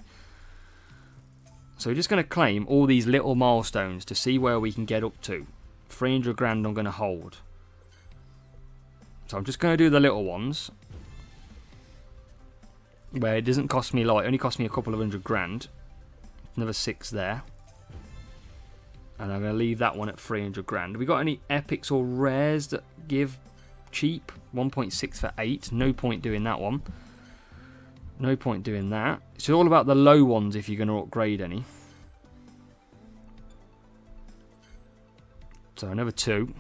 Speaker 1: So we're just going to claim all these little milestones to see where we can get up to. 300 grand I'm going to hold. So I'm just going to do the little ones. Where it doesn't cost me, like, it only cost me a couple of 100 grand. Another 6 there. And I'm going to leave that one at 300 grand. Have we got any epics or rares that give cheap? 1.6 for 8. No point doing that one. No point doing that. It's all about the low ones if you're going to upgrade any. So another 2.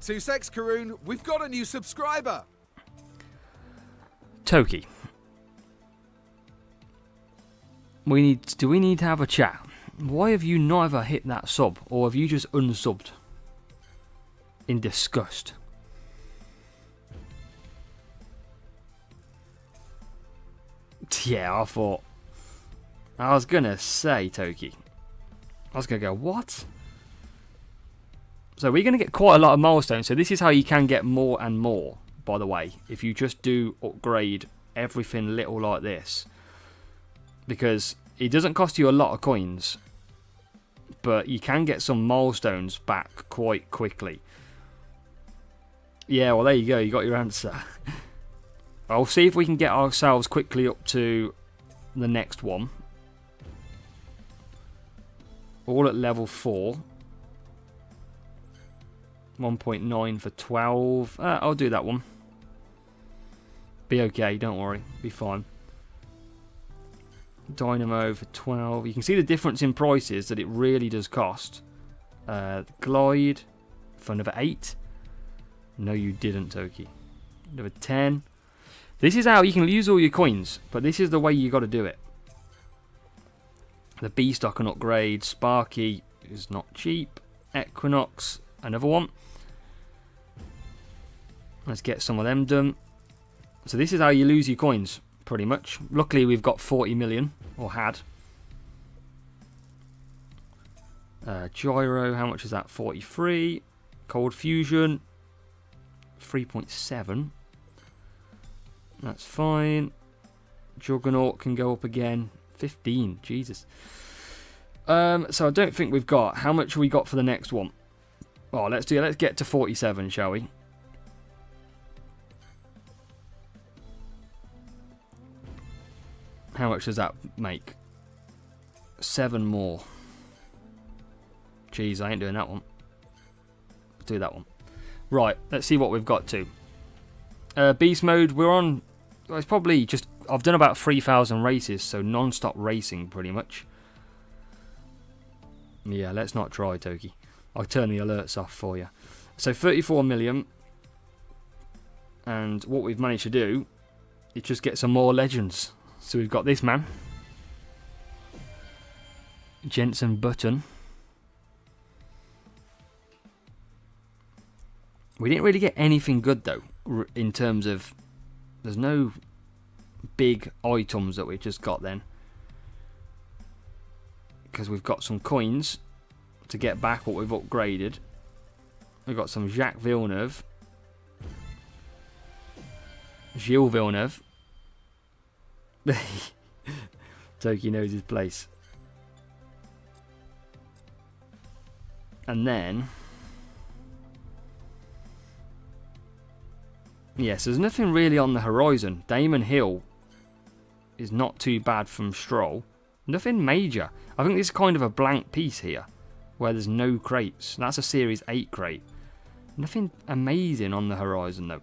Speaker 2: 2sex Karoon, we've got a new subscriber.
Speaker 1: Toki. Do we need to have a chat? Why have you neither hit that sub, or have you just unsubbed? In disgust. Yeah, I was gonna say, Toki. I was gonna go, what? So we're gonna get quite a lot of milestones. So this is how you can get more and more, by the way, if you just do upgrade everything little like this. Because it doesn't cost you a lot of coins, but you can get some milestones back quite quickly. Yeah, well there you go, you got your answer. I'll see if we can get ourselves quickly up to the next one. All at level 4. 1.9 for 12. I'll do that one. Be okay, don't worry. Be fine. Dynamo for 12. You can see the difference in prices that it really does cost. Glide for another 8. No, you didn't, Toki. Another 10. This is how you can use all your coins, but this is the way you got to do it. The B stock and upgrade. Sparky is not cheap. Equinox, another one. Let's get some of them done. So this is how you lose your coins, pretty much. Luckily, we've got 40 million, or had. Gyro, how much is that? 43. Cold Fusion, 3.7. That's fine. Juggernaut can go up again. 15. Jesus. So I don't think we've got. How much have we got for the next one? Oh, let's get to 47, shall we? How much does that make? 7 more. Jeez, I ain't doing that one. Do that one. Right, let's see what we've got to. Beast mode, we're on. Well, it's probably just. I've done about 3,000 races, so non-stop racing pretty much. Yeah, let's not try, Toki. I'll turn the alerts off for you. So 34 million. And what we've managed to do is just get some more legends. So we've got this man. Jensen Button. We didn't really get anything good though, in terms of there's no big items that we just got then. Because we've got some coins to get back what we've upgraded. We've got some Jacques Villeneuve. Gilles Villeneuve. Toki knows his place. And then yes, there's nothing really on the horizon. Damon Hill is not too bad from Stroll. Nothing major. I think this is kind of a blank piece here, where there's no crates. That's a Series 8 crate. Nothing amazing on the horizon though.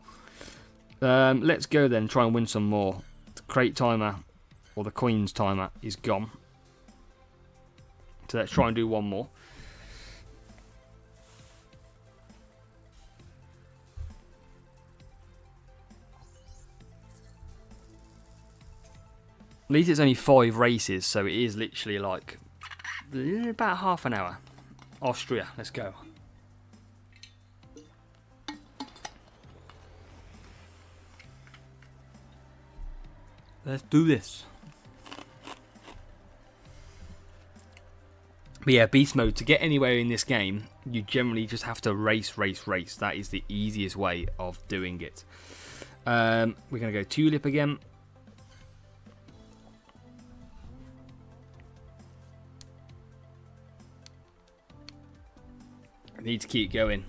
Speaker 1: Let's go then, try and win some more. The crate timer, or the coins timer, is gone. So let's try and do one more. At least it's only 5 races, so it is literally like about half an hour. Austria, let's go. Let's do this. But yeah, beast mode, to get anywhere in this game, you generally just have to race. That is the easiest way of doing it. We're going to go Tulip again. I need to keep going.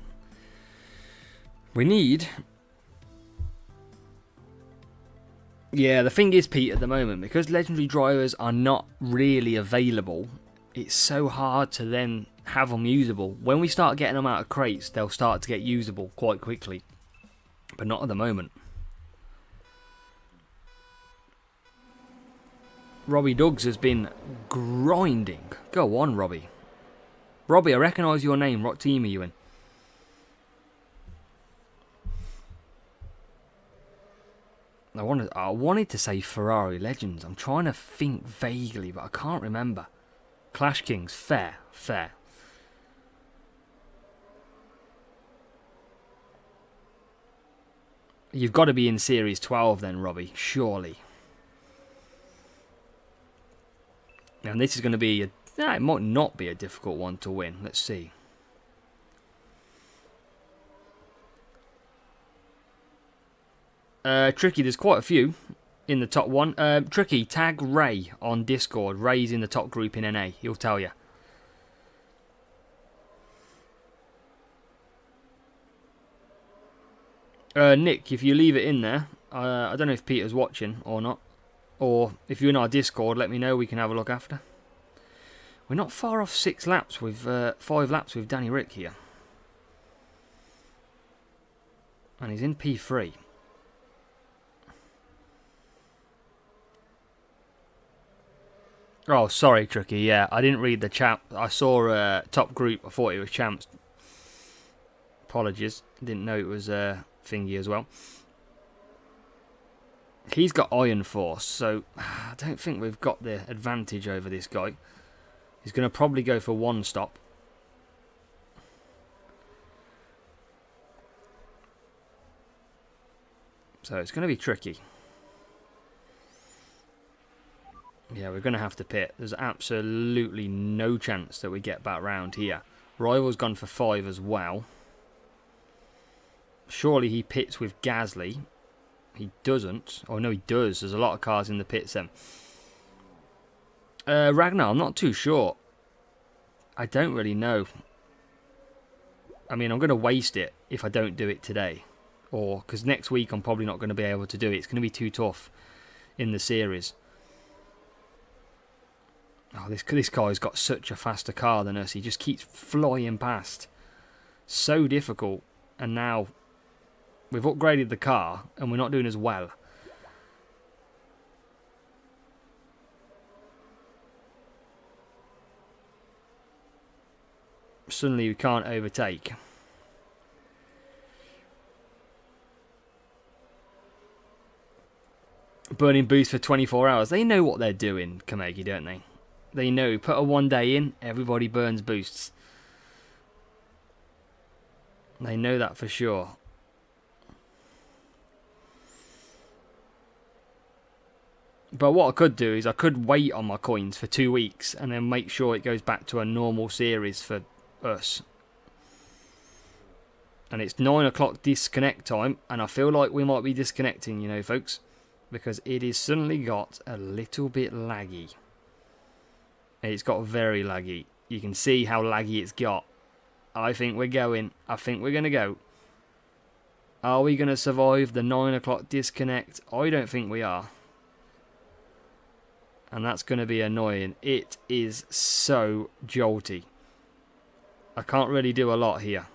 Speaker 1: We need... Yeah, the thing is, Pete, at the moment, because legendary drivers are not really available it's so hard to then have them usable. When we start getting them out of crates, they'll start to get usable quite quickly. But not at the moment. Robbie Duggs has been grinding. Go on, Robbie. Robbie, I recognise your name. What team are you in? I wanted to say Ferrari Legends. I'm trying to think vaguely, but I can't remember. Clash Kings. Fair. You've got to be in Series 12 then, Robbie. Surely. And this is going to be... it might not be a difficult one to win. Let's see. Tricky, there's quite a few in the top one. Tricky, tag Ray on Discord. Ray's in the top group in NA. He'll tell you. Nick, if you leave it in there, I don't know if Peter's watching or not. Or if you're in our Discord, let me know. We can have a look after. We're not far off 6 laps with 5 laps with Danny Rick here. And he's in P3. Oh, sorry, Tricky. Yeah, I didn't read the chat. I saw top group. I thought it was champs. Apologies. Didn't know it was thingy as well. He's got Iron Force, so I don't think we've got the advantage over this guy. He's going to probably go for one stop. So it's going to be tricky. Yeah, we're going to have to pit. There's absolutely no chance that we get back round here. Rival's gone for 5 as well. Surely he pits with Gasly. He doesn't. Oh, no, he does. There's a lot of cars in the pits then. Ragnar, I'm not too sure. I don't really know. I mean, I'm going to waste it if I don't do it today. Or, because next week I'm probably not going to be able to do it. It's going to be too tough in the series. Oh, this guy's got such a faster car than us. He just keeps flying past. So difficult. And now we've upgraded the car and we're not doing as well. Suddenly we can't overtake. Burning boost for 24 hours. They know what they're doing, Kamegi, don't they? They know. Put a 1 day in, everybody burns boosts. They know that for sure. But what I could do is I could wait on my coins for 2 weeks and then make sure it goes back to a normal series for us. And it's 9 o'clock disconnect time, and I feel like we might be disconnecting, you know, folks, because it has suddenly got a little bit laggy. It's got very laggy. You can see how laggy it's got. I think we're going. I think we're going to go. Are we going to survive the 9 o'clock disconnect? I don't think we are. And that's going to be annoying. It is so jolty. I can't really do a lot here.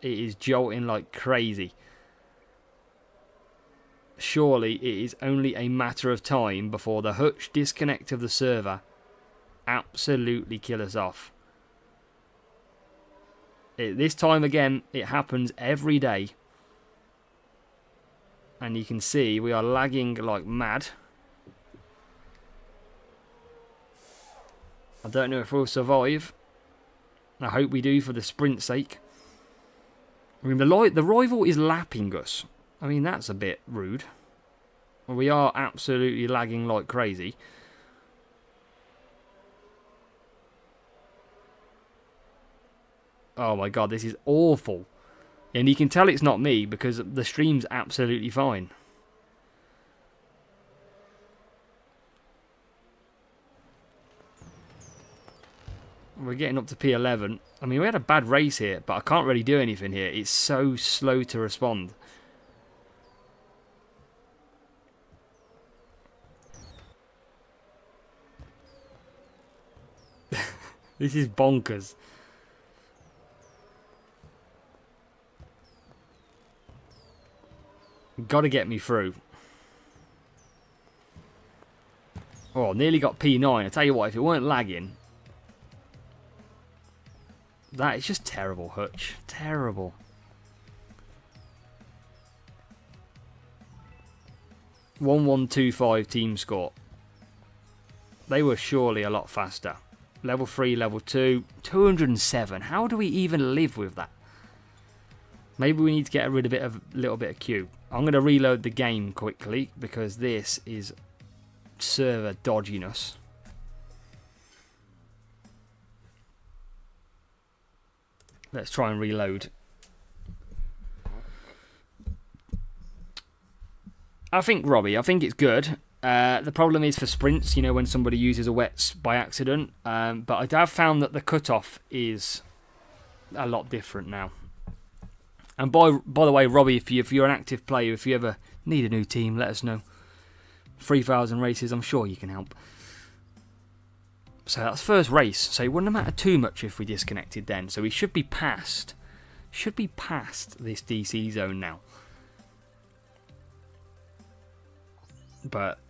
Speaker 1: It is jolting like crazy. Surely it is only a matter of time before the hutch disconnect of the server absolutely kill us off. This time again, it happens every day. And you can see we are lagging like mad. I don't know if we'll survive. I hope we do for the sprint's sake. I mean, the rival is lapping us. I mean, that's a bit rude. We are absolutely lagging like crazy. Oh my god, this is awful. And you can tell it's not me because the stream's absolutely fine. We're getting up to P11. I mean, we had a bad race here, but I can't really do anything here. It's so slow to respond. This is bonkers. Got to get me through. Oh, nearly got P9. I tell you what, if it weren't lagging, that is just terrible, Hutch. Terrible. (1125) team score. They were surely a lot faster. Level 3, level 2, 207. How do we even live with that? Maybe we need to get rid of a little bit of Q. I'm going to reload the game quickly because this is server dodginess. Let's try and reload. I think it's good. The problem is for sprints, you know, when somebody uses a wets by accident. But I have found that the cutoff is a lot different now. And by the way, Robbie, if you're an active player, if you ever need a new team, let us know. 3,000 races, I'm sure you can help. So that's first race. So it wouldn't matter too much if we disconnected then. So we should be past this DC zone now. But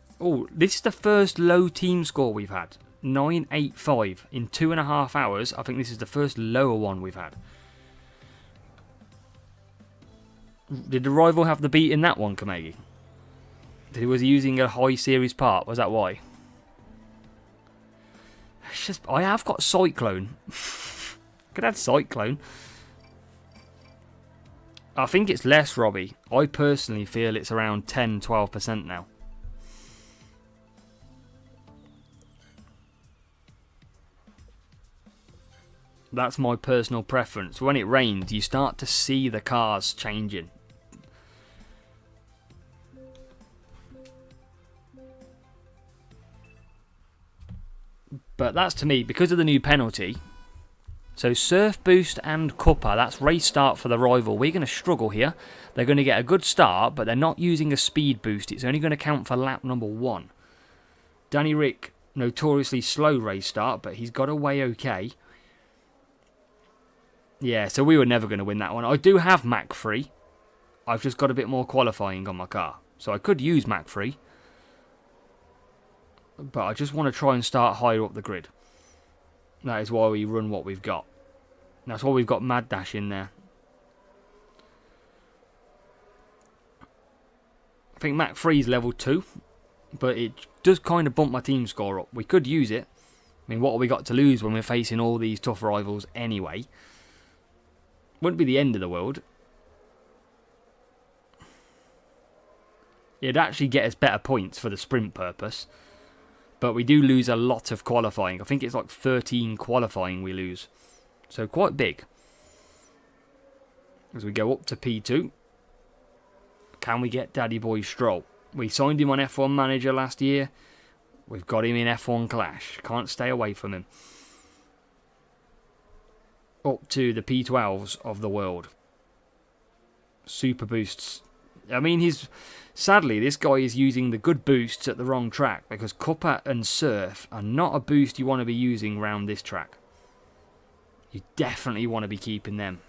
Speaker 1: this is the first low team score we've had. 985 in 2.5 hours. I think this is the first lower one we've had. Did the rival have the beat in that one, Kamegi? Was he using a high series part? Was that why? It's just, I have got Cyclone. Could add Cyclone. I think it's less, Robbie. I personally feel it's around 10-12% now. That's my personal preference. When it rains, you start to see the cars changing. But that's to me, because of the new penalty. So Surf Boost and Cuppa, that's race start for the rival. We're going to struggle here. They're going to get a good start, but they're not using a speed boost. It's only going to count for lap number 1. Danny Rick, notoriously slow race start, but he's got away okay. Yeah, so we were never going to win that one. I do have Mach 3. I've just got a bit more qualifying on my car. So I could use Mach 3. But I just want to try and start higher up the grid. That is why we run what we've got. That's why we've got Mad Dash in there. I think Mach 3 is level 2. But it does kind of bump my team score up. We could use it. I mean, what have we got to lose when we're facing all these tough rivals anyway? Wouldn't be the end of the world. It'd actually get us better points for the sprint purpose. But we do lose a lot of qualifying. I think it's like 13 qualifying we lose. So quite big. As we go up to P2. Can we get Daddy Boy Stroll? We signed him on F1 Manager last year. We've got him in F1 Clash. Can't stay away from him. Up to the P12s of the world. Super boosts. I mean, sadly, this guy is using the good boosts at the wrong track, because Cuppa and Surf are not a boost you want to be using around this track. You definitely want to be keeping them.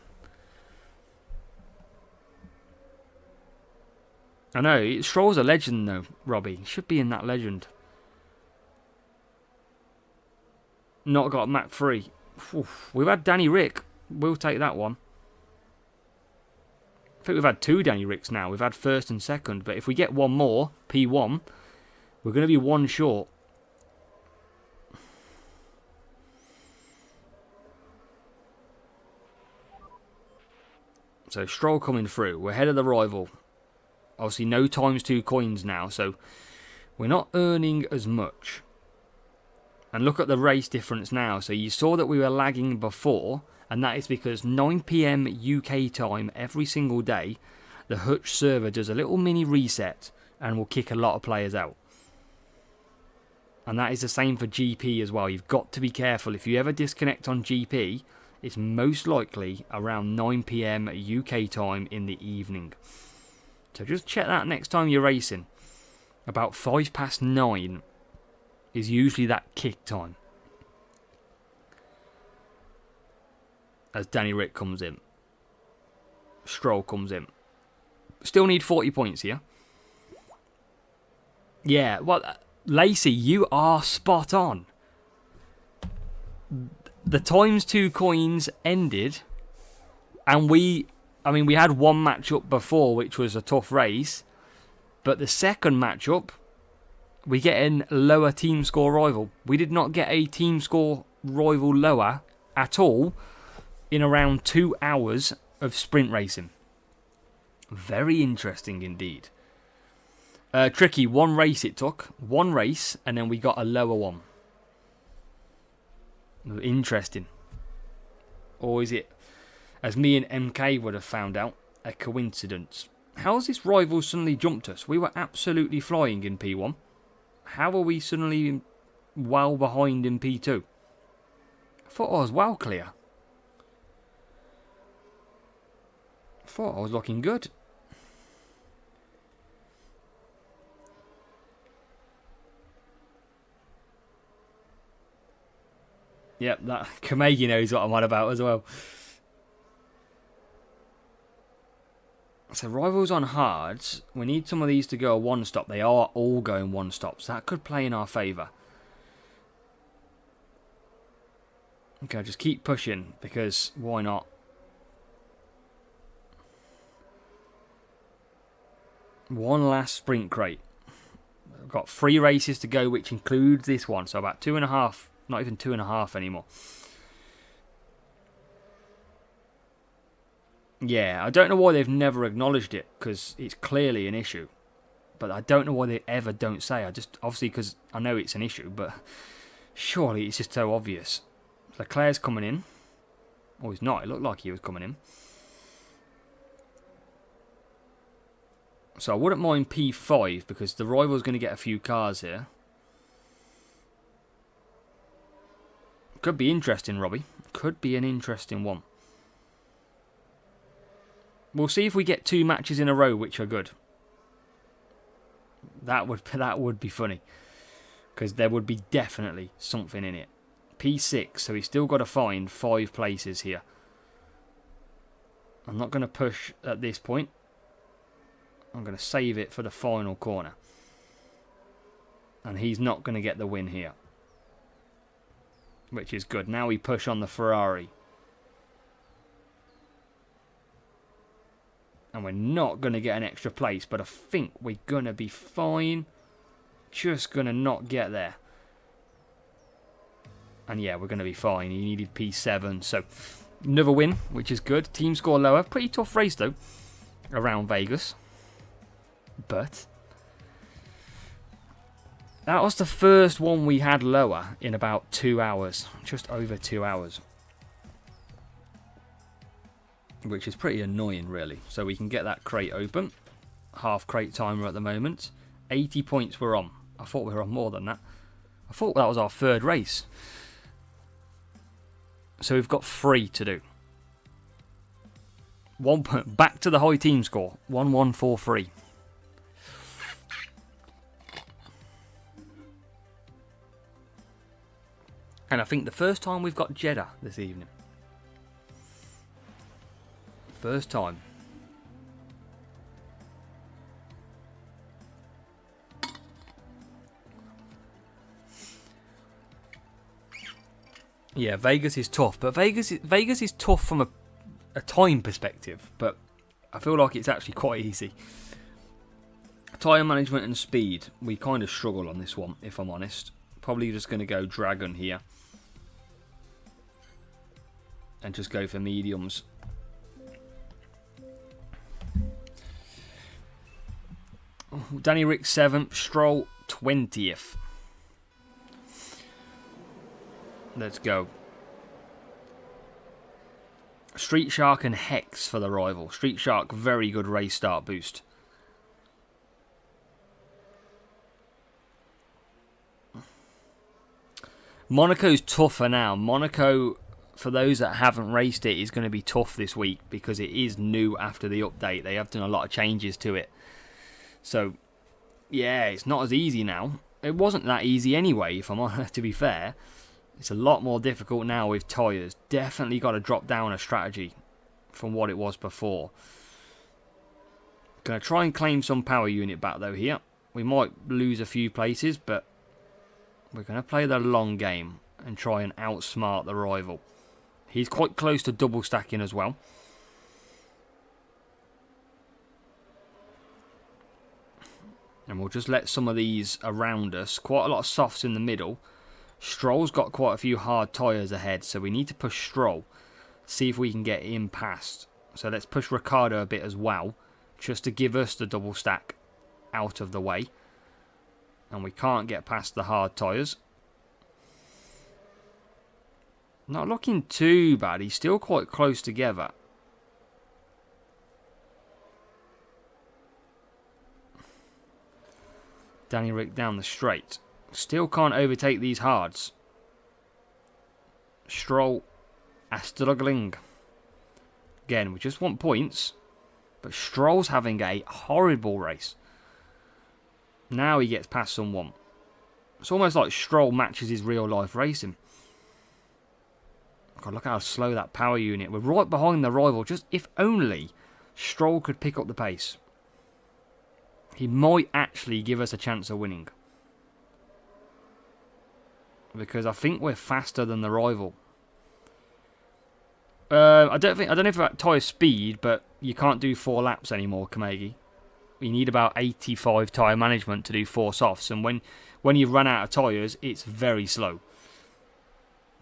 Speaker 1: I know, Stroll's a legend though, Robbie. He should be in that legend. Not got Mach 3. Oof, we've had Danny Rick. We'll take that one. I think we've had 2 Danny Ricks now. We've had first and second. But if we get one more, P1, we're going to be one short. So Stroll coming through. We're ahead of the rival. Obviously no ×2 coins now. So we're not earning as much. And look at the race difference now. So you saw that we were lagging before. And that is because 9 PM UK time every single day, the Hutch server does a little mini reset and will kick a lot of players out. And that is the same for GP as well. You've got to be careful. If you ever disconnect on GP, it's most likely around 9 PM UK time in the evening. So just check that next time you're racing. About 9:05 is usually that kick time. as Danny Rick comes in. Stroll comes in. Still need 40 points here. Yeah, well, Lacey, you are spot on. The ×2 coins ended, and we had one matchup before, which was a tough race, but the second matchup, we get a lower team score rival. We did not get a team score rival lower at all in around 2 hours of sprint racing. Very interesting indeed. Tricky, one race it took. One race, and then we got a lower one. Interesting. Or is it, as me and MK would have found out, a coincidence? How's this rival suddenly jumped us? We were absolutely flying in P1. How are we suddenly well behind in P2? I thought I was well clear. I thought I was looking good. Yep, that Kamegi knows what I'm on about as well. So rivals on hards. We need some of these to go a one stop. They are all going one stops. That could play in our favour. Okay, just keep pushing because why not? One last sprint crate. I've got 3 races to go, which includes this one. So about 2.5. Not even 2.5 anymore. Yeah, I don't know why they've never acknowledged it, because it's clearly an issue. But I don't know why they ever don't say. Obviously, because I know it's an issue, but surely it's just so obvious. Leclerc's coming in. Oh, he's not. It looked like he was coming in. So I wouldn't mind P5, because the rival's going to get a few cars here. Could be interesting, Robbie. Could be an interesting one. We'll see if we get 2 matches in a row which are good. That would be funny. Because there would be definitely something in it. P6, so he's still got to find 5 places here. I'm not going to push at this point. I'm going to save it for the final corner. And he's not going to get the win here. Which is good. Now we push on the Ferrari. And we're not going to get an extra place, but I think we're going to be fine. Just going to not get there. And yeah, we're going to be fine. He needed P7, so another win, which is good. Team score lower. Pretty tough race, though, around Vegas. But that was the first one we had lower in about 2 hours. Just over 2 hours. Which is pretty annoying, really. So we can get that crate open. Half crate timer at the moment. 80 points we're on. I thought we were on more than that. I thought that was our 3rd race. So we've got 3 to do. 1 point back to the high team score. 1143. And I think the first time we've got Jeddah this evening. First time. Yeah, Vegas is tough, but Vegas is tough from a time perspective, but I feel like it's actually quite easy. Tyre management and speed, we kind of struggle on this one, if I'm honest. Probably just going to go Dragon here. And just go for mediums. Danny Rick 7th, Stroll 20th. Let's go. Street Shark and Hex for the rival. Street Shark, very good race start boost. Monaco's tougher now. Monaco, for those that haven't raced it, is going to be tough this week because it is new after the update. They have done a lot of changes to it. So, yeah, it's not as easy now. It wasn't that easy anyway, if I'm honest, to be fair. It's a lot more difficult now with tyres. Definitely got to drop down a strategy from what it was before. Going to try and claim some power unit back though here. We might lose a few places, but we're going to play the long game and try and outsmart the rival. He's quite close to double stacking as well. And we'll just let some of these around us. Quite a lot of softs in the middle. Stroll's got quite a few hard tyres ahead, so we need to push Stroll. See if we can get him past. So let's push Ricciardo a bit as well, just to give us the double stack out of the way. And we can't get past the hard tyres. Not looking too bad. He's still quite close together. Danny Rick down the straight. Still can't overtake these hards. Stroll are struggling. Again, we just want points. But Stroll's having a horrible race. Now he gets past someone. It's almost like Stroll matches his real life racing. God, look how slow that power unit. We're right behind the rival. Just if only Stroll could pick up the pace. He might actually give us a chance of winning. Because I think we're faster than the rival. I don't know if about tyre speed, but you can't do 4 laps anymore, Kamegi. You need about 85 tyre management to do 4 softs, and when you've run out of tyres, it's very slow.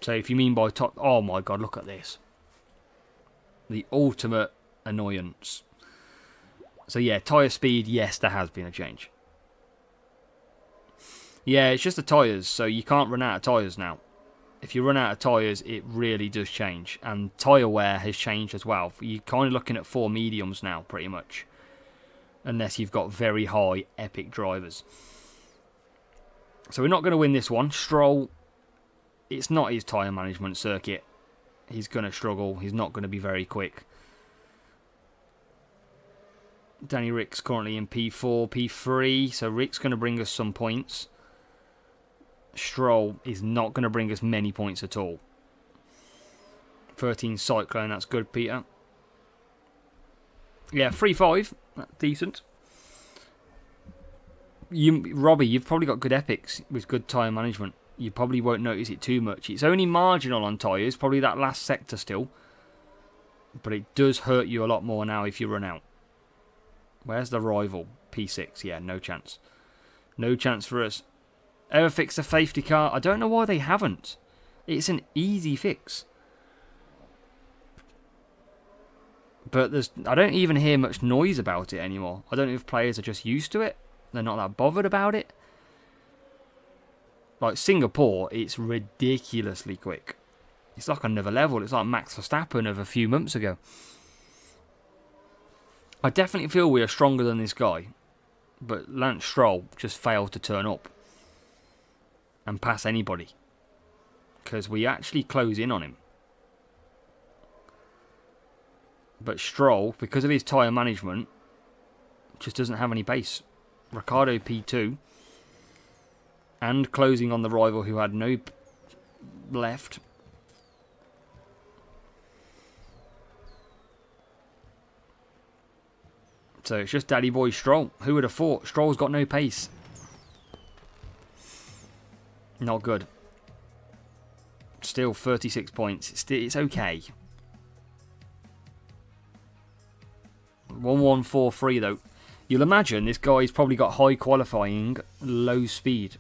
Speaker 1: So if you mean by oh my god, look at this. The ultimate annoyance. So yeah, tyre speed, yes, there has been a change. Yeah, it's just the tyres, so you can't run out of tyres now. If you run out of tyres, it really does change. And tyre wear has changed as well. You're kind of looking at 4 mediums now, pretty much. Unless you've got very high, epic drivers. So we're not going to win this one. Stroll, it's not his tyre management circuit. He's going to struggle. He's not going to be very quick. Danny Rick's currently in P4, P3, so Rick's going to bring us some points. Stroll is not going to bring us many points at all. 13 Cyclone, that's good, Peter. Yeah, 3-5, that's decent. Robbie, you've probably got good epics with good tyre management. You probably won't notice it too much. It's only marginal on tyres, probably that last sector still. But it does hurt you a lot more now if you run out. Where's the rival? P6. Yeah, no chance. No chance for us. Ever fix a safety car? I don't know why they haven't. It's an easy fix. But I don't even hear much noise about it anymore. I don't know if players are just used to it. They're not that bothered about it. Like Singapore, it's ridiculously quick. It's like another level. It's like Max Verstappen of a few months ago. I definitely feel we are stronger than this guy. But Lance Stroll just failed to turn up. And pass anybody. Because we actually close in on him. But Stroll, because of his tyre management, just doesn't have any pace. Ricciardo P2. And closing on the rival who had no left. So it's just Daddy Boy Stroll. Who would have thought? Stroll's got no pace. Not good. Still 36 points. It's okay. 1143 though. You'll imagine this guy's probably got high qualifying, low speed.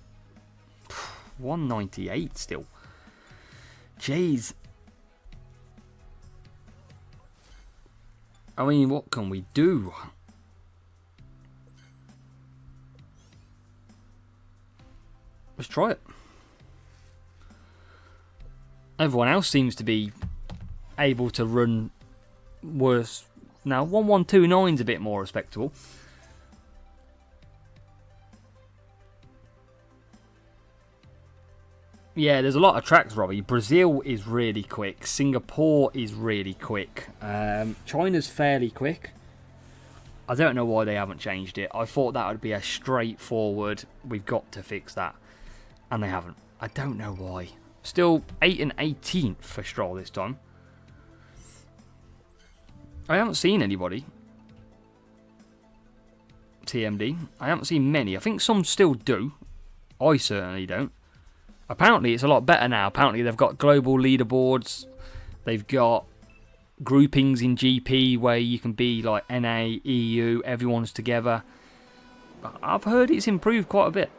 Speaker 1: 198 still. Jeez. I mean, what can we do? Let's try it. Everyone else seems to be able to run worse. Now, 1129 is a bit more respectable. Yeah, there's a lot of tracks, Robbie. Brazil is really quick. Singapore is really quick. China's fairly quick. I don't know why they haven't changed it. I thought that would be a straightforward, we've got to fix that. And they haven't. I don't know why. Still 8 and 18th for Stroll this time. I haven't seen anybody. TMD. I haven't seen many. I think some still do. I certainly don't. Apparently it's a lot better now. Apparently they've got global leaderboards. They've got groupings in GP where you can be like NA, EU, everyone's together. I've heard it's improved quite a bit.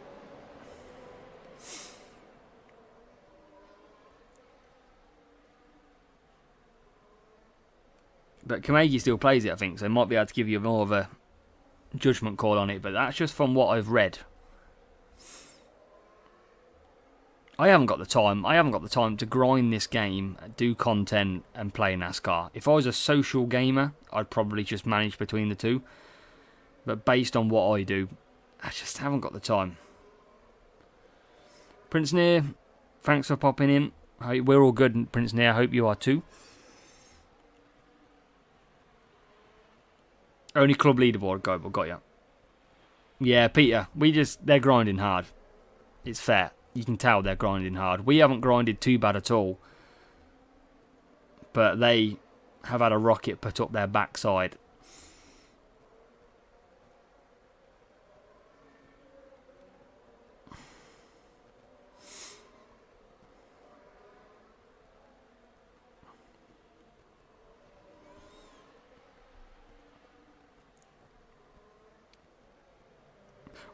Speaker 1: But Kamegi still plays it, I think, so I might be able to give you more of a judgment call on it, but that's just from what I've read. I haven't got the time. I haven't got the time to grind this game, do content, and play NASCAR. If I was a social gamer, I'd probably just manage between the two. But based on what I do, I just haven't got the time. Prince Near, thanks for popping in. We're all good, Prince Near. I hope you are too. Only club leaderboard guy, but got you. Yeah, Peter, they're grinding hard. It's fair. You can tell they're grinding hard. We haven't grinded too bad at all. But they have had a rocket put up their backside.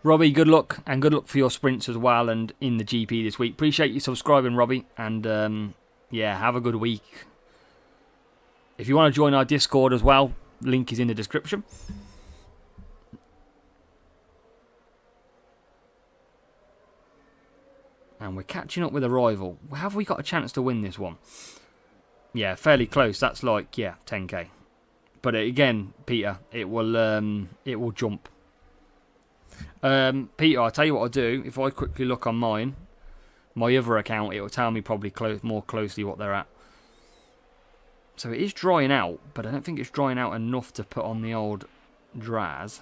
Speaker 1: Robbie, good luck, and good luck for your sprints as well, and in the GP this week. Appreciate you subscribing, Robbie, and yeah, have a good week. If you want to join our Discord as well, link is in the description. And we're catching up with a rival. Have we got a chance to win this one? Yeah, fairly close. That's like, yeah, 10k. But again, Peter, it will jump. Peter, I'll tell you what I'll do. If I quickly look on mine, my other account, it will tell me probably more closely what they're at. So it is drying out, but I don't think it's drying out enough to put on the old Draz.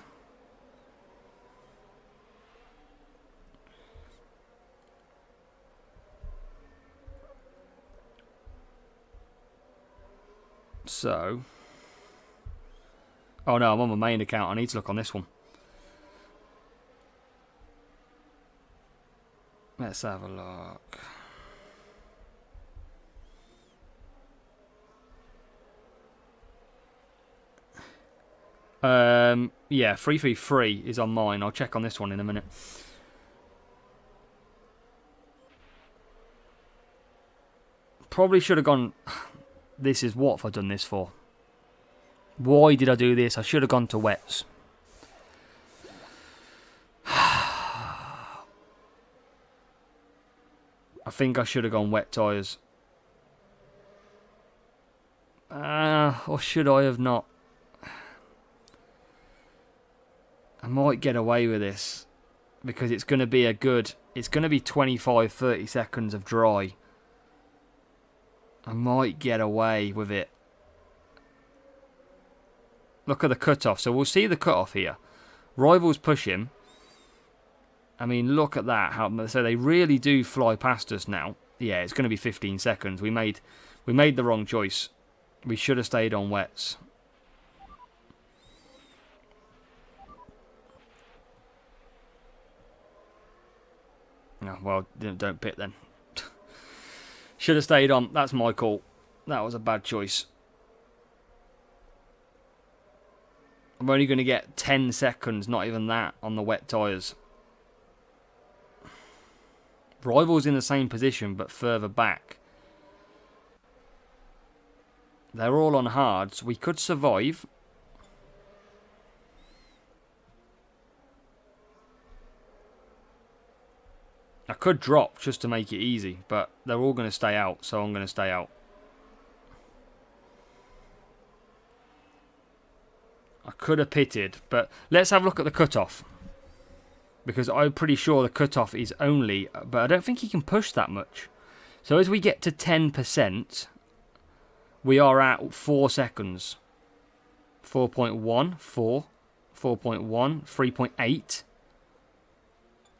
Speaker 1: So, oh no, I'm on my main account. I need to look on this one. Let's have a look. Yeah, 333 is on mine. I'll check on this one in a minute. Probably should have gone. This is what have I done this for? Why did I do this? I should have gone to wets. I think I should have gone wet tyres. Or should I have not? I might get away with this. Because it's going to be it's going to be 25-30 seconds of dry. I might get away with it. Look at the cutoff. So we'll see the cutoff here. Rivals push him. I mean, look at that. So they really do fly past us now. Yeah, it's going to be 15 seconds. We made the wrong choice. We should have stayed on wets. No, well, don't pit then. Should have stayed on. That's my call. That was a bad choice. I'm only going to get 10 seconds, not even that, on the wet tyres. Rivals in the same position, but further back. They're all on hards. We could survive. I could drop just to make it easy, but they're all going to stay out, so I'm going to stay out. I could have pitted, but let's have a look at the cutoff. Because I'm pretty sure the cutoff is only, but I don't think he can push that much. So as we get to 10%, we are at 4 seconds. 4.1, 4, 4.1, 3.8.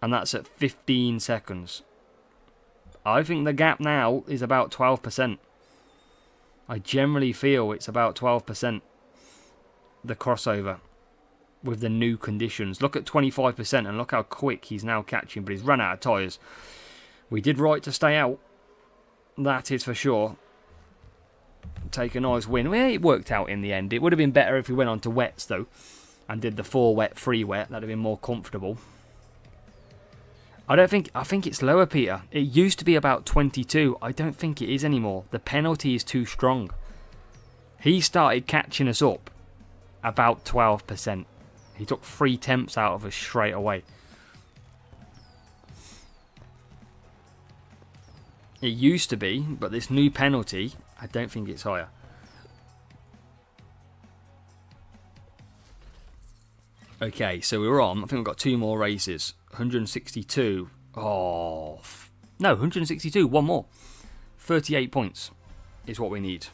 Speaker 1: And that's at 15 seconds. I think the gap now is about 12%. I generally feel it's about 12%, the crossover, with the new conditions. Look at 25% and look how quick he's now catching, but he's run out of tyres. We did right to stay out. That is for sure. Take a nice win. Well, it worked out in the end. It would have been better if we went on to wets, though, and did the 4 wet, 3 wet. That would have been more comfortable. I think it's lower, Peter. It used to be about 22. I don't think it is anymore. The penalty is too strong. He started catching us up about 12%. He took 3 temps out of us straight away. It used to be, but this new penalty, I don't think it's higher. Okay, so we're on. I think we've got 2 more races. 162. Oh, no, 162. 1 more. 38 points is what we need.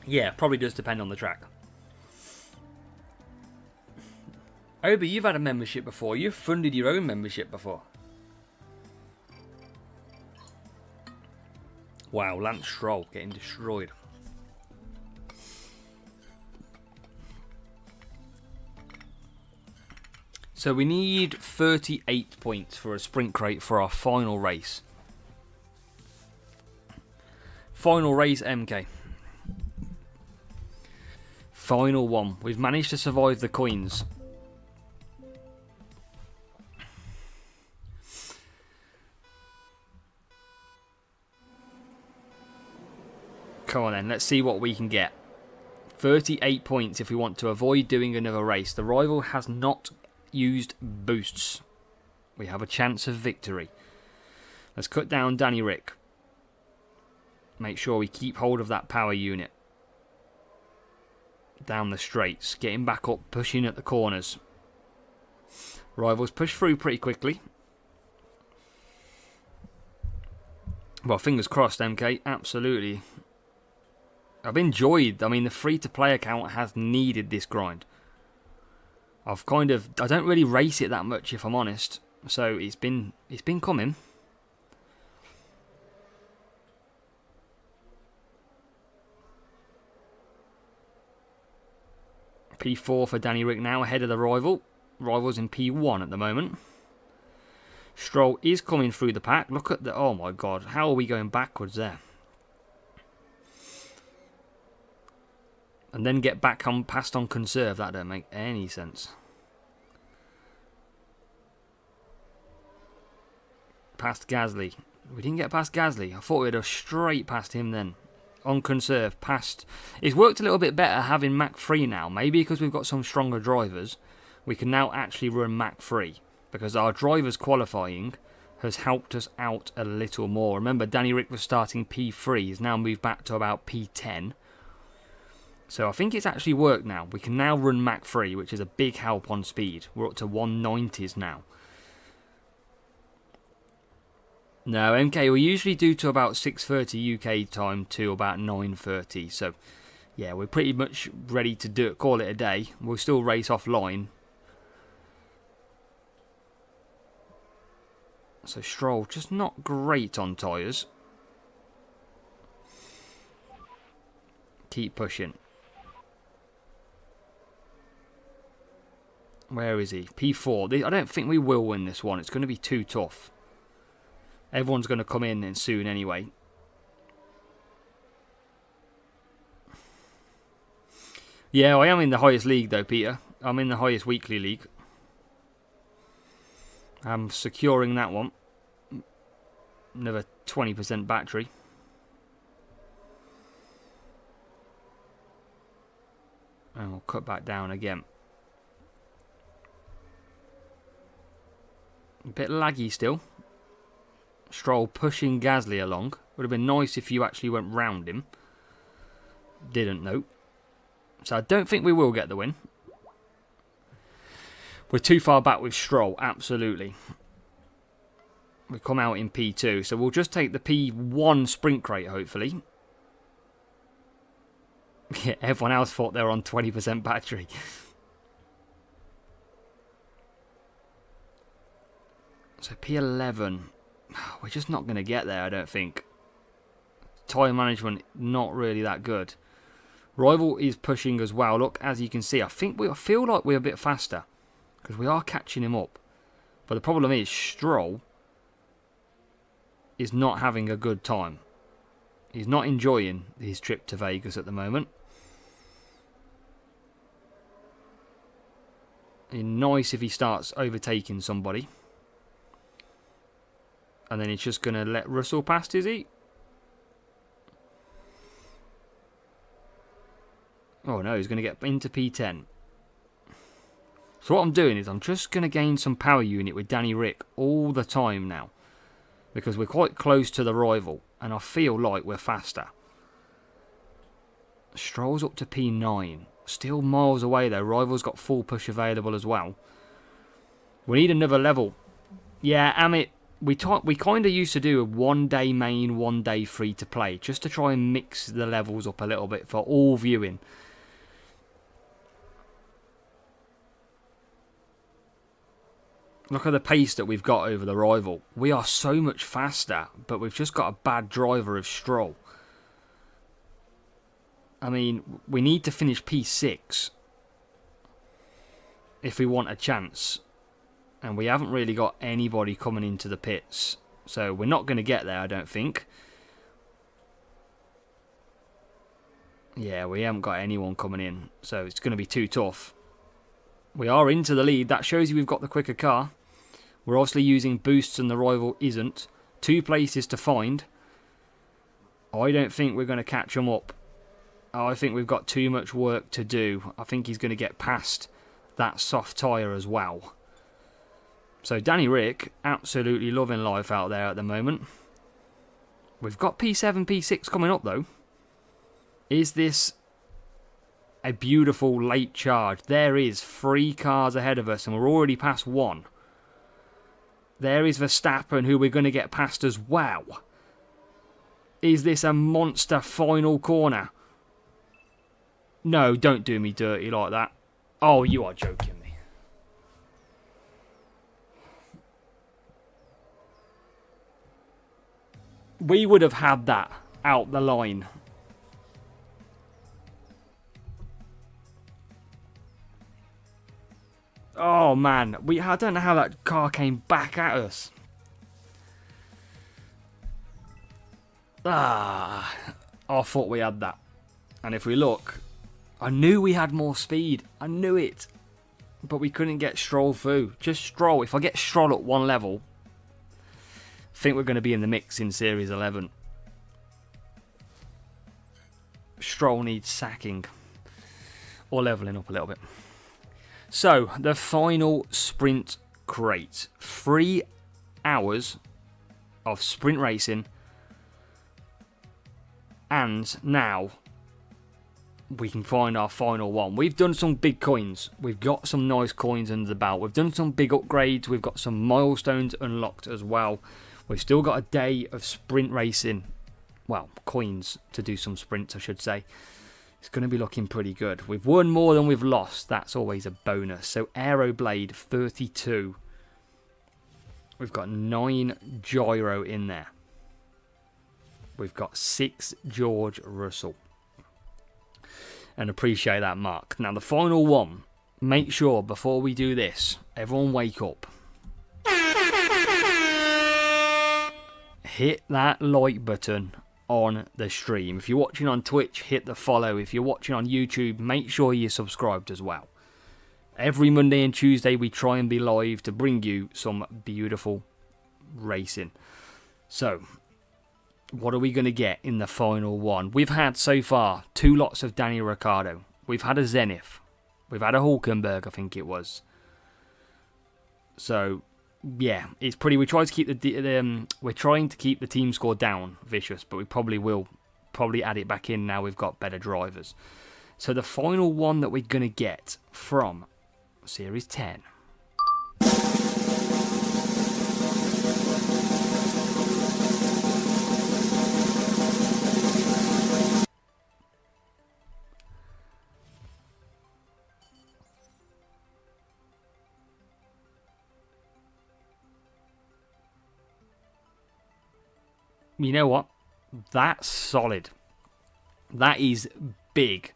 Speaker 1: Yeah, probably does depend on the track. Obi, you've had a membership before. You've funded your own membership before. Wow, Lance Stroll getting destroyed. So we need 38 points for a sprint crate for our final race. Final race, MK. Final one. We've managed to survive the coins. Come on then, let's see what we can get. 38 points if we want to avoid doing another race. The rival has not used boosts. We have a chance of victory. Let's cut down Danny Rick. Make sure we keep hold of that power unit. Down the straights, getting back up, pushing at the corners. Rivals push through pretty quickly. Well, fingers crossed, MK, absolutely. I've enjoyed, the free-to-play account has needed this grind. I don't really race it that much, if I'm honest. So it's been coming. P4 for Danny Rick now, ahead of the rival. Rival's in P1 at the moment. Stroll is coming through the pack. Look at the... Oh my god, how are we going backwards there? And then get back on past on conserve. That don't make any sense. Past Gasly. We didn't get past Gasly. I thought we'd have straight past him then. On conserve, past... It's worked a little bit better having Mach 3 now. Maybe because we've got some stronger drivers. We can now actually run Mach 3. Because our drivers qualifying has helped us out a little more. Remember, Danny Rick was starting P3. He's now moved back to about P10. So I think it's actually worked now. We can now run Mach 3, which is a big help on speed. We're up to 190s now. No, MK, we usually do to about 6:30 UK time to about 9:30. So, yeah, we're pretty much ready to call it a day. We'll still race offline. So Stroll, just not great on tyres. Keep pushing. Where is he? P4. I don't think we will win this one. It's going to be too tough. Everyone's going to come in soon anyway. Yeah, I am in the highest league though, Peter. I'm in the highest weekly league. I'm securing that one. Another 20% battery. And we'll cut back down again. A bit laggy still. Stroll pushing Gasly along. Would have been nice if you actually went round him. Didn't, though. So I don't think we will get the win. We're too far back with Stroll, absolutely. We come out in P2, so we'll just take the P1 sprint crate, hopefully. Yeah, everyone else thought they were on 20% battery. So P11, we're just not going to get there, I don't think. Tyre management, not really that good. Rival is pushing as well. Look, as you can see, I feel like we're a bit faster because we are catching him up. But the problem is, Stroll is not having a good time. He's not enjoying his trip to Vegas at the moment. It's nice if he starts overtaking somebody. And then he's just going to let Russell past, is he? Oh no, he's going to get into P10. So what I'm doing is I'm just going to gain some power unit with Danny Rick all the time now. Because we're quite close to the rival. And I feel like we're faster. Stroll's up to P9. Still miles away though. Rival's got full push available as well. We need another level. Yeah, Amit. We kind of used to do a 1 day main, 1 day free to play. Just to try and mix the levels up a little bit for all viewing. Look at the pace that we've got over the rival. We are so much faster, but we've just got a bad driver of Stroll. I mean, we need to finish P6 if we want a chance. And we haven't really got anybody coming into the pits. So we're not going to get there, I don't think. Yeah, we haven't got anyone coming in. So it's going to be too tough. We are into the lead. That shows you we've got the quicker car. We're obviously using boosts and the rival isn't. 2 places to find. I don't think we're going to catch them up. I think we've got too much work to do. I think he's going to get past that soft tyre as well. So Danny Rick, absolutely loving life out there at the moment. We've got P7, P6 coming up though. Is this a beautiful late charge? There is 3 cars ahead of us and we're already past 1. There is Verstappen, who we're going to get past as well. Is this a monster final corner? No, don't do me dirty like that. Oh, you are joking me. We would have had that out the line. Oh man, I don't know how that car came back at us. I thought we had that. And if we look, I knew we had more speed. I knew it. But we couldn't get Stroll through. Just Stroll. If I get Stroll at 1 level, I think we're going to be in the mix in Series 11. Stroll needs sacking. Or levelling up a little bit. So, the final sprint crate. 3 hours of sprint racing. And now we can find our final one. We've done some big coins. We've got some nice coins under the belt. We've done some big upgrades. We've got some milestones unlocked as well. We've still got a day of sprint racing. Well, coins to do some sprints, I should say. It's going to be looking pretty good. We've won more than we've lost. That's always a bonus. So, Aeroblade 32. We've got 9 Gyro in there. We've got 6 George Russell. And appreciate that, Mark. Now, the final one. Make sure, before we do this, everyone wake up. Hit that like button on the stream. If you're watching on Twitch, hit the follow. If you're watching on YouTube, make sure you're subscribed as well. Every Monday and Tuesday, we try and be live to bring you some beautiful racing. So, what are we going to get in the final one? We've had so far 2 lots of Danny Ricciardo. We've had a Zenith. We've had a Hulkenberg, I think it was. So, yeah, it's pretty. We try to keep we're trying to keep the team score down, Vicious, but we probably will add it back in now we've got better drivers. So the final one that we're going to get from Series 10 You know what? That's solid. That is big.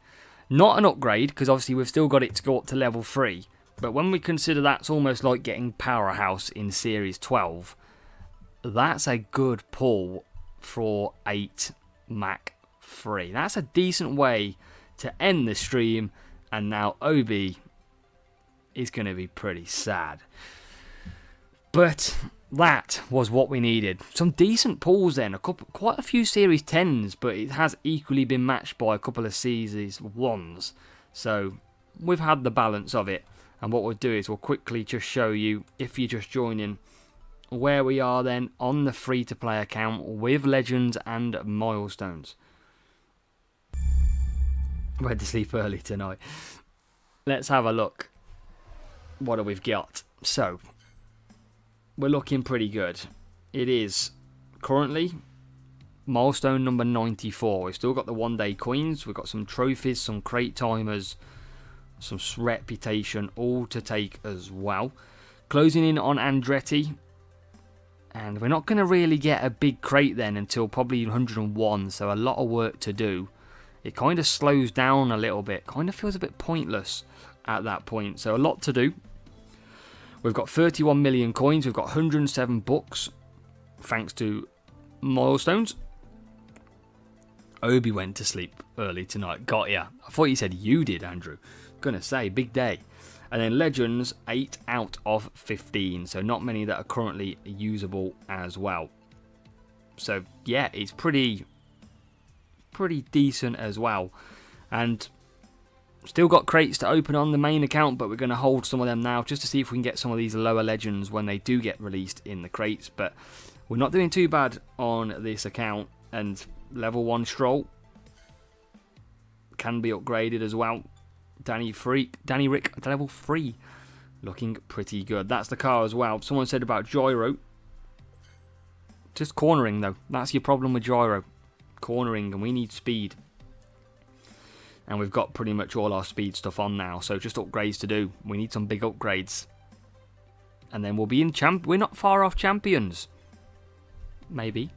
Speaker 1: Not an upgrade, because obviously we've still got it to go up to level 3. But when we consider that's almost like getting Powerhouse in Series 12, that's a good pull for 8 Mac 3. That's a decent way to end the stream, and now Obi is going to be pretty sad. But that was what we needed. Some decent pulls then, quite a few Series 10s, but it has equally been matched by a couple of Series 1s. So we've had the balance of it, and what we'll do is we'll quickly just show you, if you're just joining, where we are then on the free-to-play account with Legends and Milestones. Went to sleep early tonight. Let's have a look. What do we've got? So, we're looking pretty good. It is currently milestone number 94. We've still got the one-day coins. We've got some trophies, some crate timers, some reputation, all to take as well. Closing in on Andretti. And we're not going to really get a big crate then until probably 101. So a lot of work to do. It kind of slows down a little bit. Kind of feels a bit pointless at that point. So a lot to do. We've got 31 million coins. We've got 107 books. Thanks to Milestones. Obi went to sleep early tonight. Got ya. I thought you said you did, Andrew. Gonna say, big day. And then Legends, 8 out of 15. So not many that are currently usable as well. So yeah, it's pretty decent as well. And still got crates to open on the main account, but we're going to hold some of them now just to see if we can get some of these lower legends when they do get released in the crates. But we're not doing too bad on this account. And level 1 Stroll can be upgraded as well. Danny Rick at level 3, looking pretty good. That's the car as well. Someone said about gyro. Just cornering though. That's your problem with gyro. Cornering, and we need speed. And we've got pretty much all our speed stuff on now, so just upgrades to do. We need some big upgrades. And then we'll be in we're not far off champions. Maybe.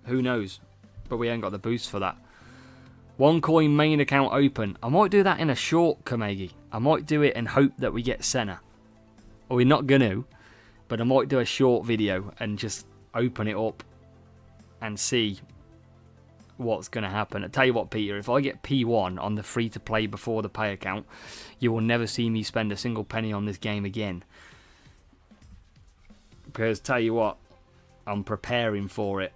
Speaker 1: Who knows? But we ain't got the boost for that. 1 coin main account open. I might do that in a short, Kamegi. I might do it and hope that we get Senna. Or we're not gonna, but I might do a short video and just open it up and see what's going to happen. I tell you what, Peter, if I get P1 on the free-to-play before the pay account, you will never see me spend a single penny on this game again. Because, tell you what, I'm preparing for it.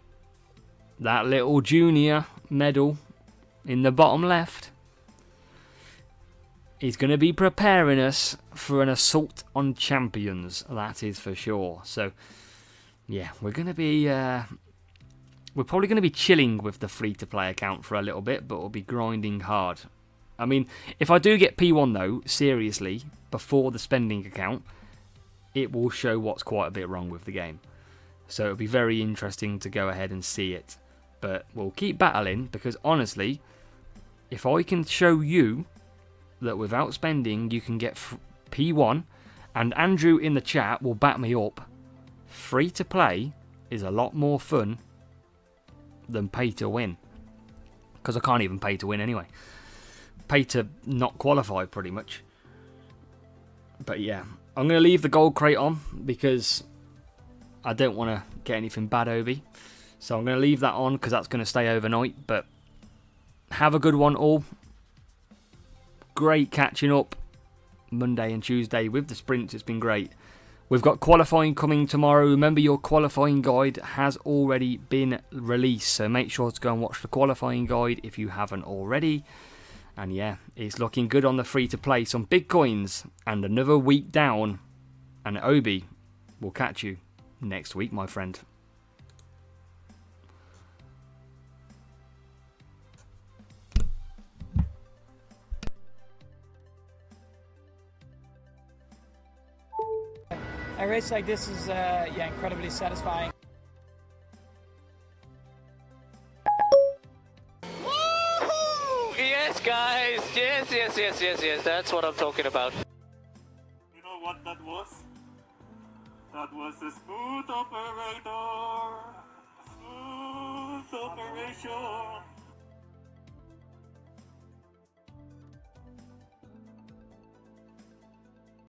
Speaker 1: That little junior medal in the bottom left is going to be preparing us for an assault on champions. That is for sure. So, yeah, we're going to be... we're probably going to be chilling with the free-to-play account for a little bit, but we'll be grinding hard. I mean, if I do get P1 though, seriously, before the spending account, it will show what's quite a bit wrong with the game. So it'll be very interesting to go ahead and see it. But we'll keep battling, because honestly, if I can show you that without spending you can get P1, and Andrew in the chat will back me up, free-to-play is a lot more fun than pay to win, because I can't even pay to win anyway. Pay to not qualify pretty much. But yeah, I'm going to leave the gold crate on because I don't want to get anything bad, Obi. So I'm going to leave that on because that's going to stay overnight. But have a good one all. Great catching up Monday and Tuesday with the sprints. It's been great. We've got qualifying coming tomorrow. Remember, your qualifying guide has already been released, so make sure to go and watch the qualifying guide if you haven't already. And yeah, it's looking good on the free-to-play. Some big coins and another week down. And Obi will catch you next week, my friend.
Speaker 3: A race like this is incredibly satisfying.
Speaker 4: Woohoo! Yes, guys. Yes. That's what I'm talking about.
Speaker 5: You know what that was? That was a smooth operator. sure.